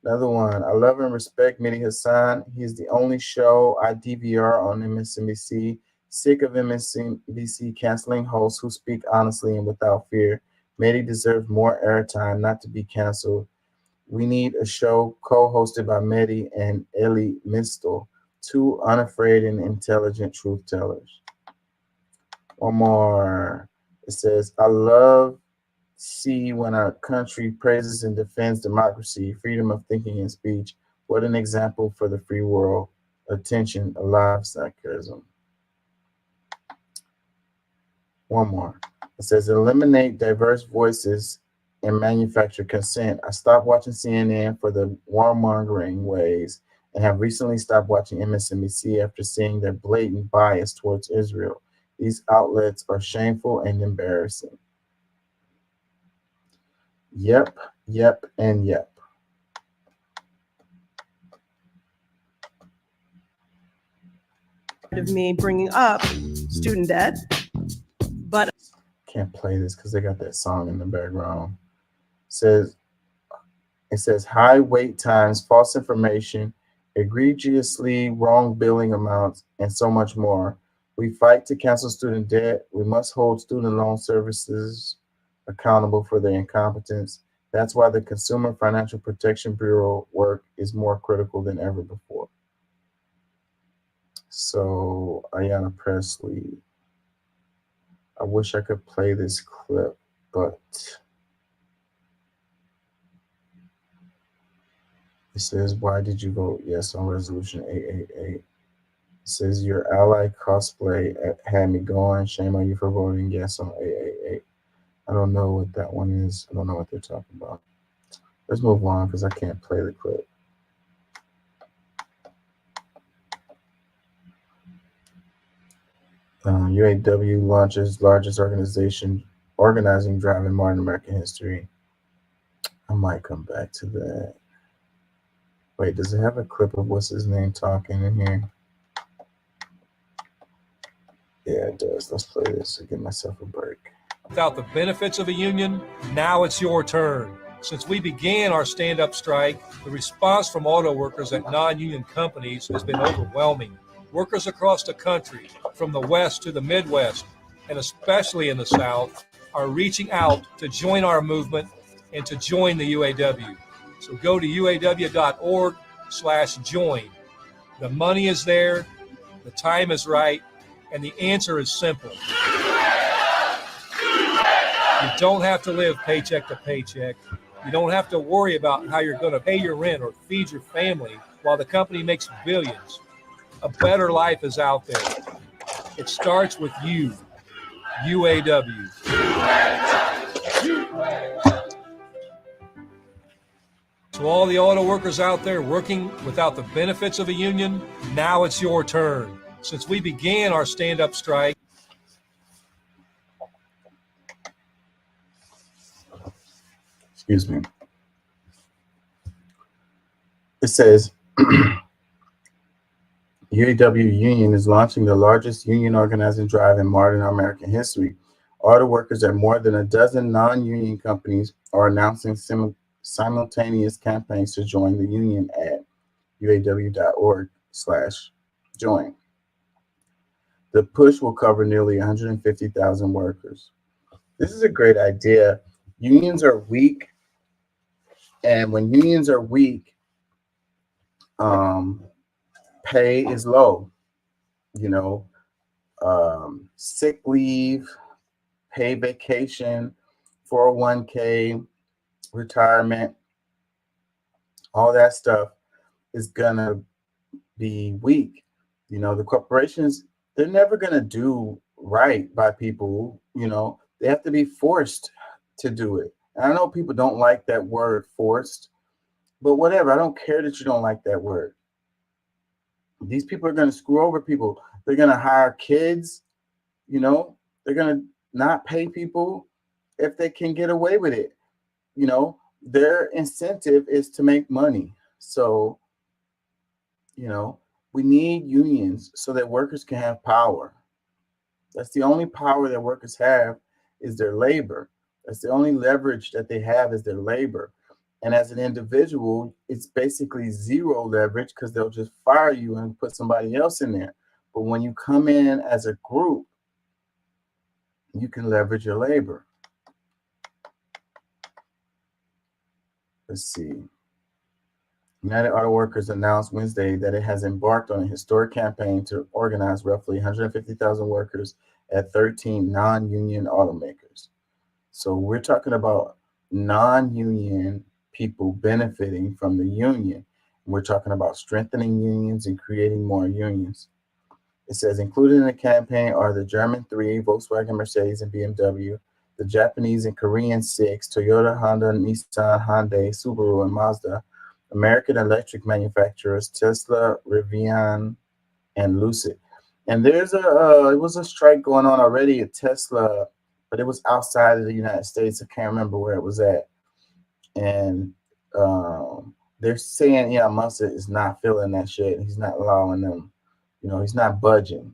Another one. I love and respect Mehdi Hassan. He is the only show I DVR on MSNBC. Sick of MSNBC canceling hosts who speak honestly and without fear. Mehdi deserves more airtime, not to be canceled. We need a show co-hosted by Mehdi and Elie Mystal, two unafraid and intelligent truth tellers. One more. It says, I love see when our country praises and defends democracy, freedom of thinking and speech. What an example for the free world. Attention, alive sarcasm. One more. It says, eliminate diverse voices and manufacture consent. I stopped watching CNN for the warmongering ways and have recently stopped watching MSNBC after seeing their blatant bias towards Israel. These outlets are shameful and embarrassing. Yep, yep, and yep. Of me bringing up student debt, but can't play this because they got that song in the background. It says high wait times, false information, egregiously wrong billing amounts, and so much more. We fight to cancel student debt. We must hold student loan services accountable for their incompetence. That's why the Consumer Financial Protection Bureau work is more critical than ever before. So, Ayanna Presley, I wish I could play this clip, but it says, why did you vote yes on Resolution 888? It says, your ally cosplay had me going. Shame on you for voting yes on 888. I don't know what that one is. I don't know what they're talking about. Let's move on because I can't play the clip. UAW launches largest organizing drive in modern American history. I might come back to that. Wait, does it have a clip of what's his name talking in here? Yeah, it does. Let's play this to give myself a break. Without the benefits of a union, now it's your turn. Since we began our stand-up strike, the response from auto workers at non-union companies has been overwhelming. Workers across the country, from the West to the Midwest, and especially in the South, are reaching out to join our movement and to join the UAW. So go to uaw.org/join. The money is there, the time is right, and the answer is simple. You don't have to live paycheck to paycheck. You don't have to worry about how you're going to pay your rent or feed your family while the company makes billions. A better life is out there. It starts with you, UAW. To all the auto workers out there working without the benefits of a union, now it's your turn. Since we began our stand-up strike, Excuse me. It says, UAW Union is launching the largest union organizing drive in modern American history. Auto workers at more than a dozen non-union companies are announcing simultaneous campaigns to join the union at uaw.org/join. The push will cover nearly 150,000 workers. This is a great idea. Unions are weak, and when unions are weak, pay is low. You know, sick leave, paid vacation, 401k, retirement, all that stuff is gonna be weak. You know, the corporations, they're never gonna do right by people. You know, they have to be forced to do it. And I know people don't like that word forced, but whatever. I don't care that you don't like that word. These people are gonna screw over people. They're gonna hire kids, you know, they're gonna not pay people if they can get away with it. You know, their incentive is to make money. So, you know, we need unions so that workers can have power. That's the only power that workers have is their labor. That's the only leverage that they have is their labor. And as an individual, it's basically zero leverage because they'll just fire you and put somebody else in there. But when you come in as a group, you can leverage your labor. Let's see. United Auto Workers announced Wednesday that it has embarked on a historic campaign to organize roughly 150,000 workers at 13 non-union automakers. So we're talking about non-union people benefiting from the union. We're talking about strengthening unions and creating more unions. It says included in the campaign are the German 3, Volkswagen, Mercedes, and BMW, the Japanese and Korean 6, Toyota, Honda, Nissan, Hyundai, Subaru, and Mazda, American electric manufacturers, Tesla, Rivian, and Lucid. And there's it was a strike going on already at Tesla, but it was outside of the United States. I can't remember where it was at. And they're saying, yeah, Musk is not feeling that shit. He's not allowing them, you know, he's not budging.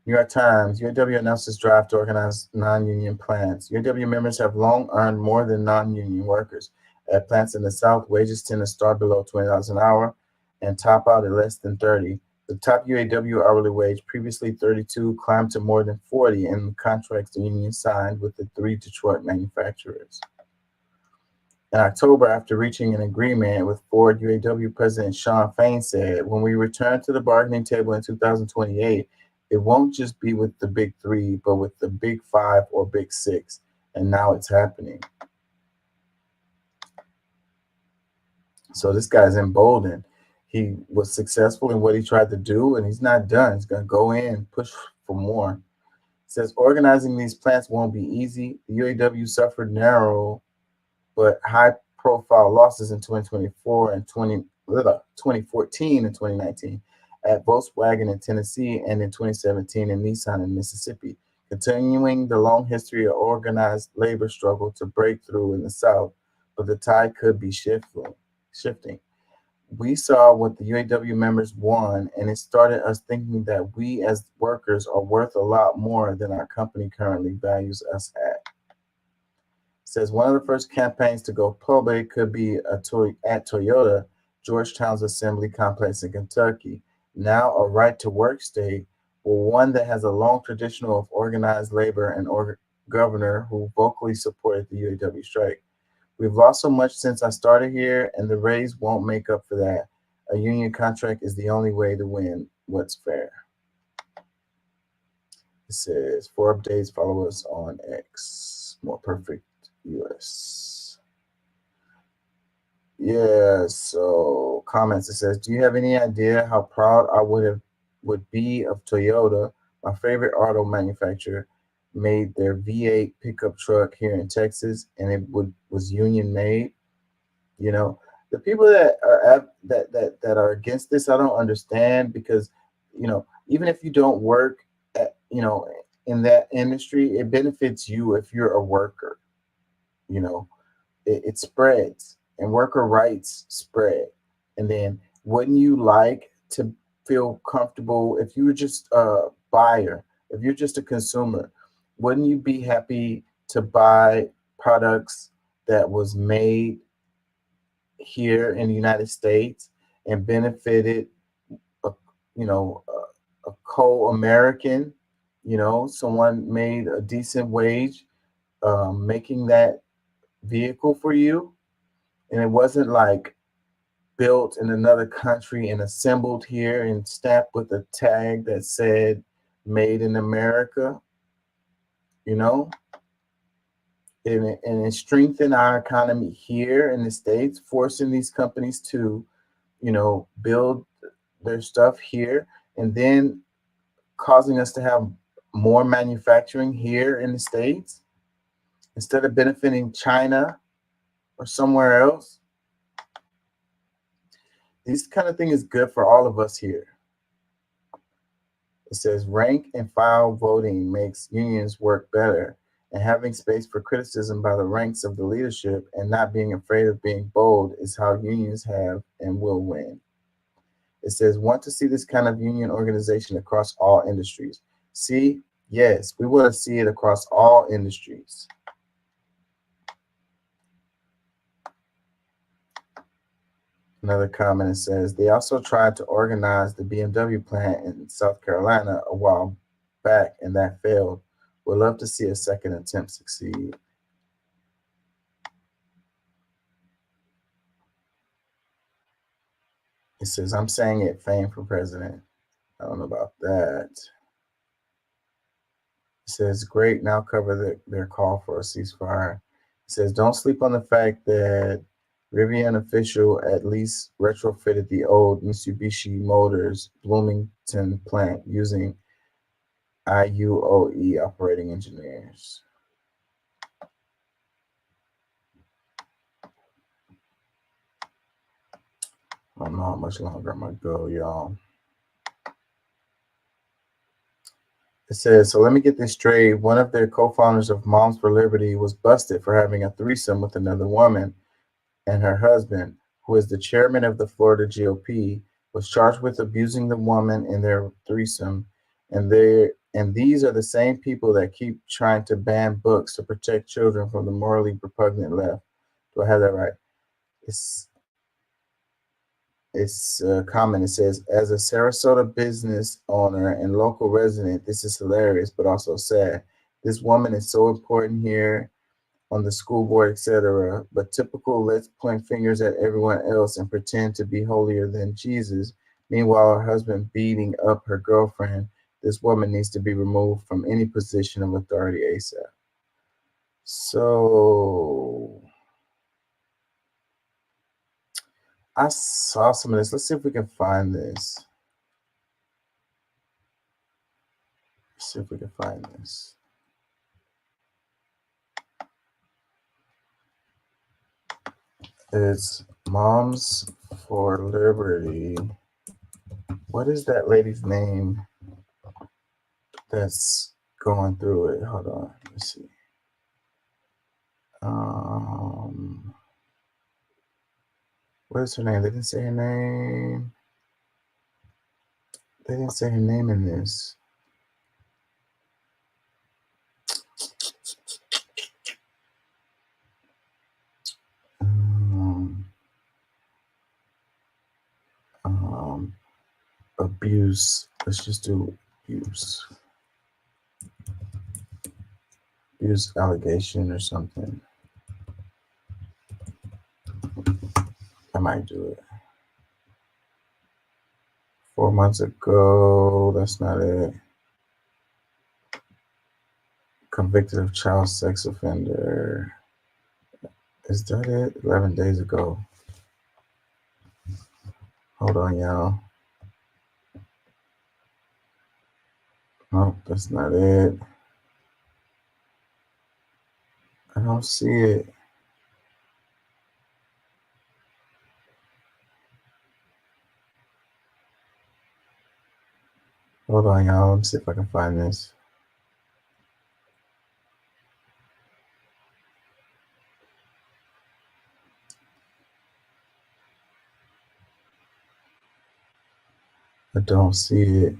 New York Times, UAW announces drive to organize non-union plants. UAW members have long earned more than non-union workers. At plants in the South, wages tend to start below $20 an hour and top out at less than 30. The top UAW hourly wage, previously 32, climbed to more than 40 in the contracts the union signed with the 3 Detroit manufacturers. In October, after reaching an agreement with Ford, UAW President Shawn Fain said, when we return to the bargaining table in 2028, it won't just be with the big 3, but with the big 5 or big 6. And now it's happening. So this guy's emboldened. He was successful in what he tried to do, and he's not done. He's going to go in and push for more. It says organizing these plants won't be easy. The UAW suffered narrow but high-profile losses in 2024 and 2014 and 2019 at Volkswagen in Tennessee and in 2017 in Nissan in Mississippi, continuing the long history of organized labor struggle to break through in the South, but the tide could be shifting. We saw what the UAW members won, and it started us thinking that we as workers are worth a lot more than our company currently values us at. Says one of the first campaigns to go public could be at Toyota, Georgetown's assembly complex in Kentucky, now a right-to-work state, or one that has a long tradition of organized labor and governor who vocally supported the UAW strike. We've lost so much since I started here, and the raise won't make up for that. A union contract is the only way to win what's fair. It says, for updates, follow us on X. More perfect US. Yeah, so comments. It says, do you have any idea how proud I would be of Toyota, my favorite auto manufacturer, made their V8 pickup truck here in Texas, and it was union made? You know, the people that are that are against this, I don't understand, because, you know, even if you don't work at, you know, in that industry, it benefits you if you're a worker. You know, it spreads, and worker rights spread. And then wouldn't you like to feel comfortable if you were just a buyer, if you're just a consumer, wouldn't you be happy to buy products that was made here in the United States and benefited, you know, a co-American someone made a decent wage making that vehicle for you, and it wasn't like built in another country and assembled here and stamped with a tag that said made in America, you know, and it strengthened our economy here in the States, forcing these companies to, build their stuff here, and then causing us to have more manufacturing here in the States instead of benefiting China or somewhere else. This kind of thing is good for all of us here. It says rank and file voting makes unions work better, and having space for criticism by the ranks of the leadership and not being afraid of being bold is how unions have and will win. It says, want to see this kind of union organization across all industries. See, yes, we want to see it across all industries. Another comment, it says, they also tried to organize the BMW plant in South Carolina a while back, and that failed. Would love to see a second attempt succeed. It says, I'm saying it, fame for president. I don't know about that. It says, great, now cover their call for a ceasefire. It says, don't sleep on the fact that Rivian official at least retrofitted the old Mitsubishi Motors Bloomington plant using IUOE operating engineers. I don't know how much longer I'm going to go, y'all. It says, so let me get this straight. One of their co-founders of Moms for Liberty was busted for having a threesome with another woman, and her husband, who is the chairman of the Florida GOP, was charged with abusing the woman in their threesome. And these are the same people that keep trying to ban books to protect children from the morally repugnant left. Do I have that right? It's a comment. It says, as a Sarasota business owner and local resident, this is hilarious, but also sad. This woman is so important here on the school board, etc. But typical, let's point fingers at everyone else and pretend to be holier than Jesus. Meanwhile, her husband beating up her girlfriend. This woman needs to be removed from any position of authority ASAP. So I saw some of this. Let's see if we can find this. Let's see if we can find this. It's Moms for Liberty. What is that lady's name that's going through it? Hold on, let's see. What is her name? They didn't say her name. They didn't say her name in this. Abuse. Let's just do abuse. Abuse allegation or something. I might do it. 4 months ago. That's not it. Convicted of child sex offender. Is that it? 11 days ago. Hold on, y'all. Nope, that's not it. I don't see it. Hold on, y'all. Let me see if I can find this. I don't see it.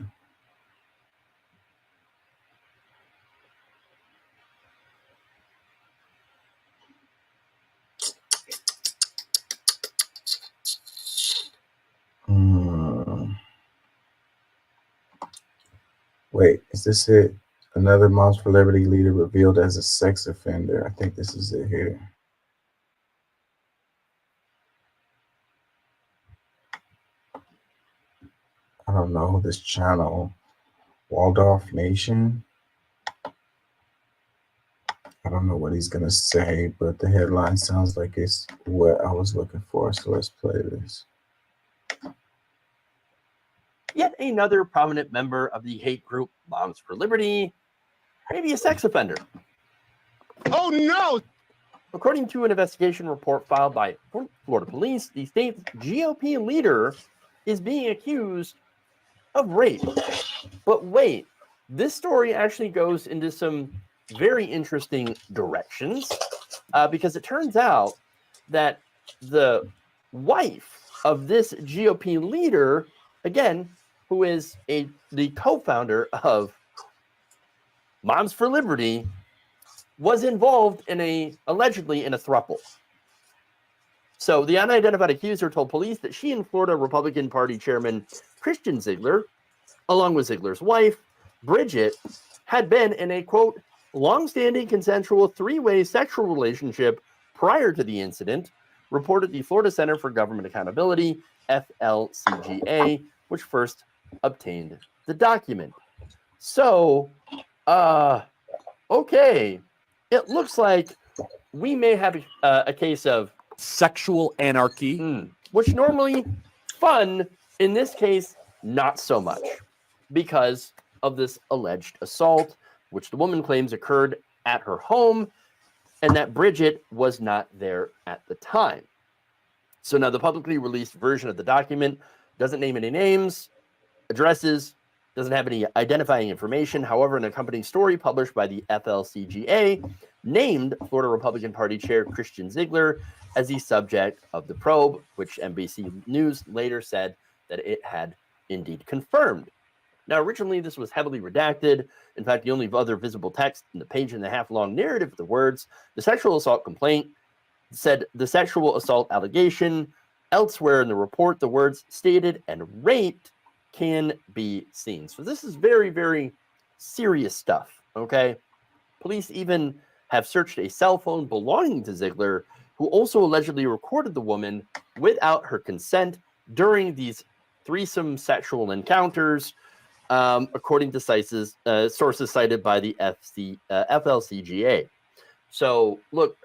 Wait, is this it? Another Moms for Liberty leader revealed as a sex offender. I think this is it here. I don't know this channel, Waldorf Nation. I don't know what he's gonna say, but the headline sounds like it's what I was looking for. So let's play this. Yet another prominent member of the hate group Moms for Liberty may be a sex offender. Oh no! According to an investigation report filed by Florida police, the state's GOP leader is being accused of rape. But wait, this story actually goes into some very interesting directions because it turns out that the wife of this GOP leader, again, who is the co-founder of Moms for Liberty, was involved in allegedly in a throuple. So the unidentified accuser told police that she and Florida Republican Party Chairman Christian Ziegler, along with Ziegler's wife, Bridget, had been in a, quote, long-standing consensual three-way sexual relationship prior to the incident, reported the Florida Center for Government Accountability, FLCGA, which first obtained the document. So, okay, it looks like we may have a case of sexual anarchy, which normally fun. In this case, not so much, because of this alleged assault, which the woman claims occurred at her home, and that Bridget was not there at the time. So now the publicly released version of the document doesn't name any names, addresses, doesn't have any identifying information. However, an accompanying story published by the FLCGA named Florida Republican Party Chair Christian Ziegler as the subject of the probe, which NBC News later said that it had indeed confirmed. Now, originally, this was heavily redacted. In fact, the only other visible text in the page-and-a-half-long narrative of the words, the sexual assault complaint, said the sexual assault allegation. Elsewhere in the report, the words stated and raped can be seen. So this is very, very serious stuff, okay? Police even have searched a cell phone belonging to Ziegler, who also allegedly recorded the woman without her consent during these threesome sexual encounters, according to sources cited by the FLCGA. So, look,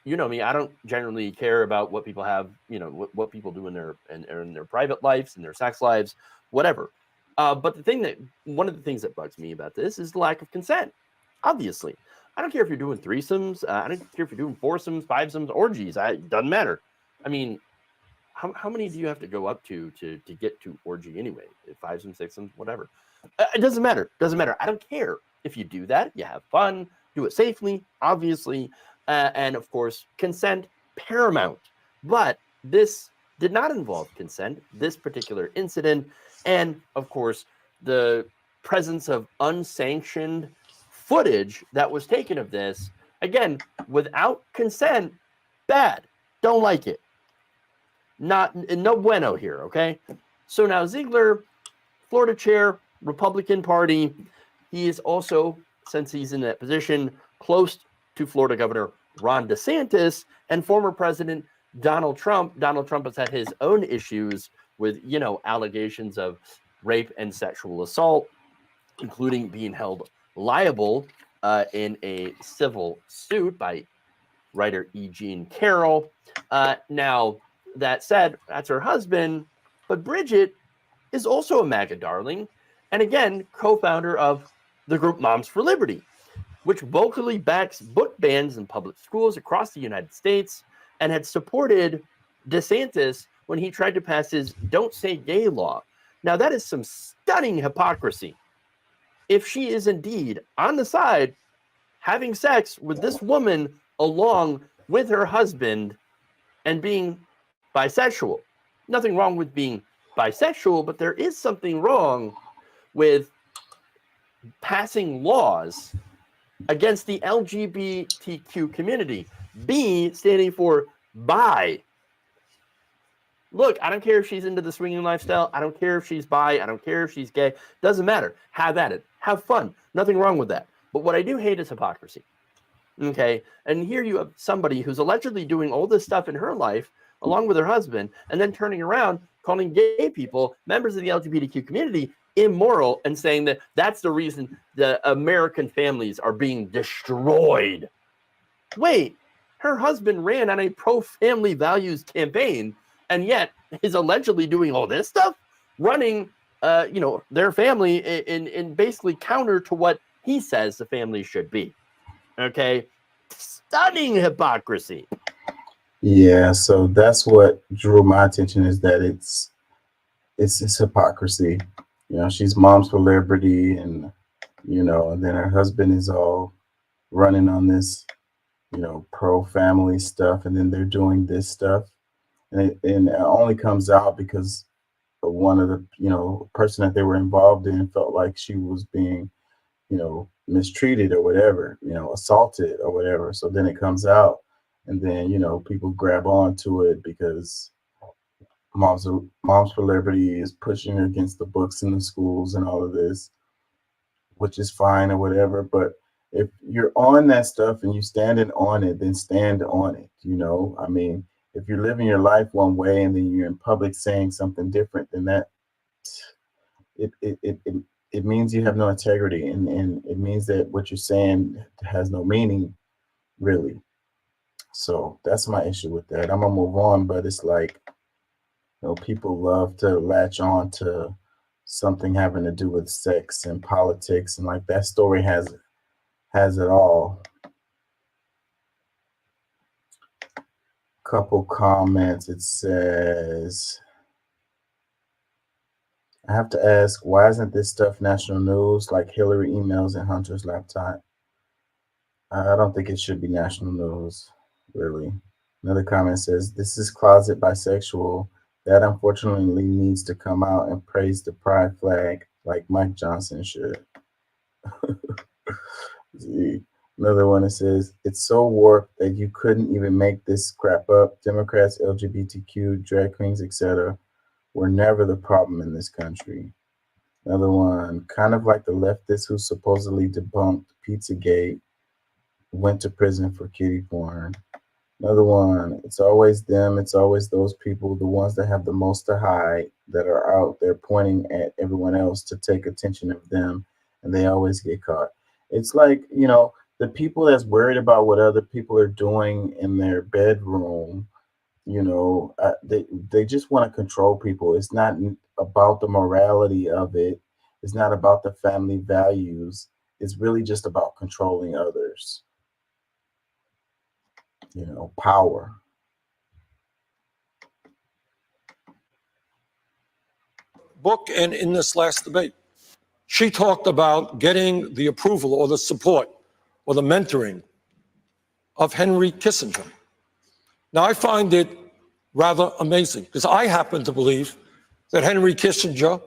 you know me, I don't generally care about what people have, what people do in their private lives, in their sex lives, whatever. But one of the things that bugs me about this is the lack of consent. Obviously, I don't care if you're doing threesomes. I don't care if you're doing foursomes, fivesomes, orgies. It doesn't matter. I mean, how many do you have to go up to get to orgy anyway? Fivesomes, sixsomes, whatever. It doesn't matter. Doesn't matter. I don't care if you do that. You have fun. Do it safely, obviously, and of course, consent paramount. But this did not involve consent. This particular incident, and of course, the presence of unsanctioned footage that was taken of this, again, without consent, bad. Don't like it. No bueno here, okay? So now Ziegler, Florida chair, Republican Party, he is also, since he's in that position, close to Florida Governor Ron DeSantis and former President Donald Trump. Donald Trump has had his own issues with, allegations of rape and sexual assault, including being held liable in a civil suit by writer E. Jean Carroll. Now, that said, that's her husband, but Bridget is also a MAGA darling, and again, co-founder of the group Moms for Liberty, which vocally backs book bans in public schools across the United States and had supported DeSantis when he tried to pass his Don't Say Gay law. Now, that is some stunning hypocrisy. If she is indeed on the side having sex with this woman along with her husband and being bisexual, nothing wrong with being bisexual, but there is something wrong with passing laws against the LGBTQ community. B standing for bi. Look, I don't care if she's into the swinging lifestyle. I don't care if she's bi. I don't care if she's gay. Doesn't matter. Have at it. Have fun. Nothing wrong with that. But what I do hate is hypocrisy. Okay. And here you have somebody who's allegedly doing all this stuff in her life along with her husband, and then turning around, calling gay people, members of the LGBTQ community, immoral, and saying that that's the reason the American families are being destroyed. Wait, her husband ran on a pro-family values campaign, and yet is allegedly doing all this stuff, running, their family in basically counter to what he says the family should be. Okay, stunning hypocrisy. Yeah, so that's what drew my attention, is that it's hypocrisy. She's Moms for Liberty, and and then her husband is all running on this, pro family stuff, and then they're doing this stuff, and it only comes out because one of the person that they were involved in felt like she was being mistreated or whatever, assaulted or whatever. So then it comes out, and then people grab on to it because Moms for Liberty is pushing against the books in the schools and all of this, which is fine or whatever. But if you're on that stuff and you standing on it, then stand on it. I mean, if you're living your life one way and then you're in public saying something different, then that it means you have no integrity, and it means that what you're saying has no meaning, really. So that's my issue with that. I'm gonna move on, but it's like, people love to latch on to something having to do with sex and politics, and like that story has it all. Couple comments. It says, I have to ask, why isn't this stuff national news, like Hillary emails and Hunter's laptop? I don't think it should be national news, really. Another comment says, this is closet bisexual. That unfortunately needs to come out and praise the pride flag like Mike Johnson should. See, another one that says, it's so warped that you couldn't even make this crap up. Democrats, LGBTQ, drag queens, etc. were never the problem in this country. Another one, kind of like the leftists who supposedly debunked Pizzagate went to prison for kiddie porn. Another one, it's always them, it's always those people, the ones that have the most to hide, that are out there pointing at everyone else to take attention of them, and they always get caught. It's like, the people that's worried about what other people are doing in their bedroom, they just want to control people. It's not about the morality of it. It's not about the family values. It's really just about controlling others. Power. Book and in this last debate, she talked about getting the approval or the support or the mentoring of Henry Kissinger. Now, I find it rather amazing because I happen to believe that Henry Kissinger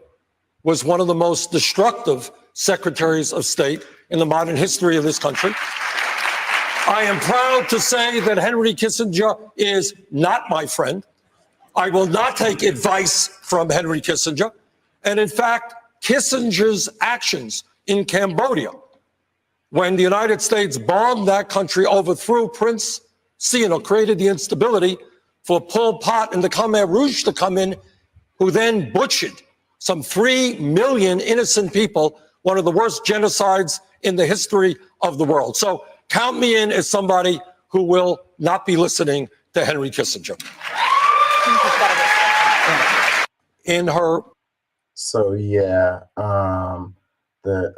was one of the most destructive secretaries of state in the modern history of this country. I am proud to say that Henry Kissinger is not my friend. I will not take advice from Henry Kissinger. And in fact, Kissinger's actions in Cambodia, when the United States bombed that country, overthrew Prince Sihanouk, created the instability for Pol Pot and the Khmer Rouge to come in, who then butchered some 3 million innocent people, one of the worst genocides in the history of the world. So count me in as somebody who will not be listening to Henry Kissinger. In her. So yeah, a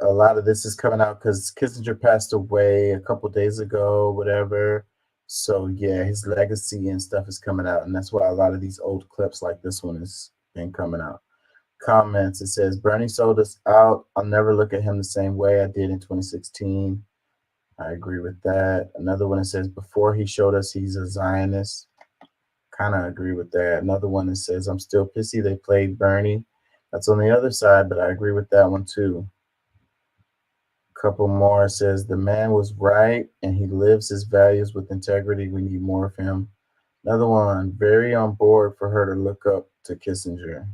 lot of this is coming out because Kissinger passed away a couple days ago, whatever. So yeah, his legacy and stuff is coming out, and that's why a lot of these old clips like this one is been coming out. Comments, it says, Bernie sold us out. I'll never look at him the same way I did in 2016. I agree with that. Another one that says, before he showed us he's a Zionist. Kind of agree with that. Another one that says, I'm still pissy they played Bernie. That's on the other side, but I agree with that one too. A couple more says, the man was right and he lives his values with integrity. We need more of him. Another one, very on board for her to look up to Kissinger.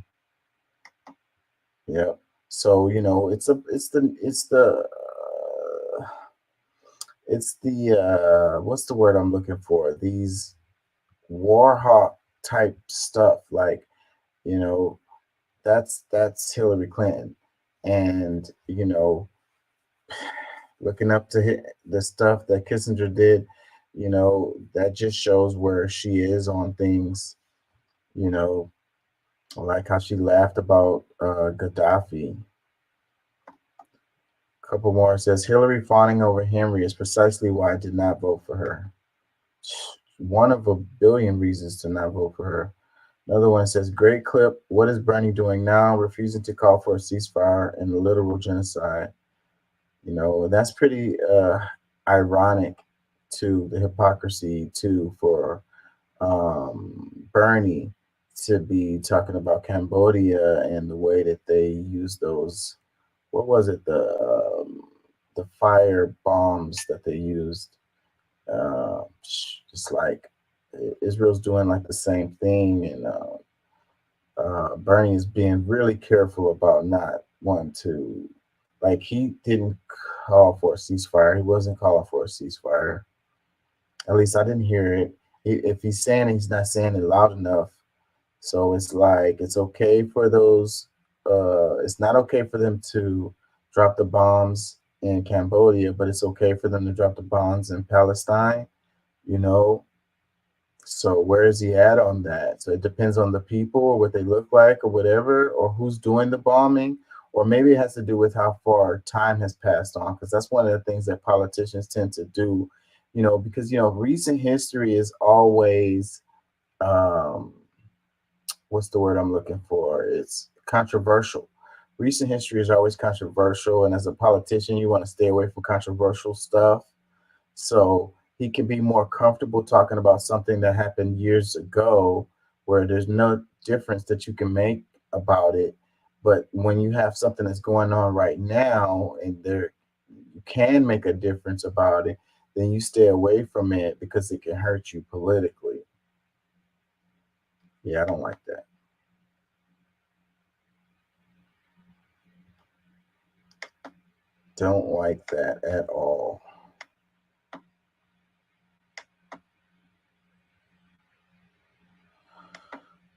Yep. So, it's the It's the what's the word I'm looking for? These Warhawk type stuff, like, you know, that's Hillary Clinton, and looking up to the stuff that Kissinger did, that just shows where she is on things. You know, like how she laughed about Gaddafi. A couple more says Hillary fawning over Henry is precisely why I did not vote for her. One of a billion reasons to not vote for her. Another one says, great clip. What is Bernie doing now? Refusing to call for a ceasefire and a literal genocide. That's pretty ironic to the hypocrisy, too, for Bernie to be talking about Cambodia and the way that they use those, what was it, the fire bombs that they used. Just like Israel's doing like the same thing, and Bernie is being really careful about not wanting to, like, he didn't call for a ceasefire. He wasn't calling for a ceasefire. At least I didn't hear it. If he's saying it, he's not saying it loud enough. So it's like it's okay for those. It's not okay for them to drop the bombs in Cambodia, but it's okay for them to drop the bombs in Palestine. You know, so where is he at on that? So it depends on the people or what they look like or whatever, or who's doing the bombing, or maybe it has to do with how far time has passed on, because that's one of the things that politicians tend to do, because recent history is always what's the word I'm looking for? It's controversial. Recent history is always controversial, and as a politician, you want to stay away from controversial stuff. So he can be more comfortable talking about something that happened years ago where there's no difference that you can make about it. But when you have something that's going on right now and there you can make a difference about it, then you stay away from it because it can hurt you politically. Yeah, I don't like that. Don't like that at all.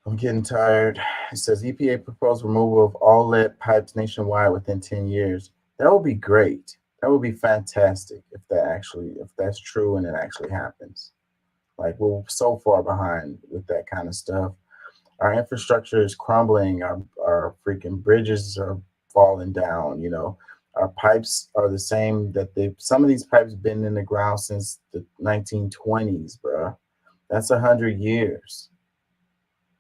I'm getting tired. It says EPA proposed removal of all lead pipes nationwide within 10 years. That would be great. That would be fantastic if that's true and it actually happens. Like, we're so far behind with that kind of stuff. Our infrastructure is crumbling. Our freaking bridges are falling down. Our pipes are the same some of these pipes been in the ground since the 1920s, bruh. That's 100 years.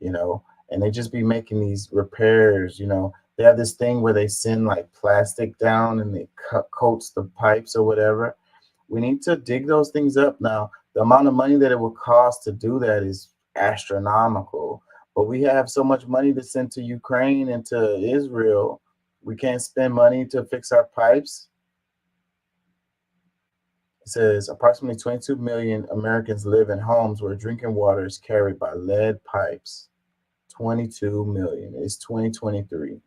And they just be making these repairs. They have this thing where they send like plastic down and they coats the pipes or whatever. We need to dig those things up. Now, the amount of money that it will cost to do that is astronomical, but we have so much money to send to Ukraine and to Israel. We can't spend money to fix our pipes. It says approximately 22 million Americans live in homes where drinking water is carried by lead pipes. 22 million. It's 2023.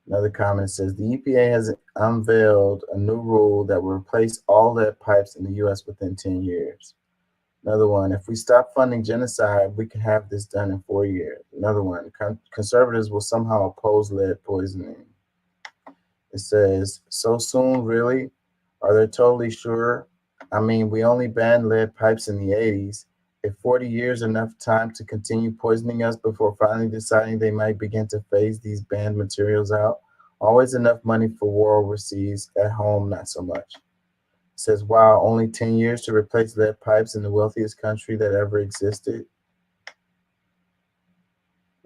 Another comment says the EPA has unveiled a new rule that will replace all lead pipes in the U.S. within 10 years. Another one, if we stop funding genocide, we can have this done in 4 years. Another one, conservatives will somehow oppose lead poisoning. It says, so soon, really? Are they totally sure? I mean, we only banned lead pipes in the 80s. If 40 years enough time to continue poisoning us before finally deciding they might begin to phase these banned materials out? Always enough money for war overseas, at home, not so much. It says, wow, only 10 years to replace lead pipes in the wealthiest country that ever existed.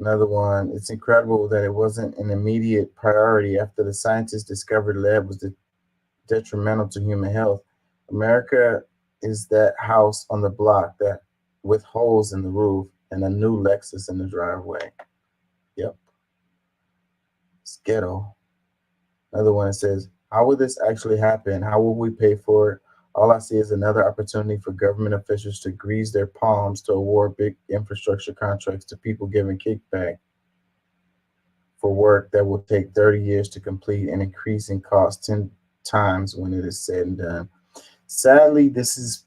Another one, it's incredible that it wasn't an immediate priority after the scientists discovered lead was detrimental to human health. America is that house on the block that with holes in the roof and a new Lexus in the driveway. Yep. It's ghetto. Another one that says, how will this actually happen? How will we pay for it? All I see is another opportunity for government officials to grease their palms to award big infrastructure contracts to people giving kickback for work that will take 30 years to complete and increase in cost times when it is said and done. Sadly, this is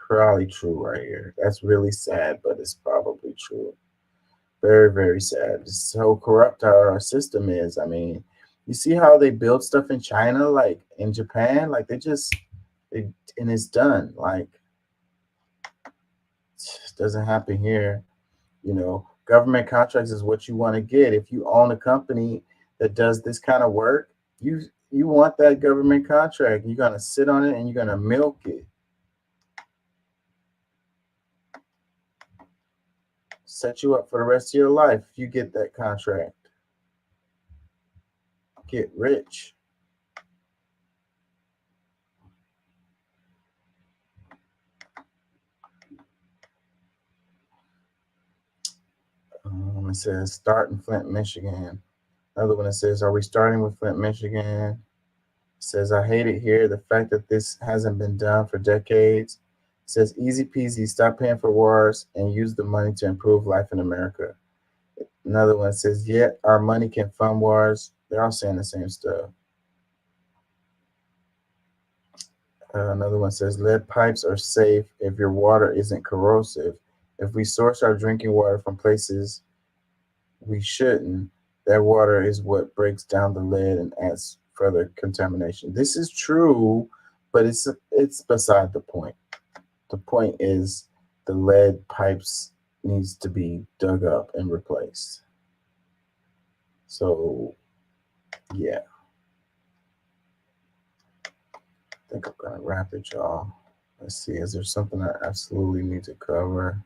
probably true right here. That's really sad, but it's probably true. Very, very sad. It's so corrupt how our system is. I mean, you see how they build stuff in China, like in Japan, like and it's done. Like, it doesn't happen here. Government contracts is what you want to get. If you own a company that does this kind of work, you want that government contract. You're gonna sit on it and you're gonna milk it. Set you up for the rest of your life if you get that contract. Get rich. It says start in Flint, Michigan. Another one that says, are we starting with Flint, Michigan? It says, I hate it here. The fact that this hasn't been done for decades. It says, easy peasy, stop paying for wars and use the money to improve life in America. Another one says, yet our money can fund wars. They're all saying the same stuff. Another one says, lead pipes are safe if your water isn't corrosive. If we source our drinking water from places we shouldn't, that water is what breaks down the lead and adds further contamination. This is true, but it's beside the point. The point is the lead pipes needs to be dug up and replaced. So, yeah. I think I'm gonna wrap it, y'all. Let's see, is there something I absolutely need to cover?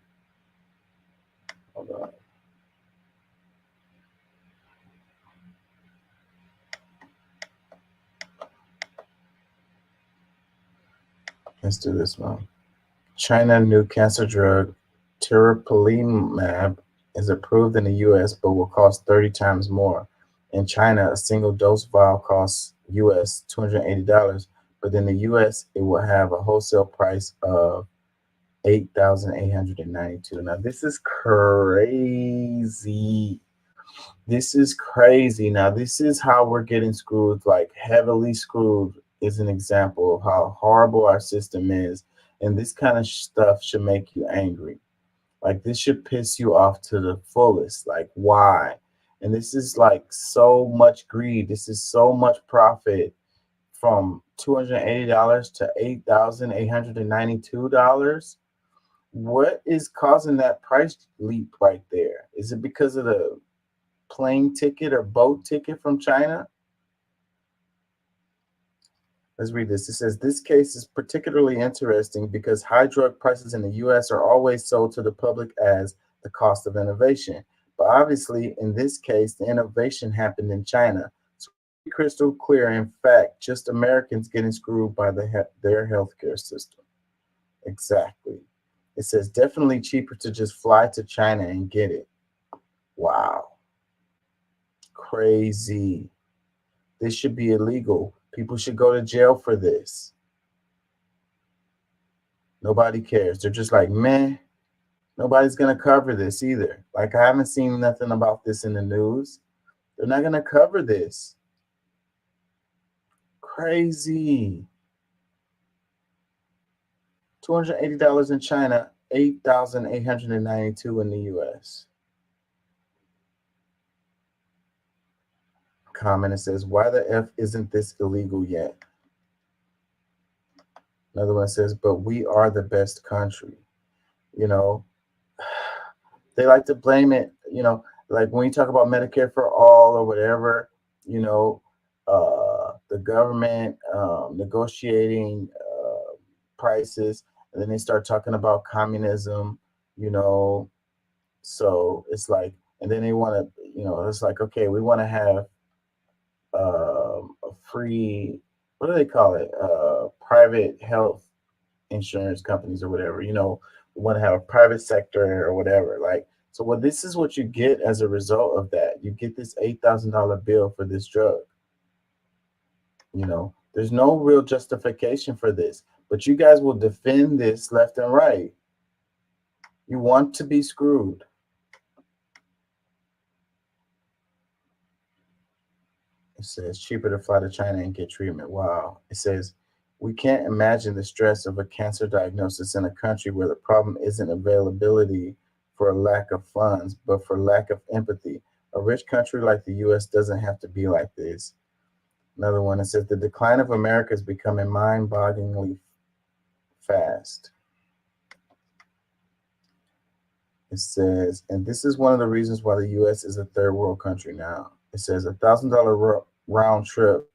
Hold on. Let's do this one. China new cancer drug tiragolumab is approved in the U.S. but will cost 30 times more. In China, a single dose vial costs U.S. $280, but in the U.S. it will have a wholesale price of $8,892. Now this is crazy. This is crazy. Now this is how we're getting screwed, like heavily screwed. Is an example of how horrible our system is. And this kind of stuff should make you angry. Like this should piss you off to the fullest. Like why? And this is like so much greed. This is so much profit from $280 to $8,892. What is causing that price leap right there? Is it because of the plane ticket or boat ticket from China? Let's read this. It says, this case is particularly interesting because high drug prices in the U.S. are always sold to the public as the cost of innovation. But obviously, in this case, the innovation happened in China. So crystal clear, in fact, just Americans getting screwed by their healthcare system. Exactly. It says, definitely cheaper to just fly to China and get it. Wow. Crazy. This should be illegal. People should go to jail for this. Nobody cares. They're just like, meh, nobody's going to cover this either. Like, I haven't seen nothing about this in the news. They're not going to cover this. Crazy. $280 in China, $8,892 in the U.S. Comment, it says, why the F isn't this illegal yet? Another one says, but we are the best country. You know, they like to blame it, you know, like when you talk about Medicare for all or whatever, you know, the government negotiating prices, and then they start talking about communism, you know. So it's like, and then they want to, you know, it's like, okay, we want to have a free, what do they call it? Private health insurance companies or whatever, you know, we want to have a private sector or whatever. Like, so what this is what you get as a result of that. You get this $8,000 bill for this drug. You know, there's no real justification for this, but you guys will defend this left and right. You want to be screwed. It says cheaper to fly to China and get treatment. Wow. It says we can't imagine the stress of a cancer diagnosis in a country where the problem isn't availability for a lack of funds, but for lack of empathy. A rich country like the US doesn't have to be like this. Another one, it says the decline of America is becoming mind-bogglingly fast. It says, and this is one of the reasons why the US is a third world country now. It says $1,000 round trip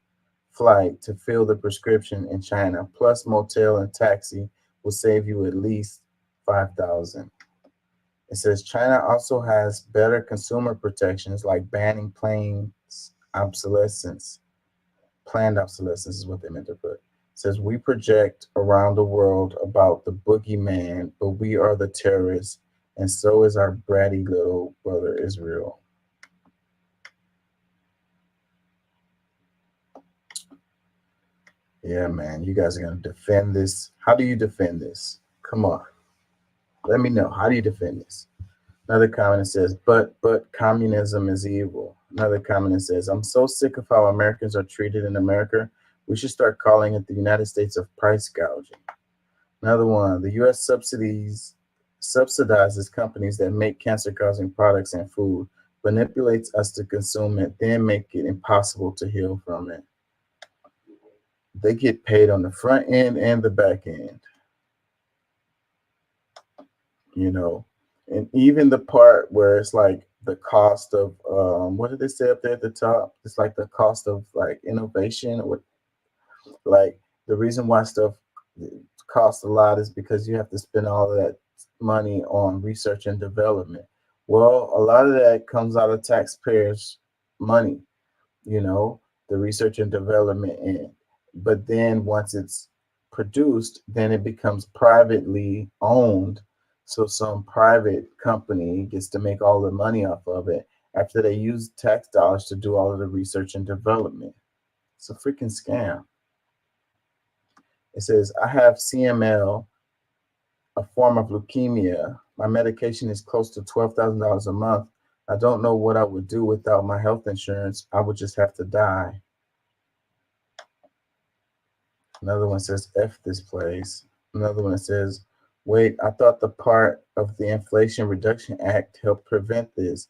flight to fill the prescription in China, plus motel and taxi, will save you at least $5,000. It says China also has better consumer protections like banning planned obsolescence. Planned obsolescence is what they meant to put. It says we project around the world about the boogeyman, but we are the terrorists, and so is our bratty little brother Israel. Yeah, man, you guys are going to defend this. How do you defend this? Come on. Let me know. How do you defend this? Another comment says, but communism is evil. Another comment says, I'm so sick of how Americans are treated in America. We should start calling it the United States of price gouging. Another one, the U.S. subsidizes companies that make cancer-causing products and food, manipulates us to consume it, then make it impossible to heal from it. They get paid on the front end and the back end. You know, and even the part where it's like the cost of what did they say up there at the top? It's like the cost of like innovation, or like the reason why stuff costs a lot is because you have to spend all of that money on research and development. Well, a lot of that comes out of taxpayers' money, you know, the research and development end. But then once it's produced, then it becomes privately owned. So some private company gets to make all the money off of it after they use tax dollars to do all of the research and development. It's a freaking scam. It says, I have CML, a form of leukemia. My medication is close to $12,000 a month. I don't know what I would do without my health insurance. I would just have to die. Another one says, F this place. Another one says, wait, I thought the part of the Inflation Reduction Act helped prevent this.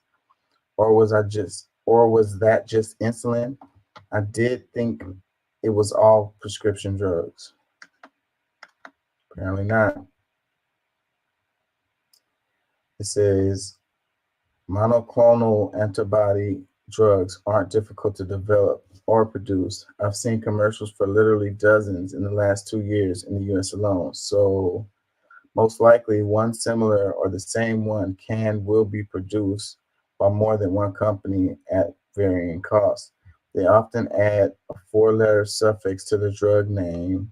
Or was that just insulin? I did think it was all prescription drugs. Apparently not. It says, monoclonal antibody drugs aren't difficult to develop or produce. I've seen commercials for literally dozens in the last 2 years in the US alone. So most likely one similar or the same one will be produced by more than one company at varying costs. They often add a 4-letter suffix to the drug name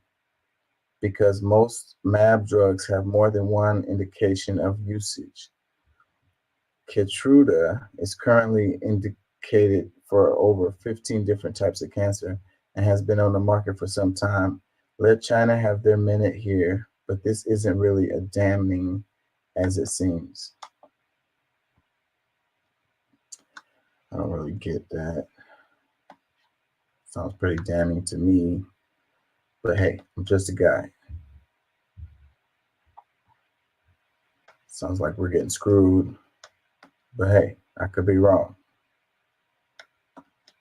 because most MAB drugs have more than one indication of usage. Keytruda is currently indicated for over 15 different types of cancer and has been on the market for some time. Let China have their minute here, but this isn't really as damning as it seems. I don't really get that. Sounds pretty damning to me, but hey, I'm just a guy. Sounds like we're getting screwed, but hey, I could be wrong.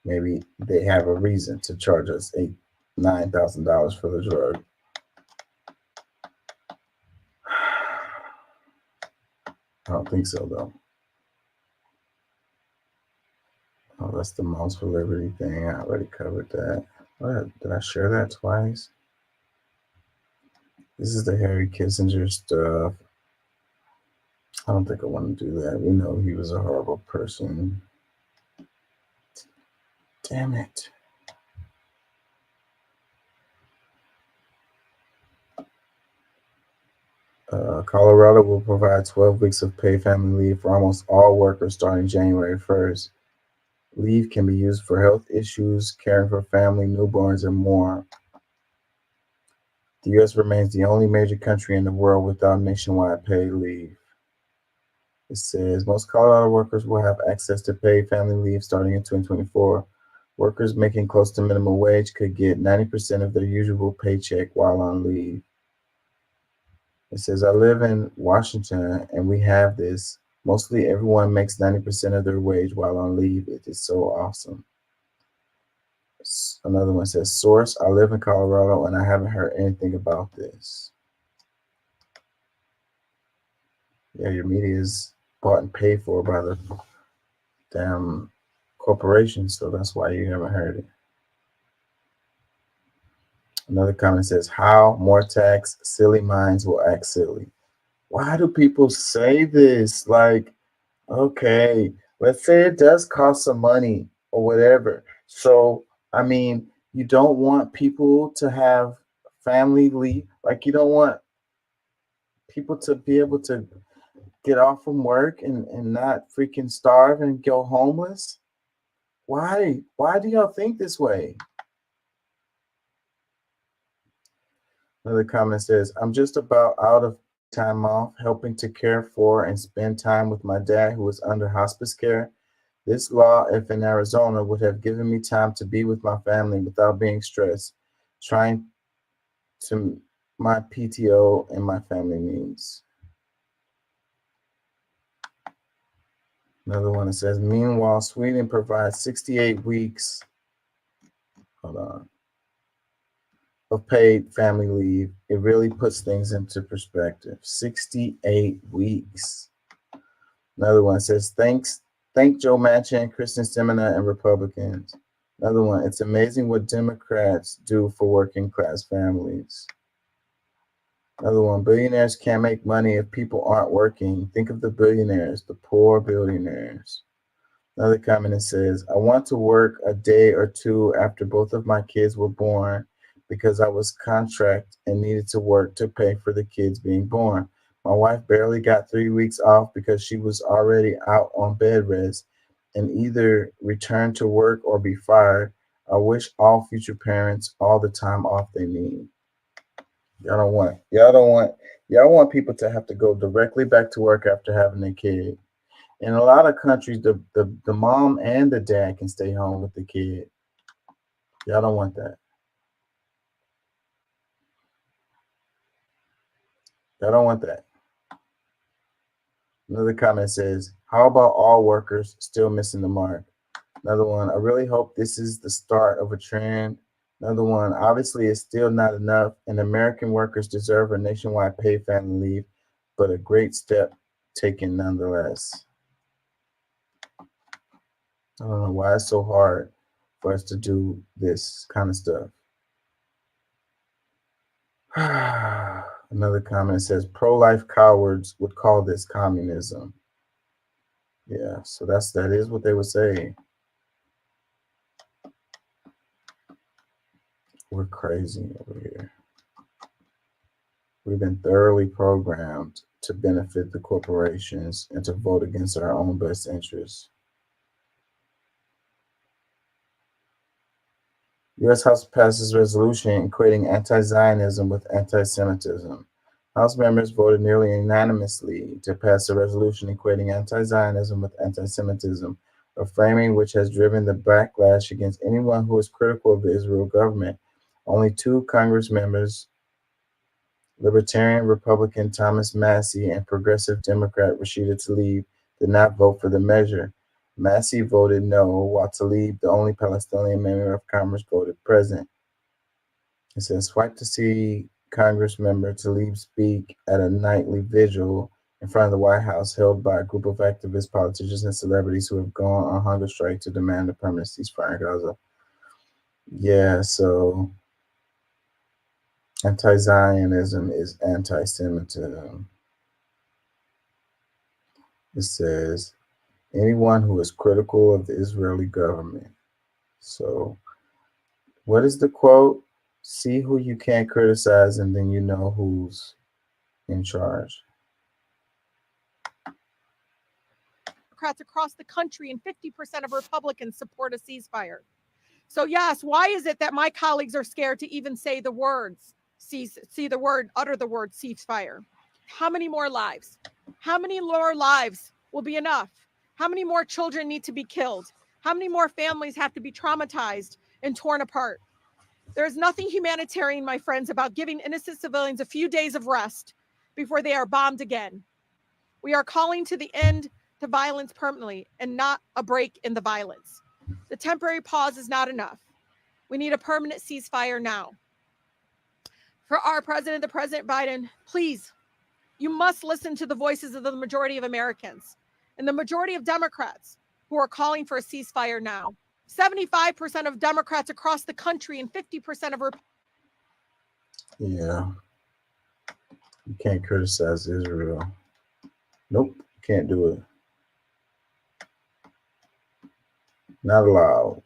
Maybe they have a reason to charge us $9,000 for the drug. I don't think so, though. Oh, that's the Moms for Liberty thing. I already covered that. What? Did I share that twice? This is the Harry Kissinger stuff. I don't think I want to do that. We know he was a horrible person. Damn it. Colorado will provide 12 weeks of paid family leave for almost all workers starting January 1st. Leave can be used for health issues, caring for family, newborns, and more. The U.S. remains the only major country in the world without nationwide paid leave. It says most Colorado workers will have access to paid family leave starting in 2024. Workers making close to minimum wage could get 90% of their usual paycheck while on leave. It says, I live in Washington and we have this. Mostly everyone makes 90% of their wage while on leave. It is so awesome. Another one says, source, I live in Colorado and I haven't heard anything about this. Yeah, your media is bought and paid for by the damn corporations, so that's why you haven't heard it. Another comment says, how more tax, silly minds will act silly. Why do people say this? Like, okay, let's say it does cost some money or whatever. So, I mean, you don't want people to have family leave. Like, you don't want people to be able to get off from work and not freaking starve and go homeless. Why? Why do y'all think this way? Another comment says, I'm just about out of time off, helping to care for and spend time with my dad who is under hospice care. This law, if in Arizona, would have given me time to be with my family without being stressed, trying to my PTO and my family needs. Another one that says, meanwhile, Sweden provides 68 weeks. Hold on. Of paid family leave. It really puts things into perspective. 68 weeks. Another one says, thank Joe Manchin, Kristen Sinema, and Republicans. Another one, it's amazing what Democrats do for working class families. Another one, billionaires can't make money if people aren't working. Think of the billionaires, the poor billionaires. Another comment that says, I want to work a day or two after both of my kids were born because I was contract and needed to work to pay for the kids being born. My wife barely got 3 weeks off because she was already out on bed rest and either return to work or be fired. I wish all future parents all the time off they need. Y'all want people to have to go directly back to work after having a kid. In a lot of countries, the mom and the dad can stay home with the kid. Y'all don't want that. Y'all don't want that. Another comment says, how about all workers still missing the mark? Another one, I really hope this is the start of a trend. Another one, obviously it's still not enough and American workers deserve a nationwide paid family leave, but a great step taken nonetheless. I don't know why it's so hard for us to do this kind of stuff. Another comment says, pro-life cowards would call this communism. Yeah, so that is what they would say. We're crazy over here. We've been thoroughly programmed to benefit the corporations and to vote against our own best interests. U.S. House passes resolution equating anti-Zionism with anti-Semitism. House members voted nearly unanimously to pass a resolution equating anti-Zionism with anti-Semitism, a framing which has driven the backlash against anyone who is critical of the Israel government. Only 2 Congress members, Libertarian Republican Thomas Massey and Progressive Democrat Rashida Tlaib, did not vote for the measure. Massey voted no, while Tlaib, the only Palestinian member of Congress, voted present. It says, swipe to see Congress member Tlaib speak at a nightly vigil in front of the White House held by a group of activists, politicians, and celebrities who have gone on hunger strike to demand a permanent ceasefire in Gaza. Yeah, so anti-Zionism is anti-Semitism. It says, anyone who is critical of the Israeli government. So what is the quote? See who you can't criticize and then you know who's in charge. Democrats across the country and 50% of Republicans support a ceasefire. So yes, why is it that my colleagues are scared to even say the words, utter the word ceasefire? How many more lives? How many more lives will be enough? How many more children need to be killed? How many more families have to be traumatized and torn apart? There is nothing humanitarian, my friends, about giving innocent civilians a few days of rest before they are bombed again. We are calling to the end to violence permanently and not a break in the violence. The temporary pause is not enough. We need a permanent ceasefire now. For our president, the President Biden, please, you must listen to the voices of the majority of Americans and the majority of Democrats who are calling for a ceasefire now. 75% of Democrats across the country and 50% of Yeah. You can't criticize Israel. Nope, can't do it. Not allowed.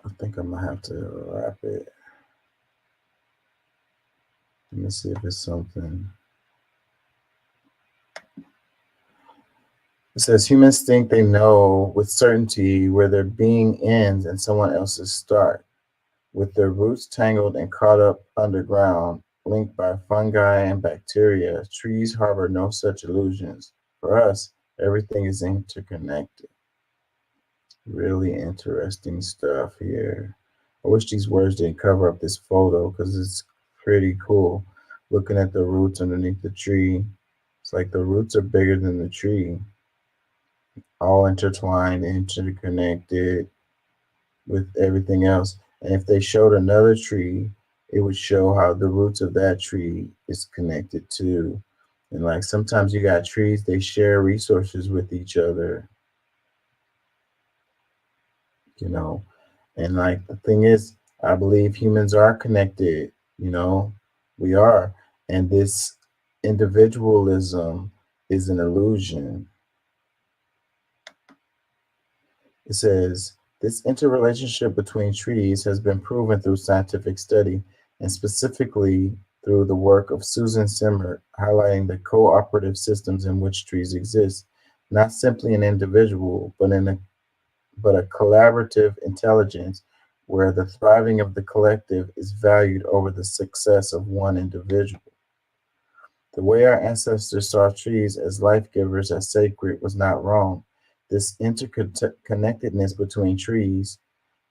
I think I'm gonna have to wrap it. Let me see if it's something. It says humans think they know with certainty where their being ends and someone else's start. With their roots tangled and caught up underground, linked by fungi and bacteria, trees harbor no such illusions. For us, everything is interconnected. Really interesting stuff here. I wish these words didn't cover up this photo because it's pretty cool. Looking at the roots underneath the tree, it's like the roots are bigger than the tree, all intertwined, interconnected with everything else. And if they showed another tree, it would show how the roots of that tree is connected too. And like sometimes you got trees, they share resources with each other, you know. And like the thing is, I believe humans are connected, you know, we are. And this individualism is an illusion. It says, this interrelationship between trees has been proven through scientific study and specifically through the work of Susan Simmer, highlighting the cooperative systems in which trees exist, not simply an individual, but a collaborative intelligence where the thriving of the collective is valued over the success of one individual. The way our ancestors saw trees as life givers, as sacred, was not wrong. This interconnectedness between trees,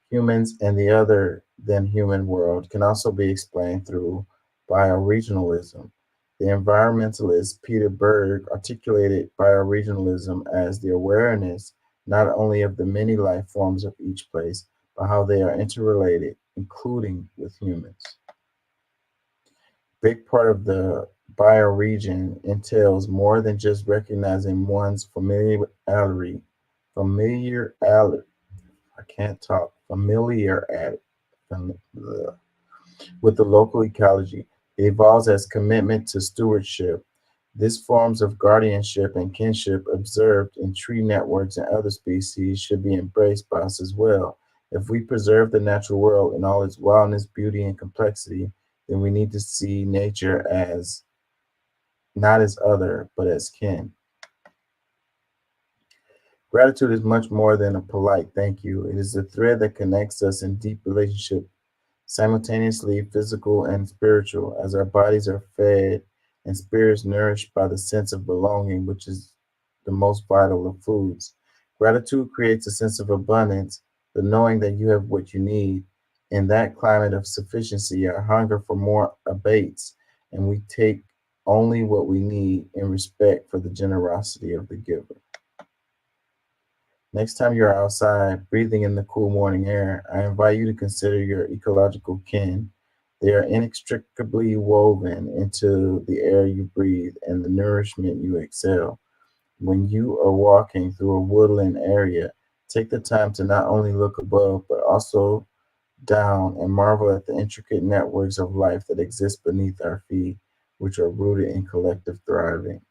humans, and the other than human world can also be explained through bioregionalism. The environmentalist Peter Berg articulated bioregionalism as the awareness not only of the many life forms of each place, but how they are interrelated, including with humans. Big part of the bioregion entails more than just recognizing one's familiarity. I can't talk. With the local ecology. It evolves as commitment to stewardship. These forms of guardianship and kinship observed in tree networks and other species should be embraced by us as well. If we preserve the natural world in all its wildness, beauty, and complexity, then we need to see nature as not as other, but as kin. Gratitude is much more than a polite thank you. It is the thread that connects us in deep relationship, simultaneously physical and spiritual, as our bodies are fed and spirits nourished by the sense of belonging, which is the most vital of foods. Gratitude creates a sense of abundance, the knowing that you have what you need. In that climate of sufficiency, our hunger for more abates, and we take only what we need in respect for the generosity of the giver. Next time you're outside breathing in the cool morning air, I invite you to consider your ecological kin. They are inextricably woven into the air you breathe and the nourishment you exhale. When you are walking through a woodland area, take the time to not only look above, but also down and marvel at the intricate networks of life that exist beneath our feet, which are rooted in collective thriving.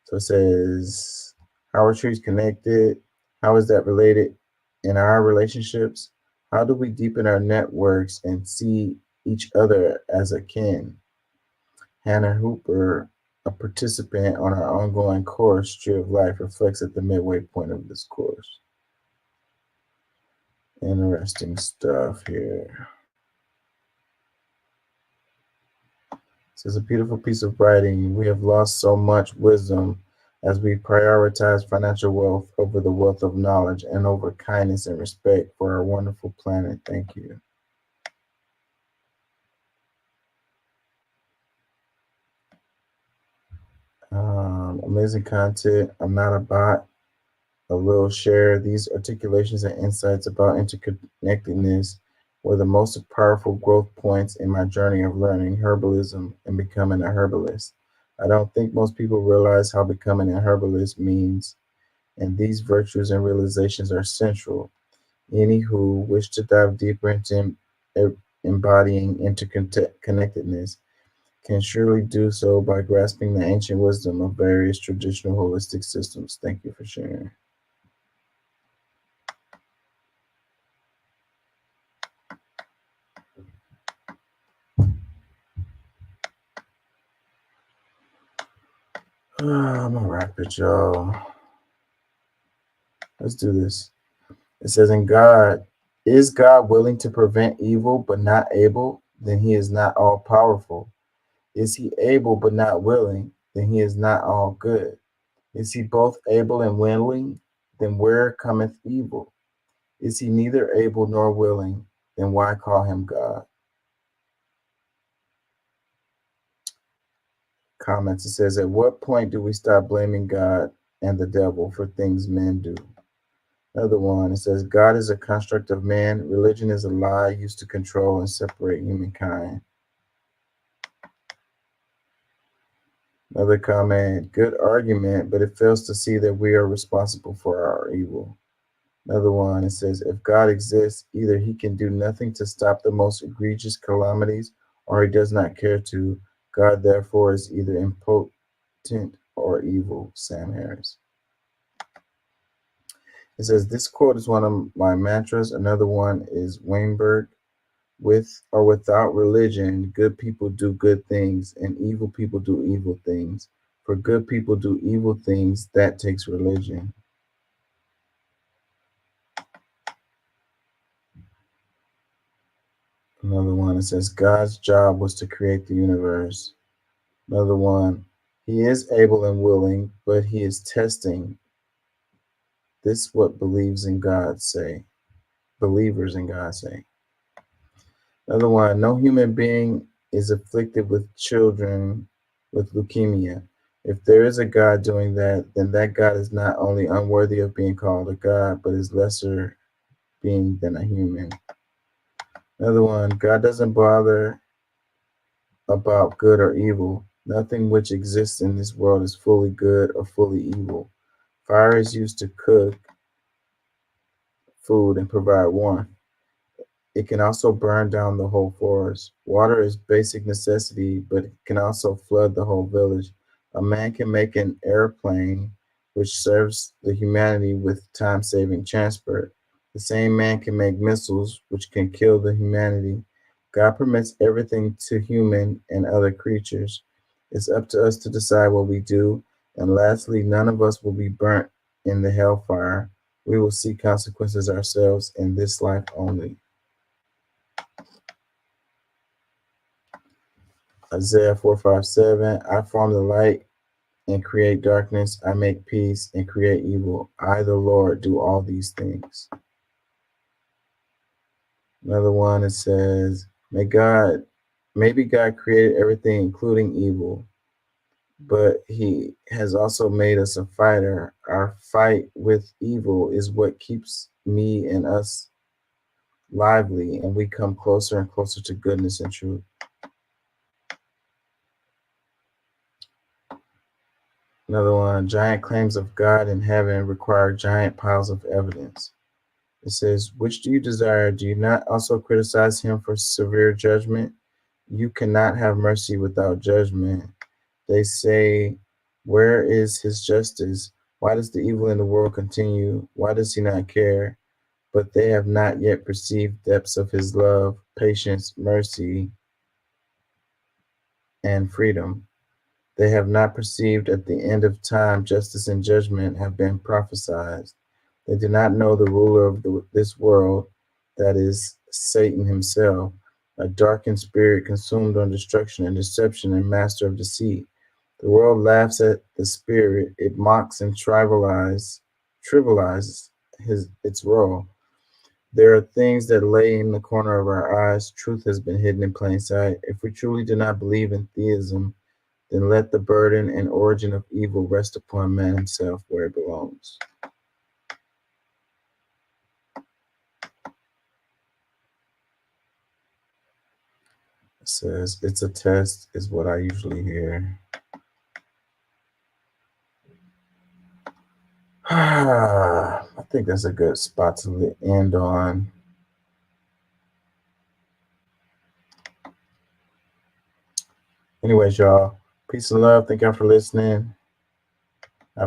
So it says, how are trees connected? How is that related in our relationships? How do we deepen our networks and see each other as a kin? Hannah Hooper, a participant on our ongoing course, Tree of Life, reflects at the midway point of this course. Interesting stuff here. It's a beautiful piece of writing. We have lost so much wisdom as we prioritize financial wealth over the wealth of knowledge and over kindness and respect for our wonderful planet. Thank you. Amazing content. I'm not a bot. I will share these articulations and insights about interconnectedness were the most powerful growth points in my journey of learning herbalism and becoming a herbalist. I don't think most people realize how becoming a herbalist means, and these virtues and realizations are central. Any who wish to dive deeper into embodying interconnectedness can surely do so by grasping the ancient wisdom of various traditional holistic systems. Thank you for sharing. I'm gonna wrap it, y'all. Let's do this. It says, "In God, is God willing to prevent evil but not able? Then he is not all powerful. Is he able but not willing? Then he is not all good. Is he both able and willing? Then where cometh evil? Is he neither able nor willing? Then why call him God?" Comments. It says, "At what point do we stop blaming God and the devil for things men do?" Another one, it says, "God is a construct of man. Religion is a lie used to control and separate humankind." Another comment, "Good argument, but it fails to see that we are responsible for our evil." Another one, it says, "If God exists, either he can do nothing to stop the most egregious calamities, or he does not care to. God, therefore, is either impotent or evil." Sam Harris. It says, "This quote is one of my mantras." Another one is Weinberg, "With or without religion, good people do good things, and evil people do evil things. For good people do evil things, that takes religion." Another one, it says, "God's job was to create the universe." Another one, "He is able and willing, but he is testing." This what believes in God say. Believers in God say. Another one, "No human being is afflicted with children with leukemia. If there is a God doing that, then that God is not only unworthy of being called a God, but is lesser being than a human." Another one, "God doesn't bother about good or evil. Nothing which exists in this world is fully good or fully evil. Fire is used to cook food and provide warmth. It can also burn down the whole forest. Water is basic necessity, but it can also flood the whole village. A man can make an airplane which serves the humanity with time-saving transport. The same man can make missiles which can kill the humanity. God permits everything to human and other creatures. It's up to us to decide what we do. And lastly, none of us will be burnt in the hellfire. We will see consequences ourselves in this life only. Isaiah 4:5-7, "I form the light and create darkness. I make peace and create evil. I, the Lord, do all these things." Another one, it says, maybe God created everything, including evil, but he has also made us a fighter. Our fight with evil is what keeps me and us lively, and we come closer and closer to goodness and truth. Another one, "Giant claims of God in heaven require giant piles of evidence." It says, "Which do you desire? Do you not also criticize him for severe judgment? You cannot have mercy without judgment." They say, "Where is his justice? Why does the evil in the world continue? Why does he not care?" But they have not yet perceived depths of his love, patience, mercy, and freedom. They have not perceived at the end of time justice and judgment have been prophesied. They do not know the ruler of this world, that is Satan himself. a darkened spirit consumed on destruction and deception and master of deceit. The world laughs at the spirit, it mocks and trivializes its role. There are things that lay in the corner of our eyes. Truth has been hidden in plain sight. If we truly do not believe in theism, then let the burden and origin of evil rest upon man himself where it belongs. It says, it's a test, is what I usually hear. I think that's a good spot to end on. Anyways, y'all, peace and love. Thank y'all for listening.